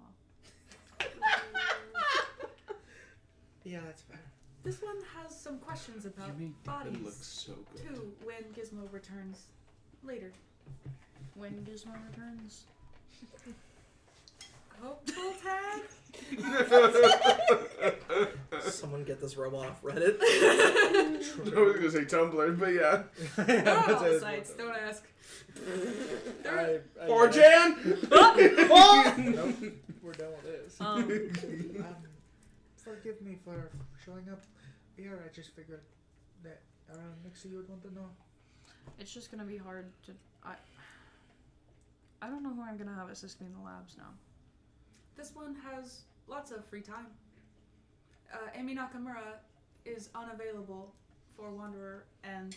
Yeah, that's fair. This one has some questions about You make Devin look bodies, so good. too, when Gizmo returns later. When Gizmo returns. Hopeful tag? Someone get this robot off Reddit. I was gonna say Tumblr, but yeah. They're on all the sites, don't ask. Or Jan! Nope, we're done with this. Forgive me for showing up here. I just figured that Nixie you would want to know. It's just gonna be hard to. I don't know who I'm gonna have assist me in the labs now. This one has lots of free time. Amy Nakamura is unavailable for Wanderer, and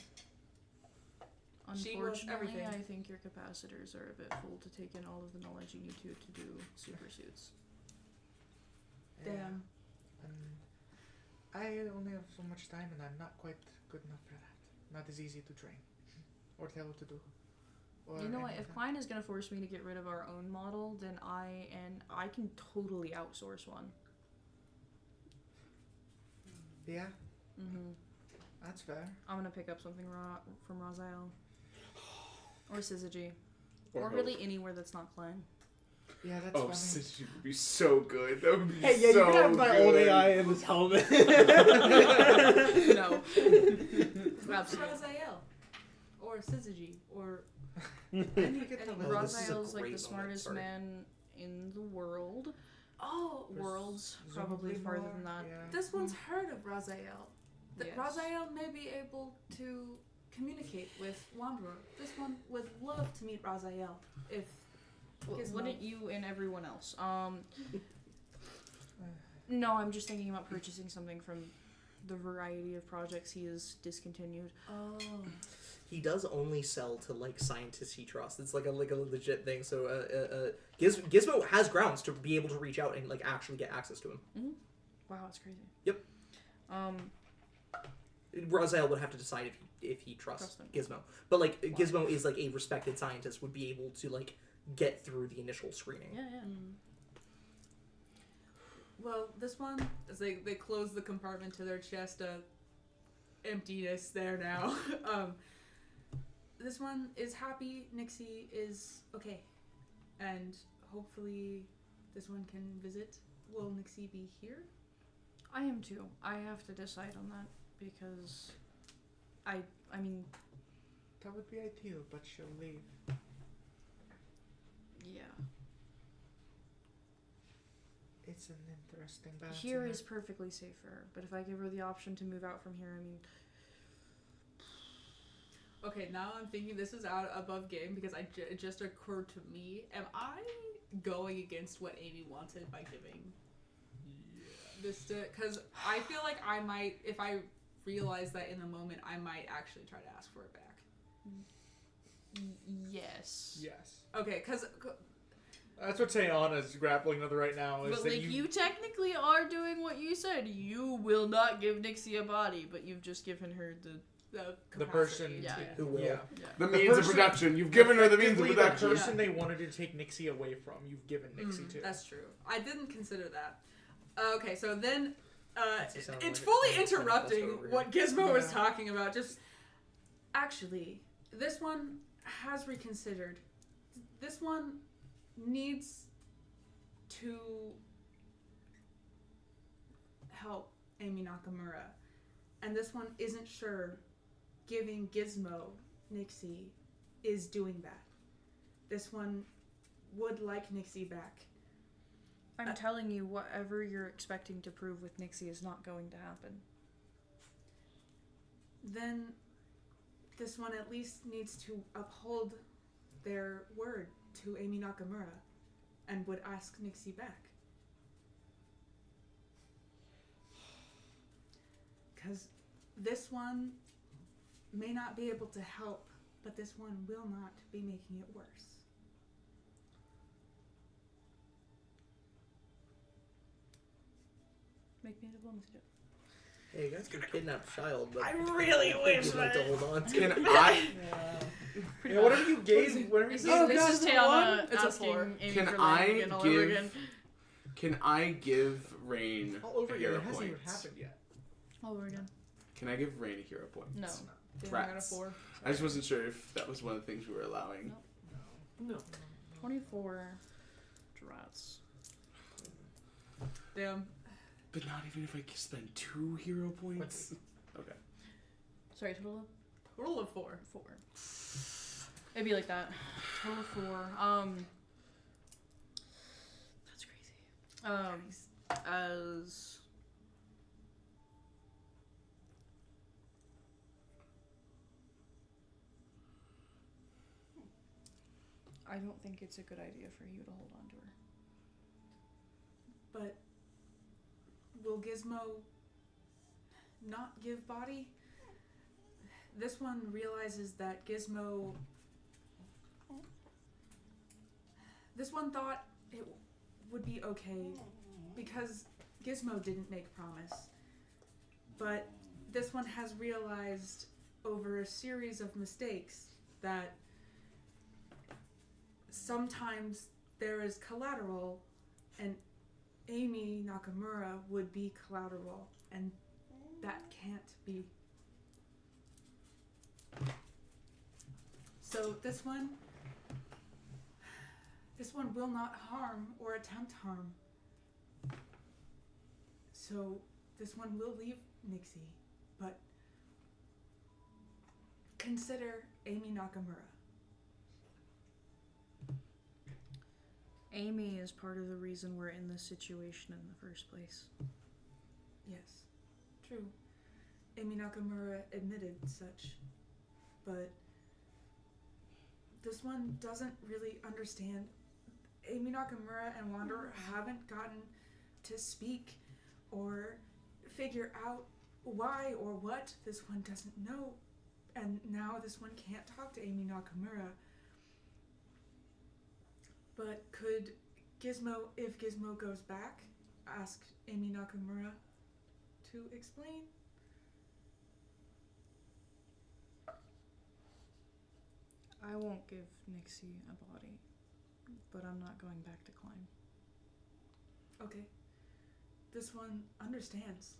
she was Unfortunately, everything. I think your capacitors are a bit full to take in all of the knowledge you need to do super suits. Damn. And I only have so much time, and I'm not quite good enough for that. Not as easy to train or tell what to do. Or You know what? If anything. Klein is gonna force me to get rid of our own model, then I can totally outsource one. Yeah, Mm-hmm. that's fair. I'm gonna pick up something from Raziel. Or Syzygy. Or Or really anywhere that's not Klein. Yeah, that's Oh, funny. Syzygy would be so good. That would be Hey, yeah, so you can have my good. old AI in this helmet. No. Absolutely. Raziel. Or Syzygy. Or Forget Oh, the this is a Raziel's like great the moment, smartest sorry. man in the world. oh, Worlds, probably Presumably farther more, than that. Yeah. this one's heard of Raziel. Yes. Raziel may be able to communicate with Wanderer. This one would love to meet Raziel if Gizmo. Wouldn't you and everyone else? No, I'm just thinking about purchasing something from the variety of projects he has discontinued. Oh. He does only sell to like scientists he trusts. It's like a legit thing. So Gizmo has grounds to be able to reach out and like actually get access to him. Wow, that's crazy. Yep. Raziel would have to decide if he trusts Trust him. Gizmo. But like Gizmo is like a respected scientist, would be able to like get through the initial screening. Yeah, yeah. Well, this one is they close the compartment to their chest. Emptiness there now. This one is happy. Nixie is okay, and hopefully, this one can visit. Will Nixie be here? I am too. I have to decide on that because I mean, That would be ideal, but she'll leave. yeah. It's an interesting balance. Here is perfectly safe for her, but if I give her the option to move out from here, I mean, Okay, now I'm thinking this is out above game because it just occurred to me. Am I going against what Amy wanted by giving this to? Because I feel like I might, if I realize that in the moment, I might actually try to ask for it back. yes. Yes. Okay, because That's what Sayana's grappling with right now. Is But that like you technically are doing what you said. You will not give Nixie a body, but you've just given her the the person Yeah, Who will? Yeah. The The means of person- production. You've given her the means of Effectively, production. The person they wanted to take Nixie away from, you've given Nixie to. That's true. I didn't consider that. Okay, so then That's a sound it's like fully it's kind of interrupting over here. what Gizmo was Yeah. talking about. Just actually, this one has reconsidered. This one needs to help Amy Nakamura, and this one isn't sure giving Gizmo Nixie is doing that. This one would like Nixie back. I'm telling you, whatever you're expecting to prove with Nixie is not going to happen. Then this one at least needs to uphold their word to Amy Nakamura and would ask Nixie back. Because this one may not be able to help, but this one will not be making it worse. Make me a diplomacy check. Hey, you guys can kidnap a child, but I really wish you'd like to that- hold on to. Can I? Yeah, whatever you gave, whatever you This gave. is Tiana It's a asking 4. Amy Can for I land again all over give- again. Can I give Rain All over a again. hero It hasn't even point? happened yet. All over again. Can I give Rain a hero point? No. Damn, I got a Rats. 4. I just wasn't sure if that was one of the things we were allowing. No. No. 24 drats. Damn. But not even if I spend 2 hero points? Okay. Sorry, total of Total of 4. 4. It'd be like that. Total of 4. That's crazy. As I don't think it's a good idea for you to hold on to her. But will Gizmo not give body? This one realizes that Gizmo... This one thought it would be okay because Gizmo didn't make promise, but this one has realized over a series of mistakes that sometimes there is collateral, and Amy Nakamura would be collateral, and that can't be. So this one will not harm or attempt harm. So this one will leave Nixie, but consider Amy Nakamura. Amy is part of the reason we're in this situation in the first place. Yes, true. Amy Nakamura admitted such, but this one doesn't really understand. Amy Nakamura and Wanderer haven't gotten to speak or figure out why or what. This one doesn't know, and now this one can't talk to Amy Nakamura. But could Gizmo, if Gizmo goes back, ask Amy Nakamura to explain? I won't give Nixie a body, but I'm not going back to climb. Okay. This one understands.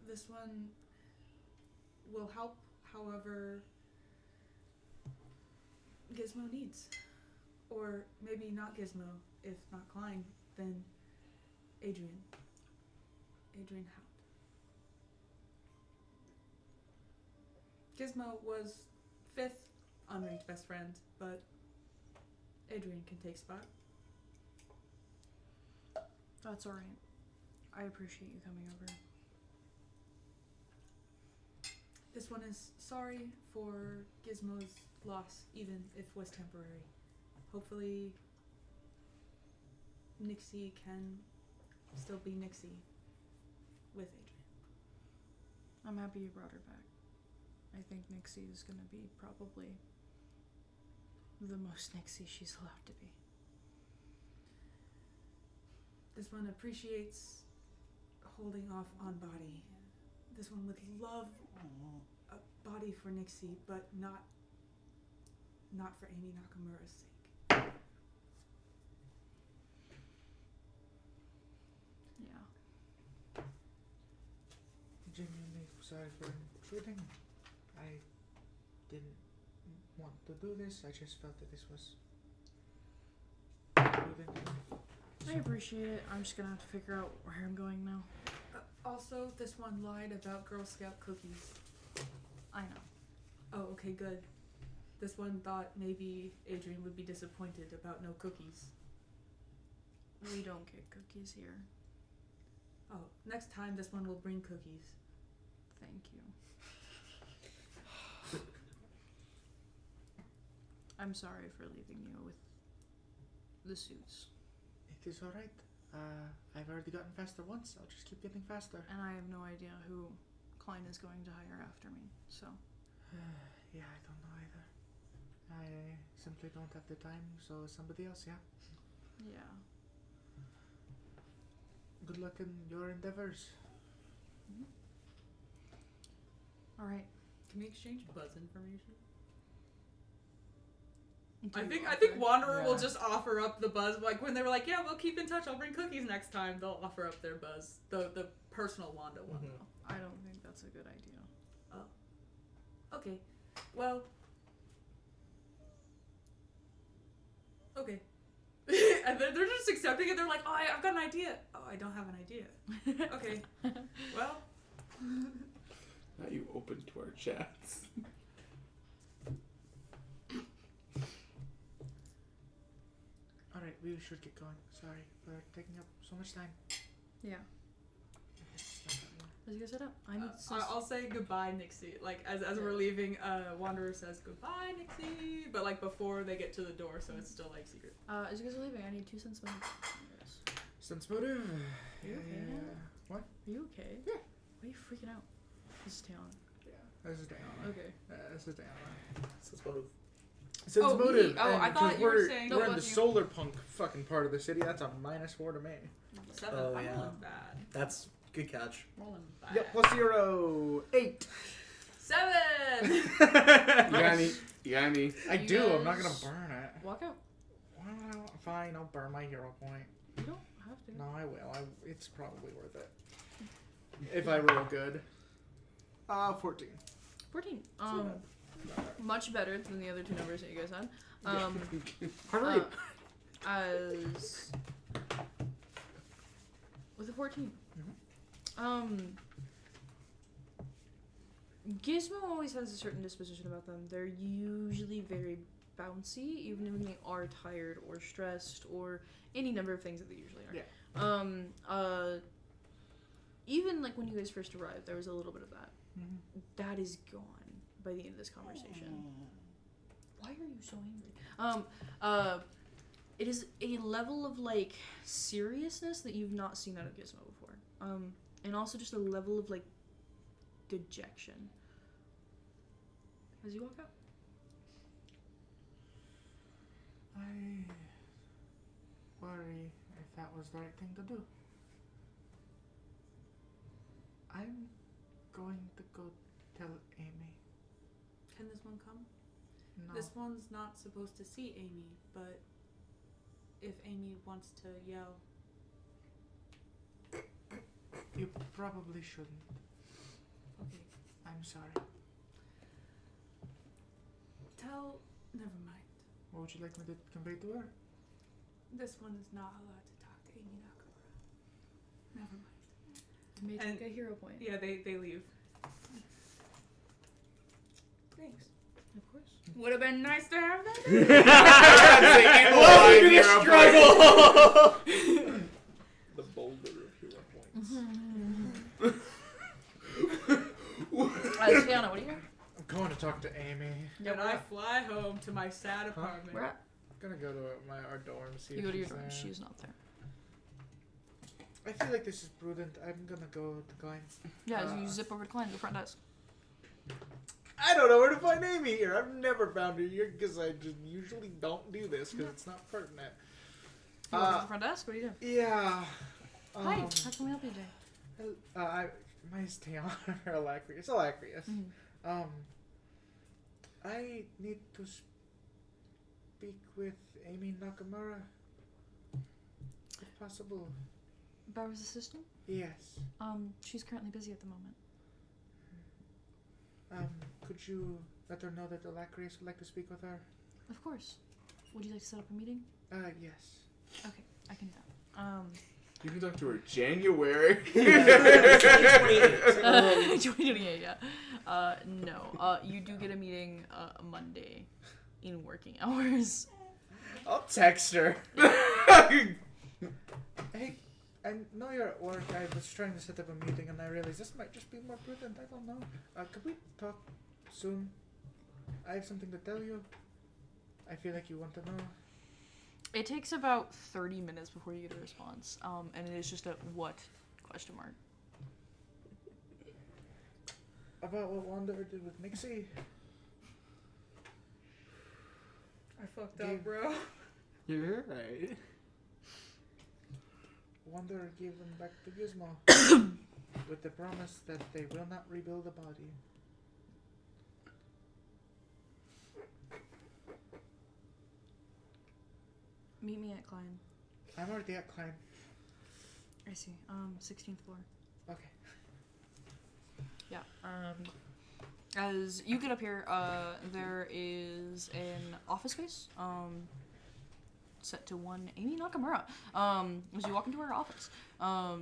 This one will help however Gizmo needs. Or maybe not Gizmo. If not Klein, then Adrian. Adrian Hout. Gizmo was 5th unranked best friend, but Adrian can take spot. That's alright. I appreciate you coming over. This one is sorry for Gizmo's loss, even if it was temporary. Hopefully, Nixie can still be Nixie with Adrian. I'm happy you brought her back. I think Nixie is gonna be probably the most Nixie she's allowed to be. This one appreciates holding off on body. This one would love a body for Nixie, but not for Amy Nakamura's sake. Yeah. Genuinely sorry for intruding. I didn't want to do this. I just felt that this was prudent. I appreciate it. I'm just gonna have to figure out where I'm going now. Also, this one lied about Girl Scout cookies. I know. Oh, okay, good. This one thought maybe Adrian would be disappointed about no cookies. We don't get cookies here. Oh, next time this one will bring cookies. Thank you. I'm sorry for leaving you with the suits. It is alright. I've already gotten faster once. I'll just keep getting faster. And I have no idea who Klein is going to hire after me, so. Yeah, I don't know either. I simply don't have the time, so somebody else, yeah. Yeah. Good luck in your endeavors. Alright. Can we exchange buzz information? Do I you think offer- Wanderer will Yeah. just offer up the buzz. Like when they were like, "Yeah, we'll keep in touch. I'll bring cookies next time." They'll offer up their buzz, the personal Wanda one Mhm. though. I don't think that's a good idea. Okay, well, okay. And then they're just accepting it. They're like, "Oh, I've got an idea." Oh, I don't have an idea. Okay, well, Now you open to our chats. Alright, we should get going. Sorry for taking up so much time. Yeah. Let's get set up. I need I'll say goodbye, Nixie. Like as we're leaving, Wanderer says goodbye, Nixie. But like before they get to the door, so it's still like secret. as you guys are leaving, I need 2 cents money. Sense motive. Are you okay? What? Are you okay? Yeah. Why are you freaking out? This is Talon. Yeah. This is Diana. Okay. This is Diana. Sense motive. Since Oh, motive. me. Oh, and I thought 'cause you were we're, saying- we're No, in the bless you. solar punk fucking part of the city. That's a -4 to me. 7. Oh, I'm yeah. rolling bad. That's good catch. Rolling bad. Yep, +0. 8. 7. You got any? You got any? I You do. I'm not guys- gonna burn it. Walk out. Well, fine, I'll burn my hero point. You don't have to. No, I will. It's probably worth it. If I roll good. 14. 14. Much better than the other two numbers that you guys had. Hurry. As with a 14. Gizmo always has a certain disposition about them. They're usually very bouncy, even when they are tired or stressed or any number of things that they usually are. Yeah. Even like when you guys first arrived, there was a little bit of that. That is gone by the end of this conversation. Why are you so angry? It is a level of like seriousness that you've not seen out of Gizmo before. And also just a level of like dejection. As you walk out. I worry if that was the right thing to do. I'm going to go tell Amy. Can this one come? No. This one's not supposed to see Amy, but if Amy wants to yell. You probably shouldn't. Okay. I'm sorry. Never mind. What would you like me to convey to her? This one is not allowed to talk to Amy Nakamura. Never mind. You may And- take a hero point. Yeah, they leave. Thanks. Of course. Would have been nice to have that. The boulder of hero points. Tiana, what are you doing? I'm going to talk to Amy. And I fly home to my sad apartment. Where at? I'm gonna go to our dorm, see You if go to your she's dorm. there. She's not there. I feel like this is prudent. I'm gonna go to Glenn's. Yeah, you zip over to Klein, the front desk. I don't know where to find Amy here. I've never found her here because I just usually don't do this because it's not pertinent. You walk to the front desk? What are you doing? Yeah. Hi, how can we help you today? My name's Tiana or Alacrius. It's Alacrius. Mhm. I need to speak with Amy Nakamura, if possible. Bauer's assistant? Yes. She's currently busy at the moment. Could you let her know that Alacrius would like to speak with her? Of course. Would you like to set up a meeting? Yes. Okay, I can do that. You can talk to her January. 2028, yeah. No. You do get a meeting Monday in working hours. I'll text her. Hey, I know you're at work. I was trying to set up a meeting and I realized this might just be more prudent. I don't know. Could we talk soon? I have something to tell you. I feel like you want to know. It takes about 30 minutes before you get a response. And it is just a what question mark. About what Wanderer did with Nixie. I fucked Gave- up, bro. You're right. Wanderer gave them back to Gizmo with the promise that they will not rebuild the body. Meet me at Klein. I'm already at Klein. I see. 16th floor. Okay. Yeah. As you get up here, there is an office space. Set to one Amy Nakamura. As you walk into her office. No.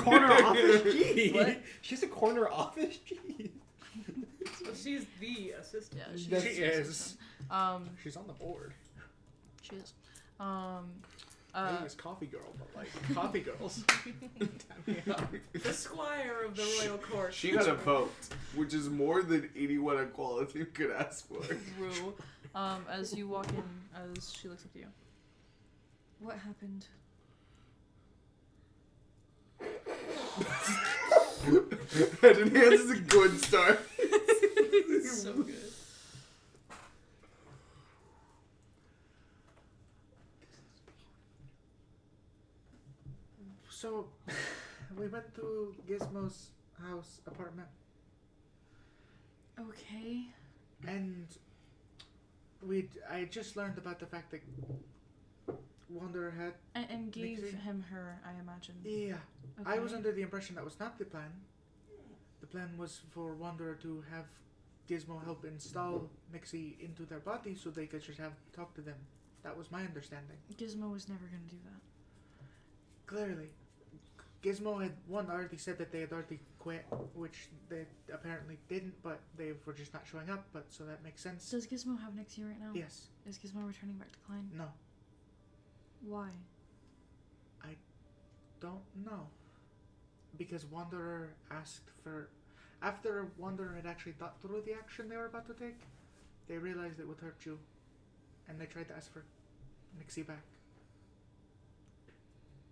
Corner office. Jeez. What? She's a corner office. Jeez. So she's the assistant. Yeah, she's She the is. assistant. She's on the board. She is. Maybe it's Coffee Girl, but like Coffee Girls. The squire of the royal court. She got a vote, which is more than anyone at quality could ask for. True. As you walk in, as she looks up to you. What happened? Head and Hands is a good start. So good. we went to Gizmo's apartment, Okay. and I just learned about the fact that Wanderer had. And gave Nixie? him her, I imagine. Yeah. Okay. I was under the impression that was not the plan. The plan was for Wanderer to have Gizmo help install Nixie into their body so they could just talk to them. That was my understanding. Gizmo was never gonna do that. Clearly. Gizmo had already said that they had already quit, which they apparently didn't, but they were just not showing up, but so that makes sense. Does Gizmo have Nixie right now? Yes. Is Gizmo returning back to Klein? No. Why? Don't know. Because Wanderer asked for... After Wanderer had actually thought through the action they were about to take, they realized it would hurt you. And they tried to ask for Nixie back.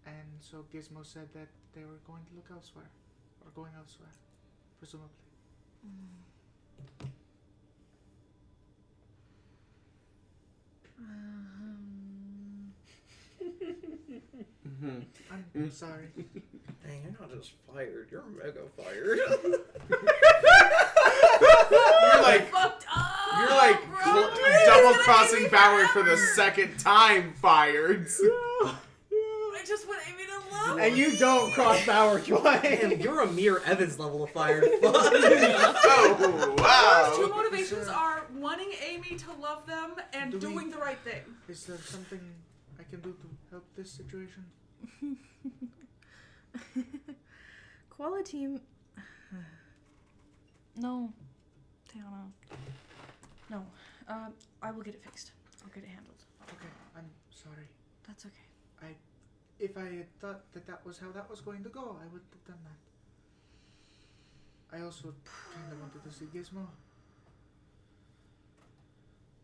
And so Gizmo said that they were going to look elsewhere. Or going elsewhere. Presumably. I'm sorry. Dang, you're not just fired. You're mega fired. You're like, Fucked up! you're like double crossing Bauer for the second time fired. I just want Amy to love And you don't cross Bauer twice. Damn, you're a mere Evans level of fired. Oh, Those two wow. motivations are wanting Amy to love them and Do we- doing the right thing. Is there something I can do to help this situation? Quality. No, Tiana. No. I will get it fixed. I'll get it handled. Okay, I'm sorry. That's okay. If I had thought that was how that was going to go, I would have done that. I also kind of wanted to see Gizmo.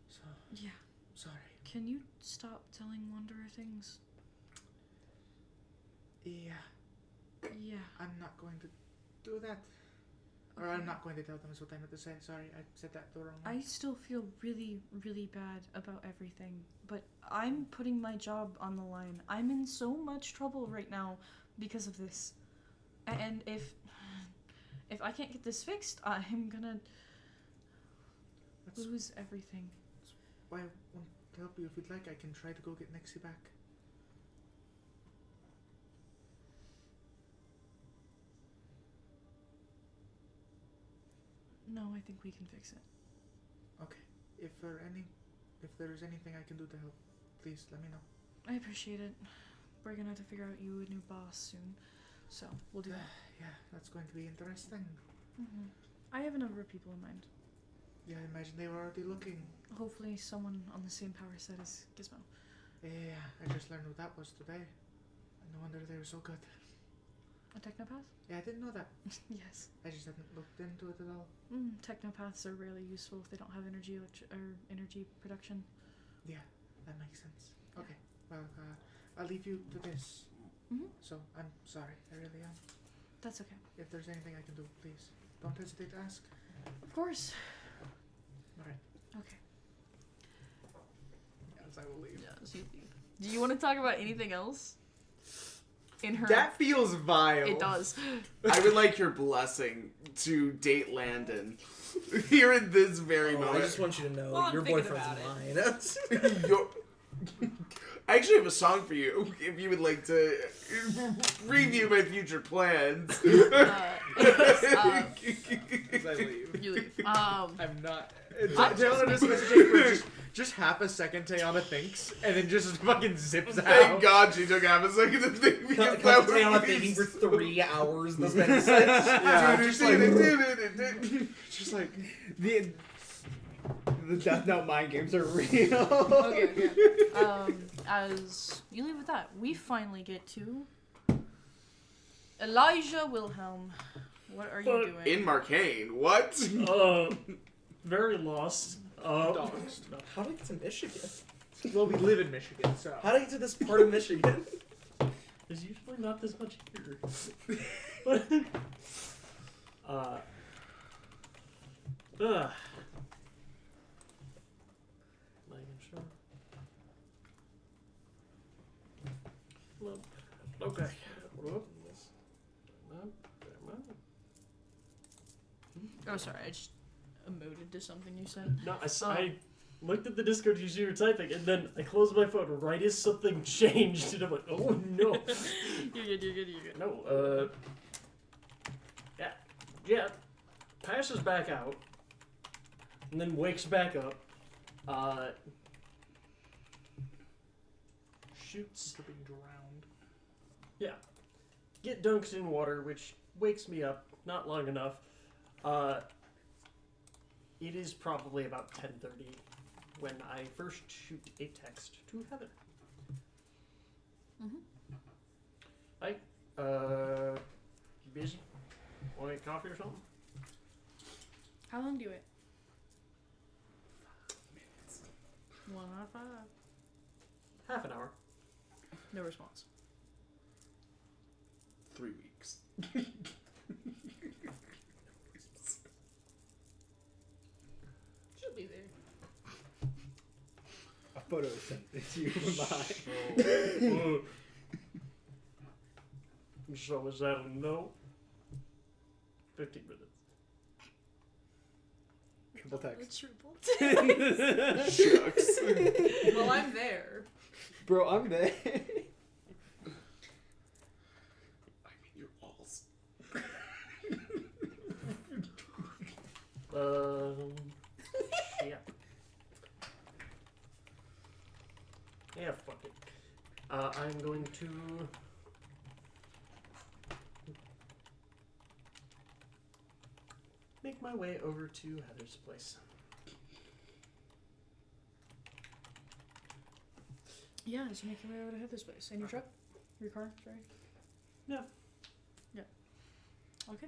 So, Yeah. sorry. Can you stop telling Wanderer things? Yeah, Yeah. I'm not going to do that. Or I'm not going to tell them is what I meant to say. Sorry, I said that the wrong way. I still feel really, really bad about everything, but I'm putting my job on the line. I'm in so much trouble right now because of this. And if I can't get this fixed, I'm gonna That's lose everything. why I want to help you. If you'd like, I can try to go get Nixie back. No, I think we can fix it. Okay. If there's anything I can do to help, please let me know. I appreciate it. We're gonna have to figure out you a new boss soon, so we'll do that. Yeah, that's going to be interesting. I have a number of people in mind. Yeah, I imagine they were already looking. Hopefully someone on the same power set as Gizmo. Yeah, I just learned what that was today. No wonder they were so good. A technopath? Yeah, I didn't know that. Yes. I just hadn't looked into it at all. Technopaths are rarely useful if they don't have energy energy production. Yeah, that makes sense. Okay, well, I'll leave you to this. So, I'm sorry, I really am. That's okay. If there's anything I can do, please don't hesitate to ask. Of course. Alright. Okay. Yes, I will leave. Yes, you leave. Do you want to talk about anything else? In her. That feels vile. It does. I would like your blessing to date Landon here in this very I moment. just want you to know Well, I'm your thinking boyfriend's about mine. Your- I actually have a song for you if you would like to review my future plans. I leave. You leave. I'm not. Taylor just messaging for just half a second. Tayana thinks, and then just fucking zips out. Thank God she took half a second to think because that would Taylor be thinking for 3 hours. This man Yeah, just just like The Death Note mind games are real. Okay. As you leave with that, we finally get to Elijah Wilhelm. What are you doing? in Marcainne. What? Very lost. Dogs. How do I get to Michigan? Well, we live in Michigan, so. How do I get to this part of Michigan? There's usually not this much here. But, making sure. Look. Okay. Whoop. Oh, sorry. I just emoted to something you said. No, I looked at the Discord you were typing, and then I closed my phone right as something changed, and I'm like, oh no. You're good. No, yeah, passes back out, and then wakes back up, shoots, To being drowned. get dunked in water, which wakes me up, not long enough. It is probably about 10:30 when I first shoot a text to Heather. Mhm. Hi, you busy? Want to get coffee or something? How long do you wait? 1 out of 5. Half an hour. No response. 3 weeks. She'll be there. A photo is sent to you from behind. So is that a no? 15 minutes. Triple text. Triple. Shucks. Well, I'm there. Bro, I'm there. I mean, your walls. Yeah. Yeah, fuck it. I'm going to... make my way over to Heather's place. Yeah, so make your way over to Heather's place. In your truck? Your car? Sorry. Yeah. Okay.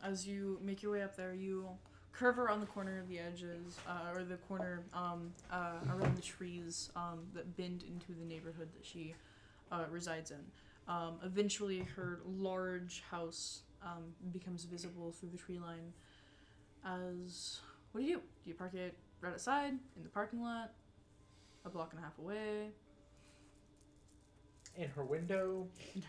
As you make your way up there, you curve around the corner of the edges, or the corner around the trees that bend into the neighborhood that she resides in. Eventually, her large house becomes visible through the tree line. What do? Do you park it right outside, in the parking lot, a block and a half away? In her window. In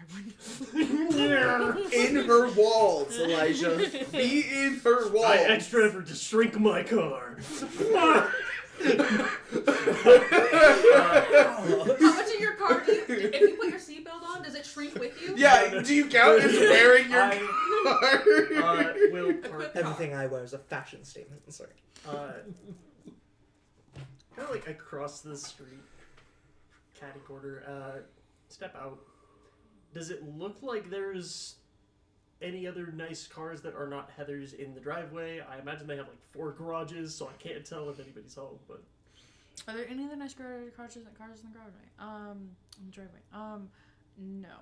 her walls, Elijah. Be in her walls. I extra effort to shrink my car. How much of your car do you, if you put your seatbelt on, does it shrink with you? Yeah, do you count as wearing your car? Will park. Everything I wear is a fashion statement. I'm sorry. Kind of like across the street, catty corner, step out. Does it look like there's any other nice cars that are not Heather's in the driveway? I imagine they have like 4 garages, so I can't tell if anybody's home, but... Are there any other nice cars in the driveway? In the driveway. No.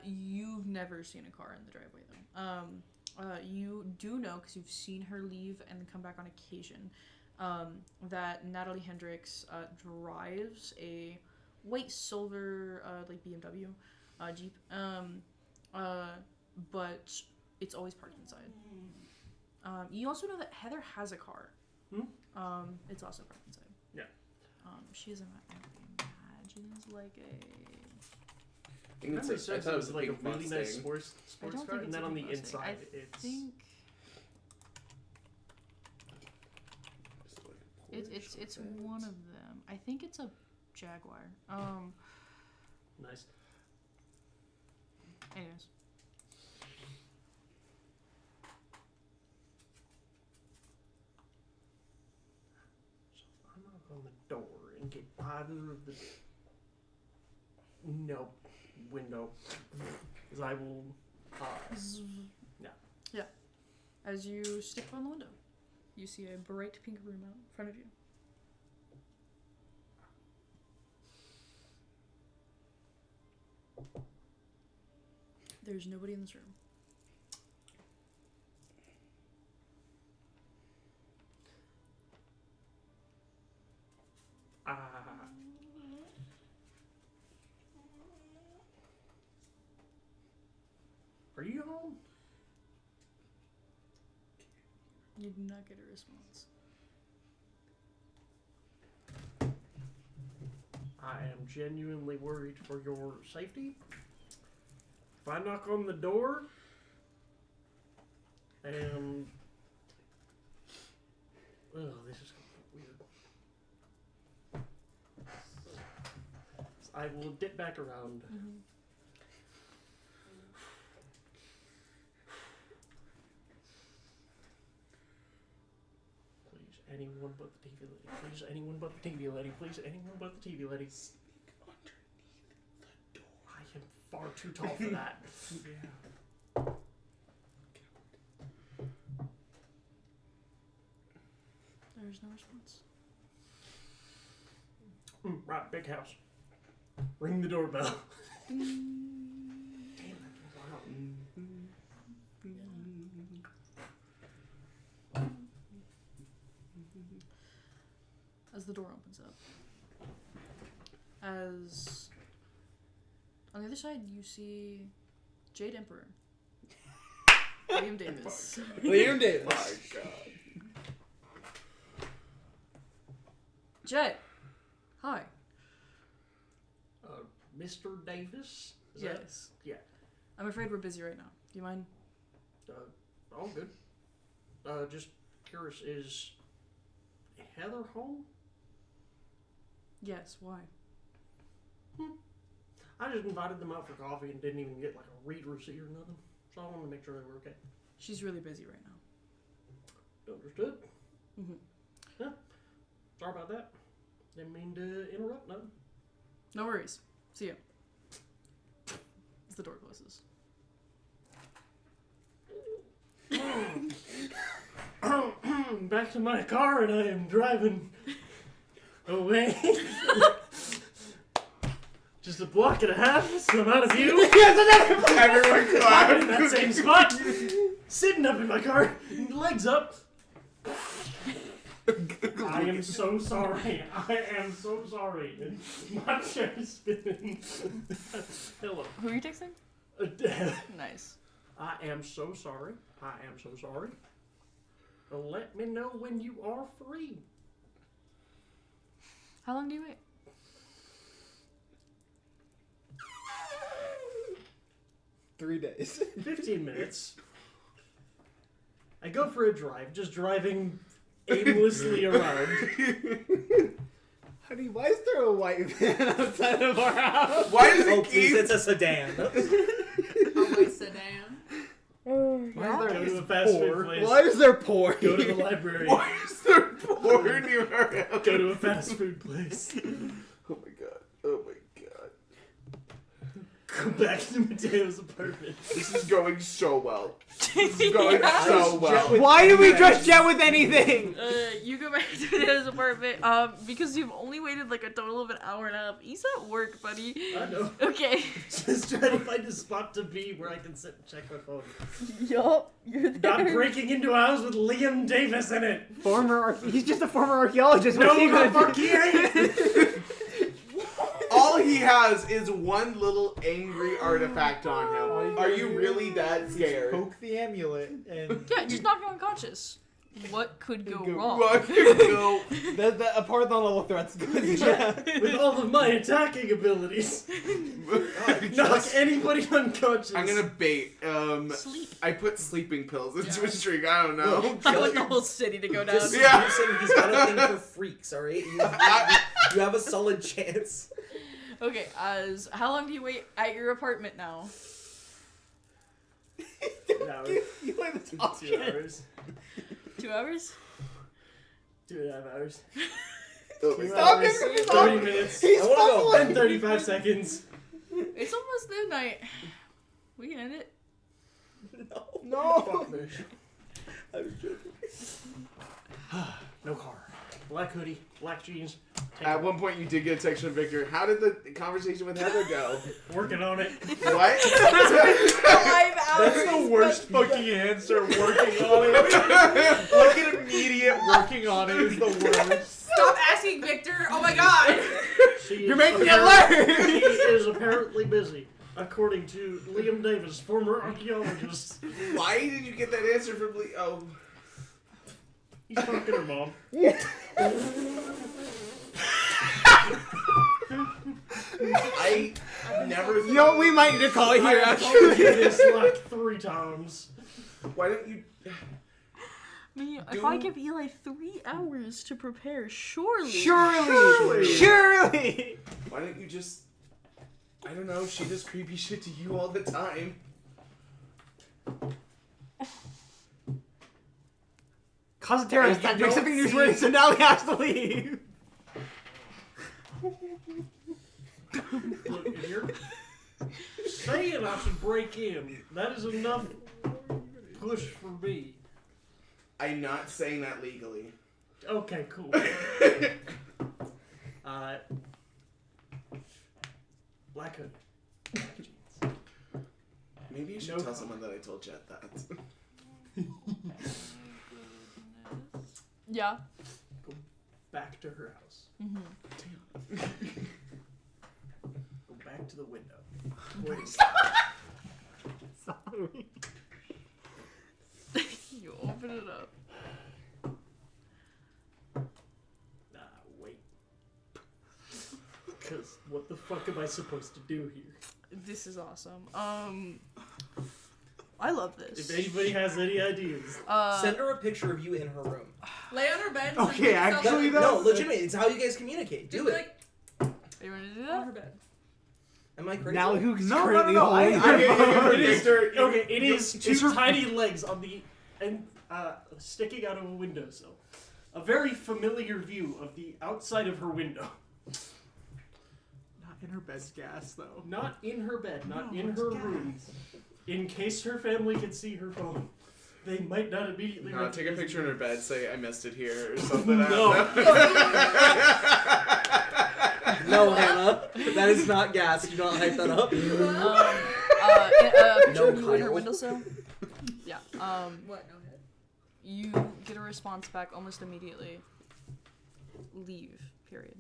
You've never seen a car in the driveway, though. You do know, because you've seen her leave and come back on occasion, that Natalie Hendricks drives a white silver like BMW Jeep, but it's always parked inside. You also know that Heather has a car. It's also parked inside. Yeah. She is imagines like a... I think it's I thought it was like a big really nice Mustang. sports car, and then on the inside it's... It's one of them. I think it's a Jaguar. Nice. Anyways. So I'm knock on the door and get out of the window, because I will. Yeah. As you stick on the window, you see a bright pink room out in front of you. There's nobody in this room. Are you home? You do not get a response. I am genuinely worried for your safety. If I knock on the door and Oh, this is gonna be weird. So I will dip back around. Please, anyone but the TV lady. Please, anyone but the TV lady. Please, anyone but the TV lady. Sneak underneath the door. I am far too tall for that. Yeah. There's no response. Right, big house. Ring the doorbell. Damn, that wow. As the door opens up, as on the other side you see Jade Emperor, William Davis. Liam Davis. My God. Jade, hi. Mr. Davis? Is that- Yes. Yeah. I'm afraid we're busy right now. Do you mind? All good. Just curious, is Heather home? Yes. Why? I just invited them out for coffee and didn't even get like a read receipt or nothing. So I wanted to make sure they were okay. She's really busy right now. Understood. Mm-hmm. Yeah. Sorry about that. Didn't mean to interrupt nothing. No worries. See ya. As the door closes. Back to my car and I am driving away. Just a block and a half, so I'm out of view. Everyone I'm clapped. in that same spot, sitting up in my car, legs up. I am so sorry. I am so sorry. My chair is spinning. Hello. Who are you texting? Nice. I am so sorry. I am so sorry. Let me know when you are free. How long do you wait? Three days. 15 minutes. I go for a drive, just driving aimlessly around. Honey, why is there a white van outside of our house? Why does Oh, it please, keep... it's a sedan. Always sedan. Go to a fast food place. Why is there porn? Go to the library. Why is there porn near our house? Go to a fast food place. Oh my God. Oh my God. Go back to Mateo's apartment. This is going so well. This is going so well. Why do we trust Jet with anything? You go back to his apartment, because you've only waited like a total of an hour and a half. He's at work, buddy. I know. Okay. Just trying to find a spot to be where I can sit and check my phone. Yup, you're there. Not breaking into a house with Liam Davis in it. He's just a former archaeologist. No, What's he the gonna fuck do? he ain't. All he has is one little angry artifact on him. Are you really that scared? Poke the amulet and Yeah, just knock him unconscious. What could go wrong? What could go? A part of the level threat's good. Yeah. With all of my attacking abilities. Knock anybody unconscious. I'm gonna bait. Sleep. I put sleeping pills into a string. I don't know. I want the whole city to go down. Just Yeah. listen, he's got a thing for freaks, alright? You have a solid chance. Okay, how long do you wait at your apartment now? 2 hours. You play the top 2 hours. 2 hours? 2.5 hours. Oh my 2 God. hours, He's 30 minutes, He's I wanna go. and 35 seconds. It's almost midnight. We can end it. No. Fuck this. No car. Black hoodie, black jeans. At one point, you did get a text from Victor. How did the conversation with Heather go? Working on it. What? 5 hours. that's the worst fucking answer. Working on it. Like an immediate working on it is the worst. Stop asking Victor. Oh my god. You're making it learn. She is apparently busy, according to Liam Davis, former archaeologist. Why did you get that answer from Lee? Oh. He's talking to her mom. I never. You know what, we might need to call it here, I've told you actually. this like 3 times. Why don't you? If I give Eli 3 hours to prepare, surely. Surely! Why don't you just... I don't know, she does creepy shit to you all the time. Cause a terrorist attack, make something newsworthy, so now he has to leave! Look, if you're saying I should break in, that is enough push for me. I'm not saying that legally. Okay, cool. Black hood. Black jeans. Maybe I should No tell comment. someone that I told Jet that. Yeah. Go back to her house. Mm-hmm. Go back to the window. Wait. Sorry. You open it up. Wait. Because what the fuck am I supposed to do here? This is awesome. I love this. If anybody has any ideas. Send her a picture of you in her room. Lay on her bed. and Okay, yourself actually, up. though- No, legitimately, it's how you guys communicate. Just Do be it. like You want to do on her that? bed. Am I crazy? Now who's No, currently no, holding I- her It is Victor, you- okay. It is you- its you- tiny legs on the and sticking out of a windowsill. A very familiar view of the outside of her window. Not in her best gas, though. Not in her bed, not No, in it's her gas. room. In case her family can see her phone, they might not immediately. No, take a recognize picture in it. her bed, say I missed it here or something. No. No, Hannah. That is not gas. Do not hype that up. Picture No, of you in her Kyle. windowsill. Yeah. What? No hit. You get a response back almost immediately. Leave. Period.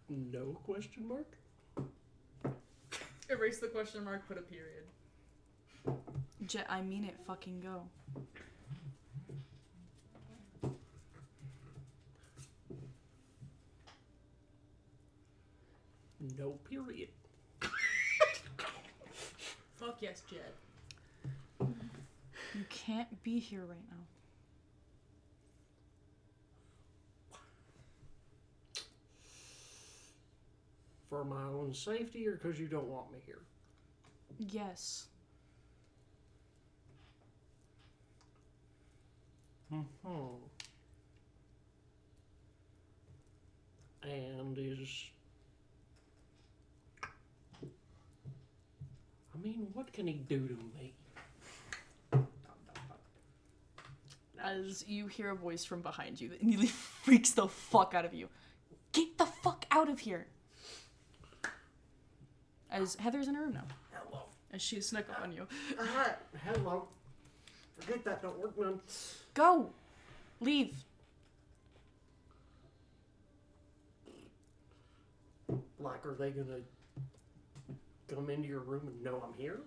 No question mark. Erase the question mark. Put a period. Jet, I mean it. Fucking go. No period. Fuck yes, Jet. You can't be here right now. For my own safety, or because you don't want me here? Yes. And is... I mean, what can he do to me? As you hear a voice from behind you that nearly freaks the fuck out of you. Get the fuck out of here! As Heather's in her room now. Hello. As she snuck up on you. Hello. Forget that, don't work none. Go! Leave. Like, are they gonna come into your room and know I'm here?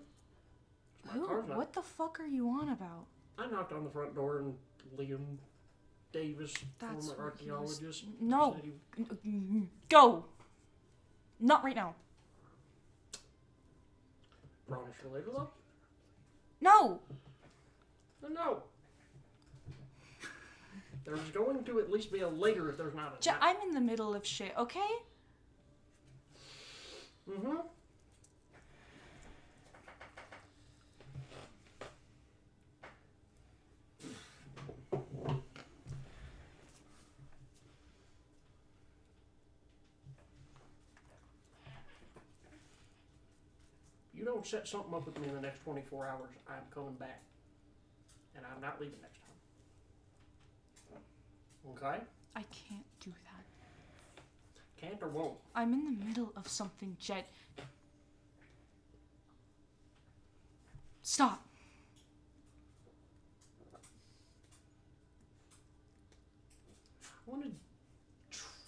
My Who? car's not- What the fuck are you on about? I knocked on the front door and Liam Davis, That's former what he was- archaeologist, No. said he... Go! Not right now. Promise for later, though? No! No. There's going to at least be a later if there's not a... I'm in the middle of shit, okay? Mm-hmm. You don't set something up with me in the next 24 hours, I'm coming back. And I'm not leaving next time. Okay? I can't do that. Can't or won't? I'm in the middle of something, Jet. Stop. I want to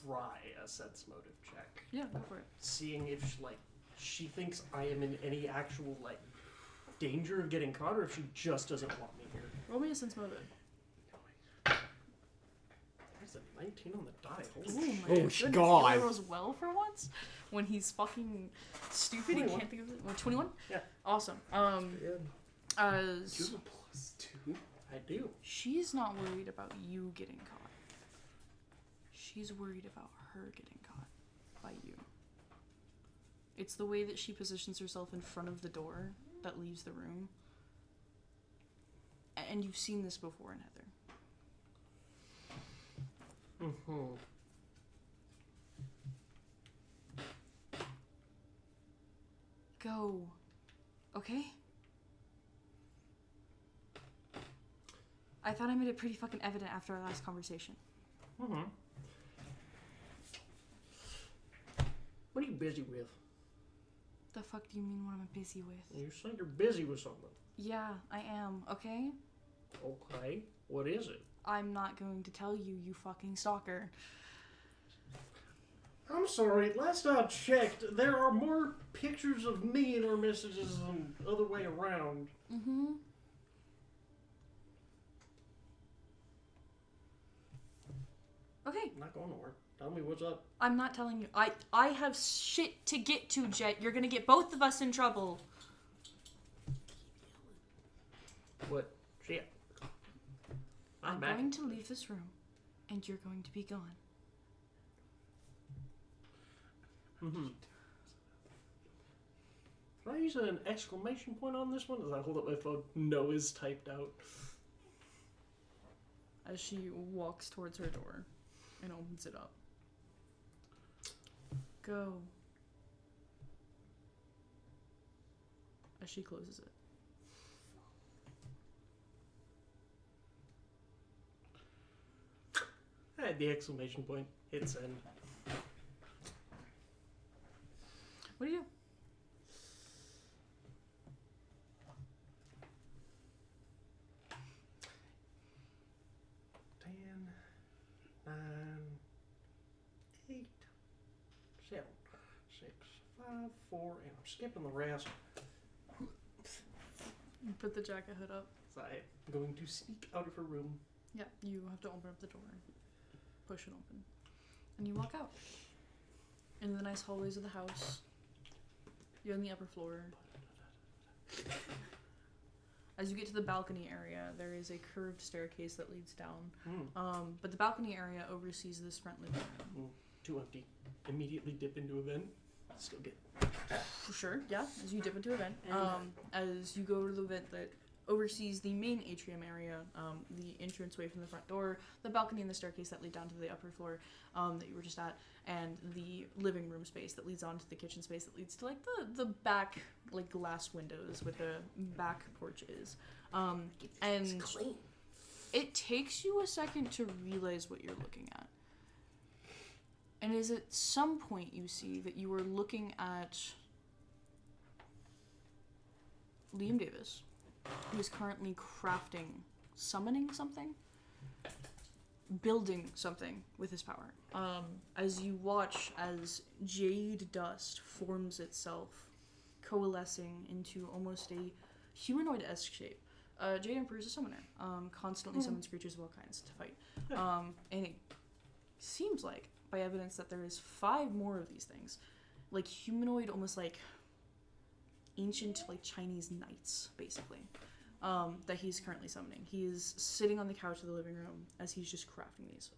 try a sense motive check. Yeah, go for it. Seeing if, she thinks I am in any actual, danger of getting caught, or if she just doesn't want me here. Roll me a sense motive. There's a 19 on the die. Oh Holy my shit. goodness. God. He rolls well for once. When he's fucking stupid, he 21. can't think of it. What, 21? Yeah. Awesome. Do As you have a Us too. I do. She's not worried about you getting caught. She's worried about her getting caught by you. It's the way that she positions herself in front of the door that leaves the room. And you've seen this before in Heather. Mm-hmm. Go. Okay? I thought I made it pretty fucking evident after our last conversation. Mm-hmm. What are you busy with? The fuck do you mean what I'm busy with? You say you're busy with something. Yeah, I am, okay? Okay. What is it? I'm not going to tell you, you fucking stalker. I'm sorry. Last I checked, there are more pictures of me in our messages than the other way around. Mm-hmm. Okay, I'm not going nowhere. Tell me what's up. I'm not telling you. I have shit to get to, Jet. You're gonna get both of us in trouble. What? Shit. I'm back. going to leave this room, and you're going to be gone. Mm-hmm. Can I use an exclamation point on this one as I hold up my phone? No is typed out. As she walks towards her door and opens it up. Go. As she closes it. I had the exclamation point. Hit send. What do you do? Seven, 6, 5, 4, and I'm skipping the rest. You put the jacket hood up. So I'm going to sneak out of her room. Yeah, you have to open up the door. Push it open. And you walk out. In the nice hallways of the house. You're on the upper floor. As you get to the balcony area, there is a curved staircase that leads down. But the balcony area oversees this front living room. Too empty. Immediately dip into a vent. Still get. For sure, yeah. As you dip into a vent. As you go to the vent that oversees the main atrium area, the entranceway from the front door, the balcony and the staircase that lead down to the upper floor that you were just at, and the living room space that leads on to the kitchen space that leads to like the back like glass windows with the back porches. And clean. It takes you a second to realize what you're looking at. And is at some point you see that you are looking at Liam Davis, who is currently summoning something, building something with his power. As you watch as jade dust forms itself, coalescing into almost a humanoid-esque shape. Jade Emperor is a summoner, constantly summons creatures of all kinds to fight. And it seems like, by evidence, that there is 5 more of these things. Like humanoid, almost like ancient, like Chinese knights, basically. That he's currently summoning. He is sitting on the couch of the living room as he's just crafting these.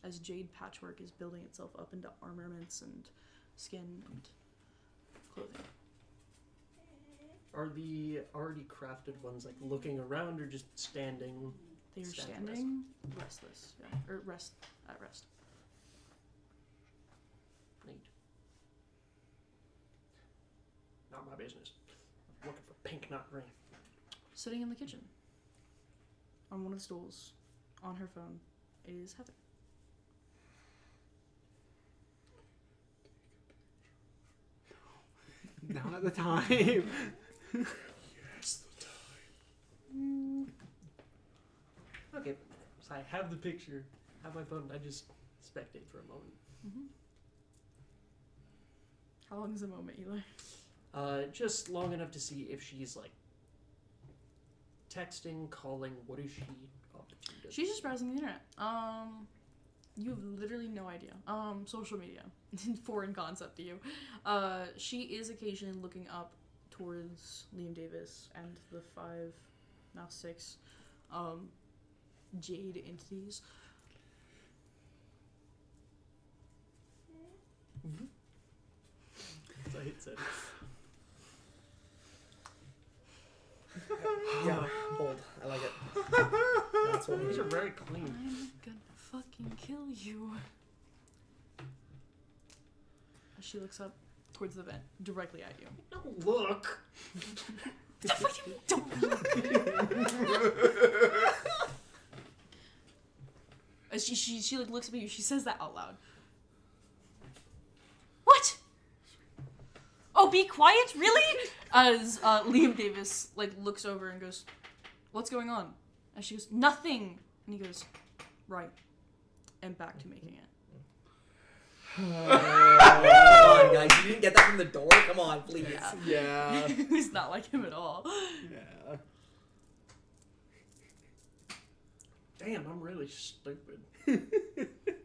As jade patchwork is building itself up into armaments and skin and clothing. Are the already crafted ones like looking around or just standing? They are standing restless, yeah, or at rest. Neat. Not my business. I'm looking for pink, not green. Sitting in the kitchen, on one of the stools, on her phone, is Heather. Not at the time. Yes, the time. Okay, so I have the picture, have my phone, I just spectate for a moment. Mm-hmm. How long is the moment, Eli? Just long enough to see if she's like texting, calling, what is she up to? She's just browsing the internet. You have literally no idea. Social media. Foreign concept to you. She is occasionally looking up towards Liam Davis and the 5, now 6, jade entities. So I hit send. Yeah, bold. I like it. That's what we These need. are very clean. I'm gonna fucking kill you. She looks up towards the vent, directly at you. Don't look. Don't look. As she like looks up at you, she says that out loud. What? Oh, be quiet, really? As Liam Davis like looks over and goes, "What's going on?" And she goes, "Nothing." And he goes, "Right," and back to making it. Come on, guys. You didn't get that from the door? Come on, please. Yeah. It's not like him at all. Yeah. Damn, I'm really stupid.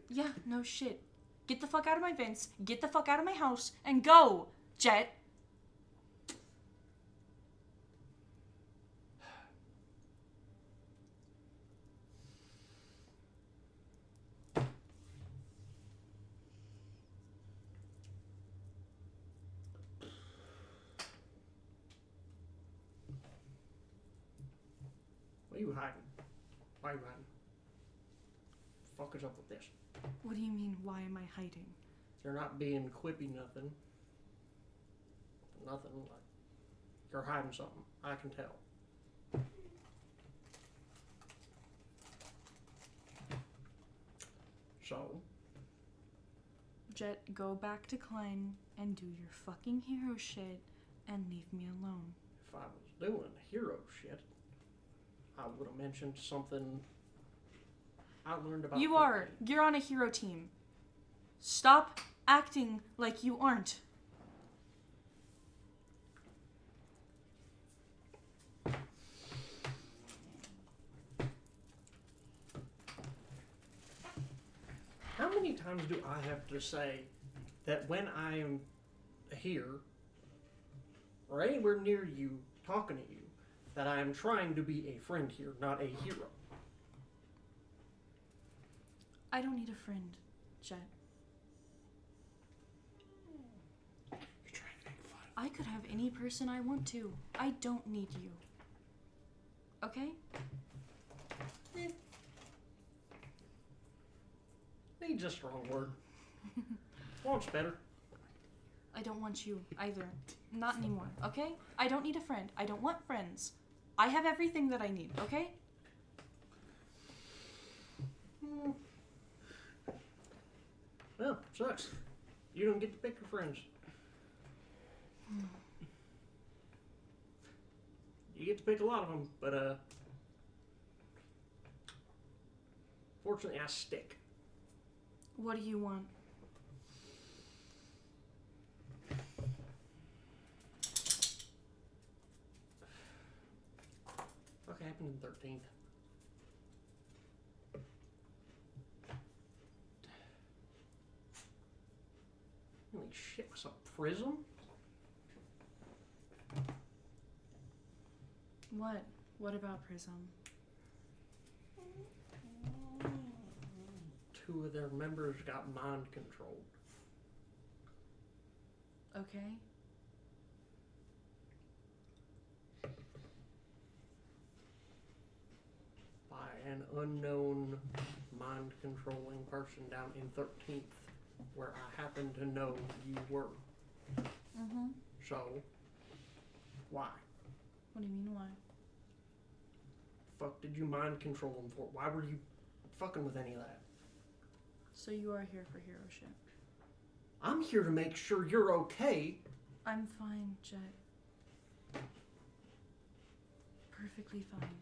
Yeah, no shit. Get the fuck out of my vents, get the fuck out of my house, and go, Jet. What are you hiding? Why are you hiding? Fuck is up with this? What do you mean, why am I hiding? You're not being quippy nothing. Nothing. Like, you're hiding something. I can tell. So, Jet, go back to Klein and do your fucking hero shit and leave me alone. if I was doing hero shit, I would have mentioned something I learned about. You are. You're on a hero team. Stop acting like you aren't. How many times do I have to say that when I am here or anywhere near you talking to you, that I am trying to be a friend here, not a hero? I don't need a friend, Jet. You're trying to make fun. I could have any person I want to. I don't need you. Okay? Needs a strong word. Want's better. I don't want you either. Not anymore, okay? I don't need a friend. I don't want friends. I have everything that I need, okay? Well, sucks. You don't get to pick your friends. You get to pick a lot of them, but fortunately I stick. What do you want? What happened in 13th? Holy shit, was a prism? What? What about Prism? Two of their members got mind controlled. Okay? By an unknown mind controlling person down in 13th, where I happen to know you were. Mm-hmm. So, why? What do you mean, why? Fuck did you mind control them for? Why were you fucking with any of that? So you are here for hero shit. I'm here to make sure you're okay. I'm fine, Jet. Perfectly fine.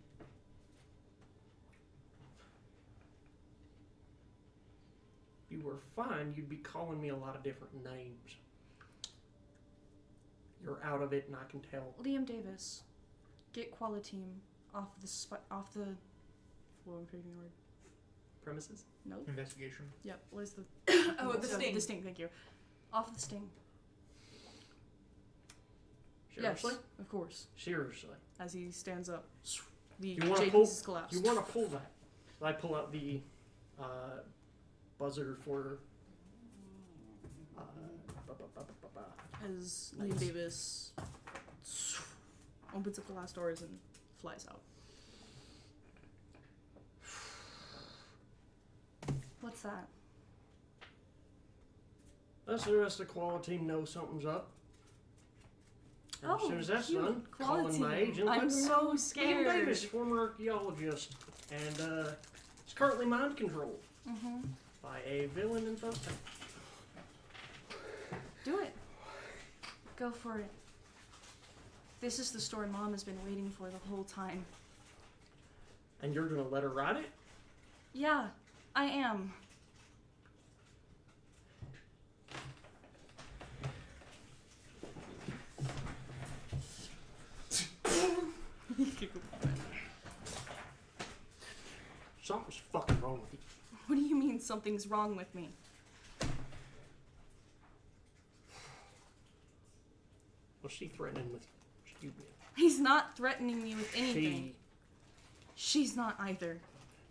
If you were fine, you'd be calling me a lot of different names. You're out of it, and I can tell. Liam Davis, get Qualiteam off the. Well, I'm forgetting the word. Premises? Nope. Investigation. Yep. What is the? Oh, the sting. The sting. Thank you. Off the sting. Seriously? Yes, of course. Seriously. As he stands up, the You want to J pull? pieces collapse. You want to pull that? I pull out the buzzer for. As Liam Davis opens up the last doors and flies out. What's that? Let's the rest of the quality team know something's up. And as soon as that's cute. done, Quality. calling my agent. I'm let them so know Liam scared. Davis, former archaeologist, and is currently mind controlled by a villain in Thurston. Do it. Go for it. This is the story Mom has been waiting for the whole time. And you're gonna let her ride it? Yeah, I am. Something's fucking wrong with you. What do you mean something's wrong with me? What's she threatening with you? He's not threatening me with anything. She's not either.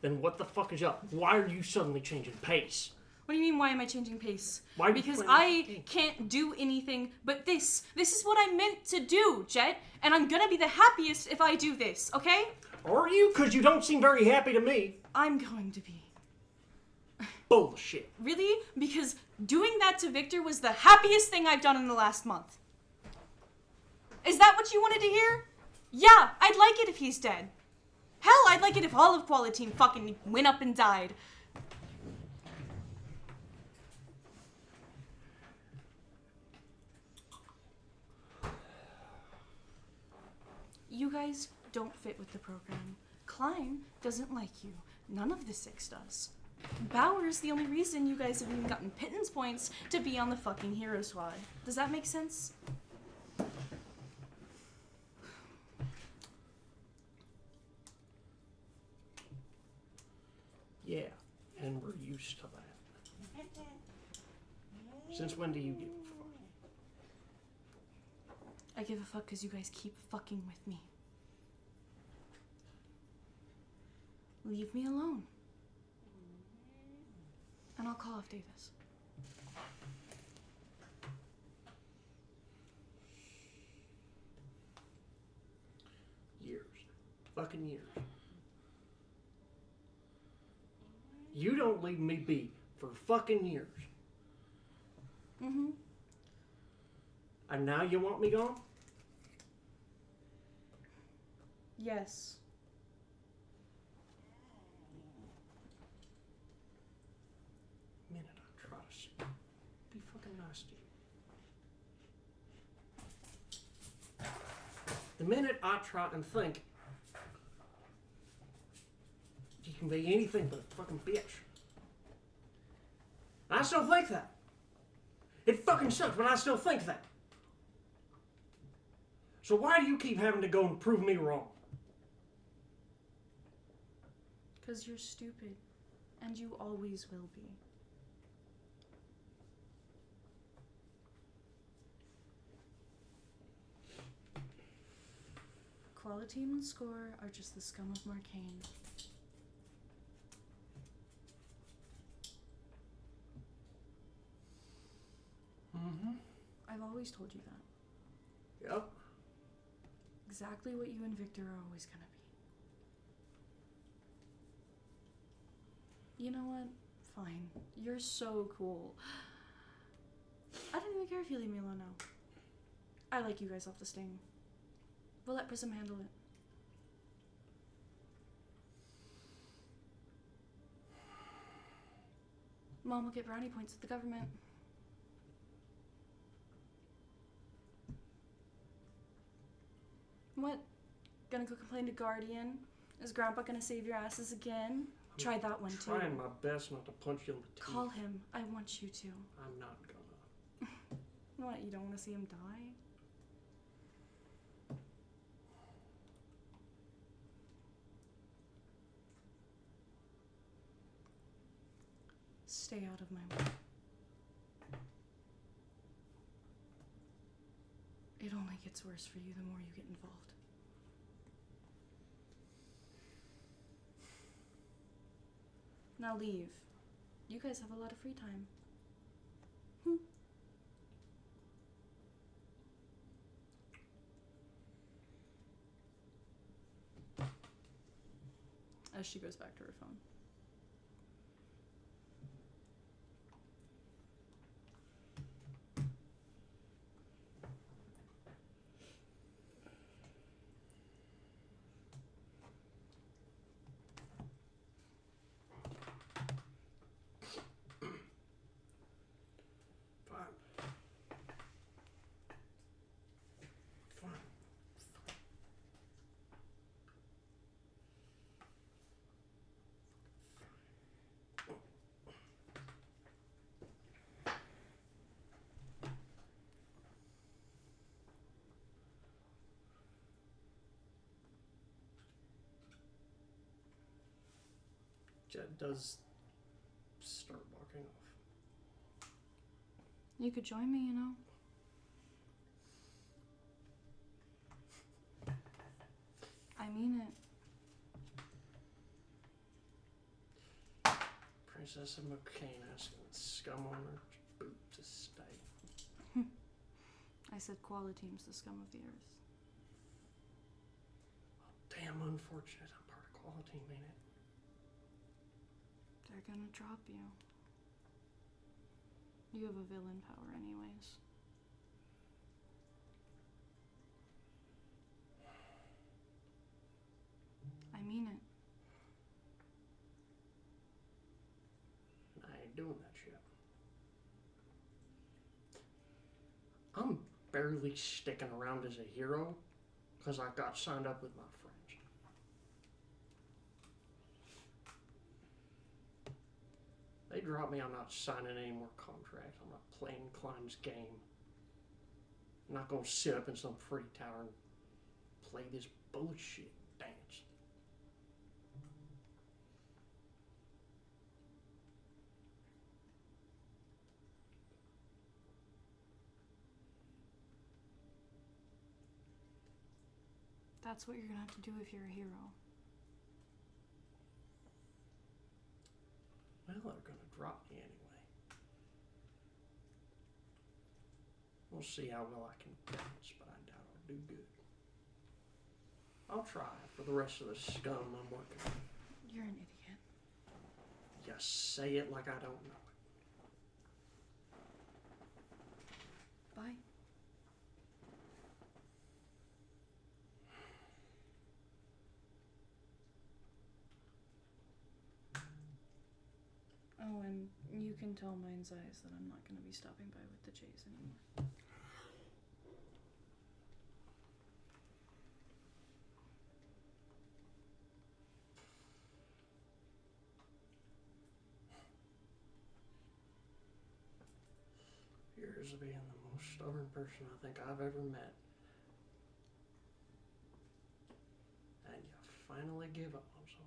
Then what the fuck is up? Why are you suddenly changing pace? What do you mean, why am I changing pace? Why are you Because playing I this game? can't do anything but this. This is what I meant to do, Jet. And I'm gonna be the happiest if I do this, okay? Are you? Because you don't seem very happy to me. I'm going to be. Bullshit. Really? Because doing that to Victor was the happiest thing I've done in the last month. Is that what you wanted to hear? Yeah, I'd like it if he's dead. Hell, I'd like it if all of Quality Team fucking went up and died. You guys don't fit with the program. Klein doesn't like you. None of the six does. Bauer's the only reason you guys have even gotten pittance points to be on the fucking hero squad. Does that make sense? Yeah, and we're used to that. Since when do you give a fuck? I give a fuck because you guys keep fucking with me. Leave me alone. And I'll call off Davis. Years. Fucking years. You don't leave me be for fucking years. Mm-hmm. And now you want me gone? Yes. Minute I try to be fucking nice to you. The minute I try and think you can be anything but a fucking bitch. I still think that. It fucking sucks, but I still think that. So why do you keep having to go and prove me wrong? Because you're stupid. And you always will be. Quality and Score are just the scum of Marcainne. Mm-hmm. I've always told you that. Yep. Exactly what you and Victor are always gonna be. You know what? Fine. You're so cool. I don't even care if you leave me alone now. I like you guys off the sting. We'll let Prism handle it. Mom will get brownie points with the government. What? Gonna go complain to Guardian? Is Grandpa gonna save your asses again? Try that one too. Trying my best not to punch you in the teeth. Call him. I want you to. I'm not gonna. What, you don't want to see him die? Stay out of my way. It'll only gets worse for you the more you get involved. Now leave. You guys have a lot of free time. As she goes back to her phone. Fine. Fine. Jed does start walking off. You could join me, you know? I mean it. Princess of Marcainne asking the scum on her boot to stay. I said Qualiteam's the scum of the earth. Damn unfortunate. I'm part of Quality, ain't it? They're gonna drop you. You have a villain power anyways. I mean it. I ain't doing that shit. I'm barely sticking around as a hero because I got signed up with my friends. They drop me, I'm not signing any more contracts. I'm not playing Klein's game. I'm not gonna sit up in some free tower and play this bullshit dance. That's what you're gonna have to do if you're a hero. Well, they're gonna drop me anyway. We'll see how well I can dance, but I doubt I'll do good. I'll try for the rest of the scum I'm working with. You're an idiot. Just say it like I don't know it. Bye. Oh, and you can tell Mind's Eyes that I'm not going to be stopping by with the Jays anymore. Here's being the most stubborn person I think I've ever met. And you finally give up on something.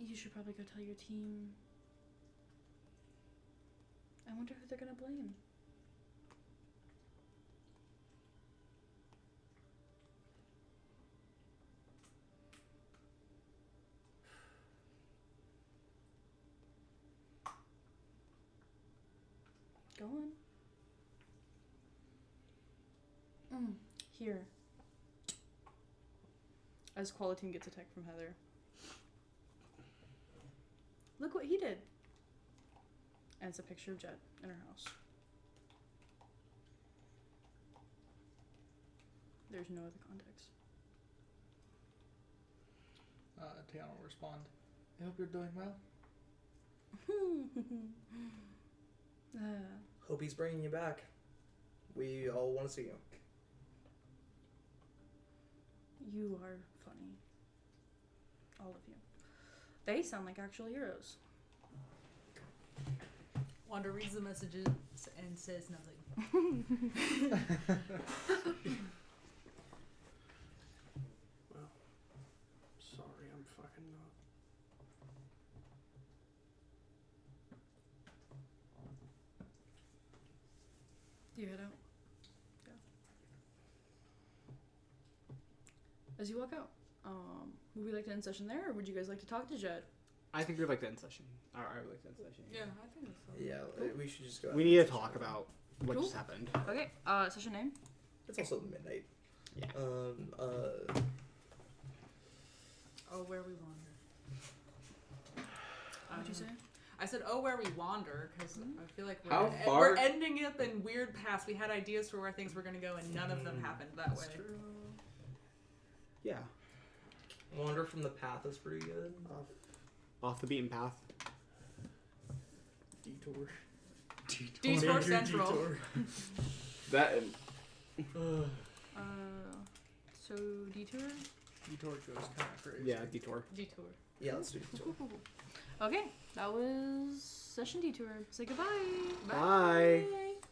You should probably go tell your team. I wonder who they're going to blame. Go on. Here. As Qualiteam gets a text from Heather. Look what he did. And it's a picture of Jet in her house. There's no other context. Tiana will respond. I hope you're doing well. Hope he's bringing you back. We all want to see you. You are funny. All of you. They sound like actual heroes. Wanda reads the messages and says nothing. Well, fucking not. Do you head out? Yeah. As you walk out, would we like to end session there, or would you guys like to talk to Jed? I think we'd like to end session. I would like to end session. Yeah, I think so. Yeah, we should just go. We need to talk about what Cool. just happened. Okay. Session name. It's also midnight. Yeah. Oh, where we wander. What'd you say? I said, "Oh, where we wander," because I feel like How we're far- ending up in weird paths. We had ideas for where things were going to go, and none of them happened that way. Yeah. Wander from the path is pretty good. Off the beaten path. Detour. Detour Major Central. Detour. That and So detour. Detour goes kind of crazy. Yeah, detour. Detour. Yeah, let's do detour. Okay, that was session detour. Say goodbye. Bye.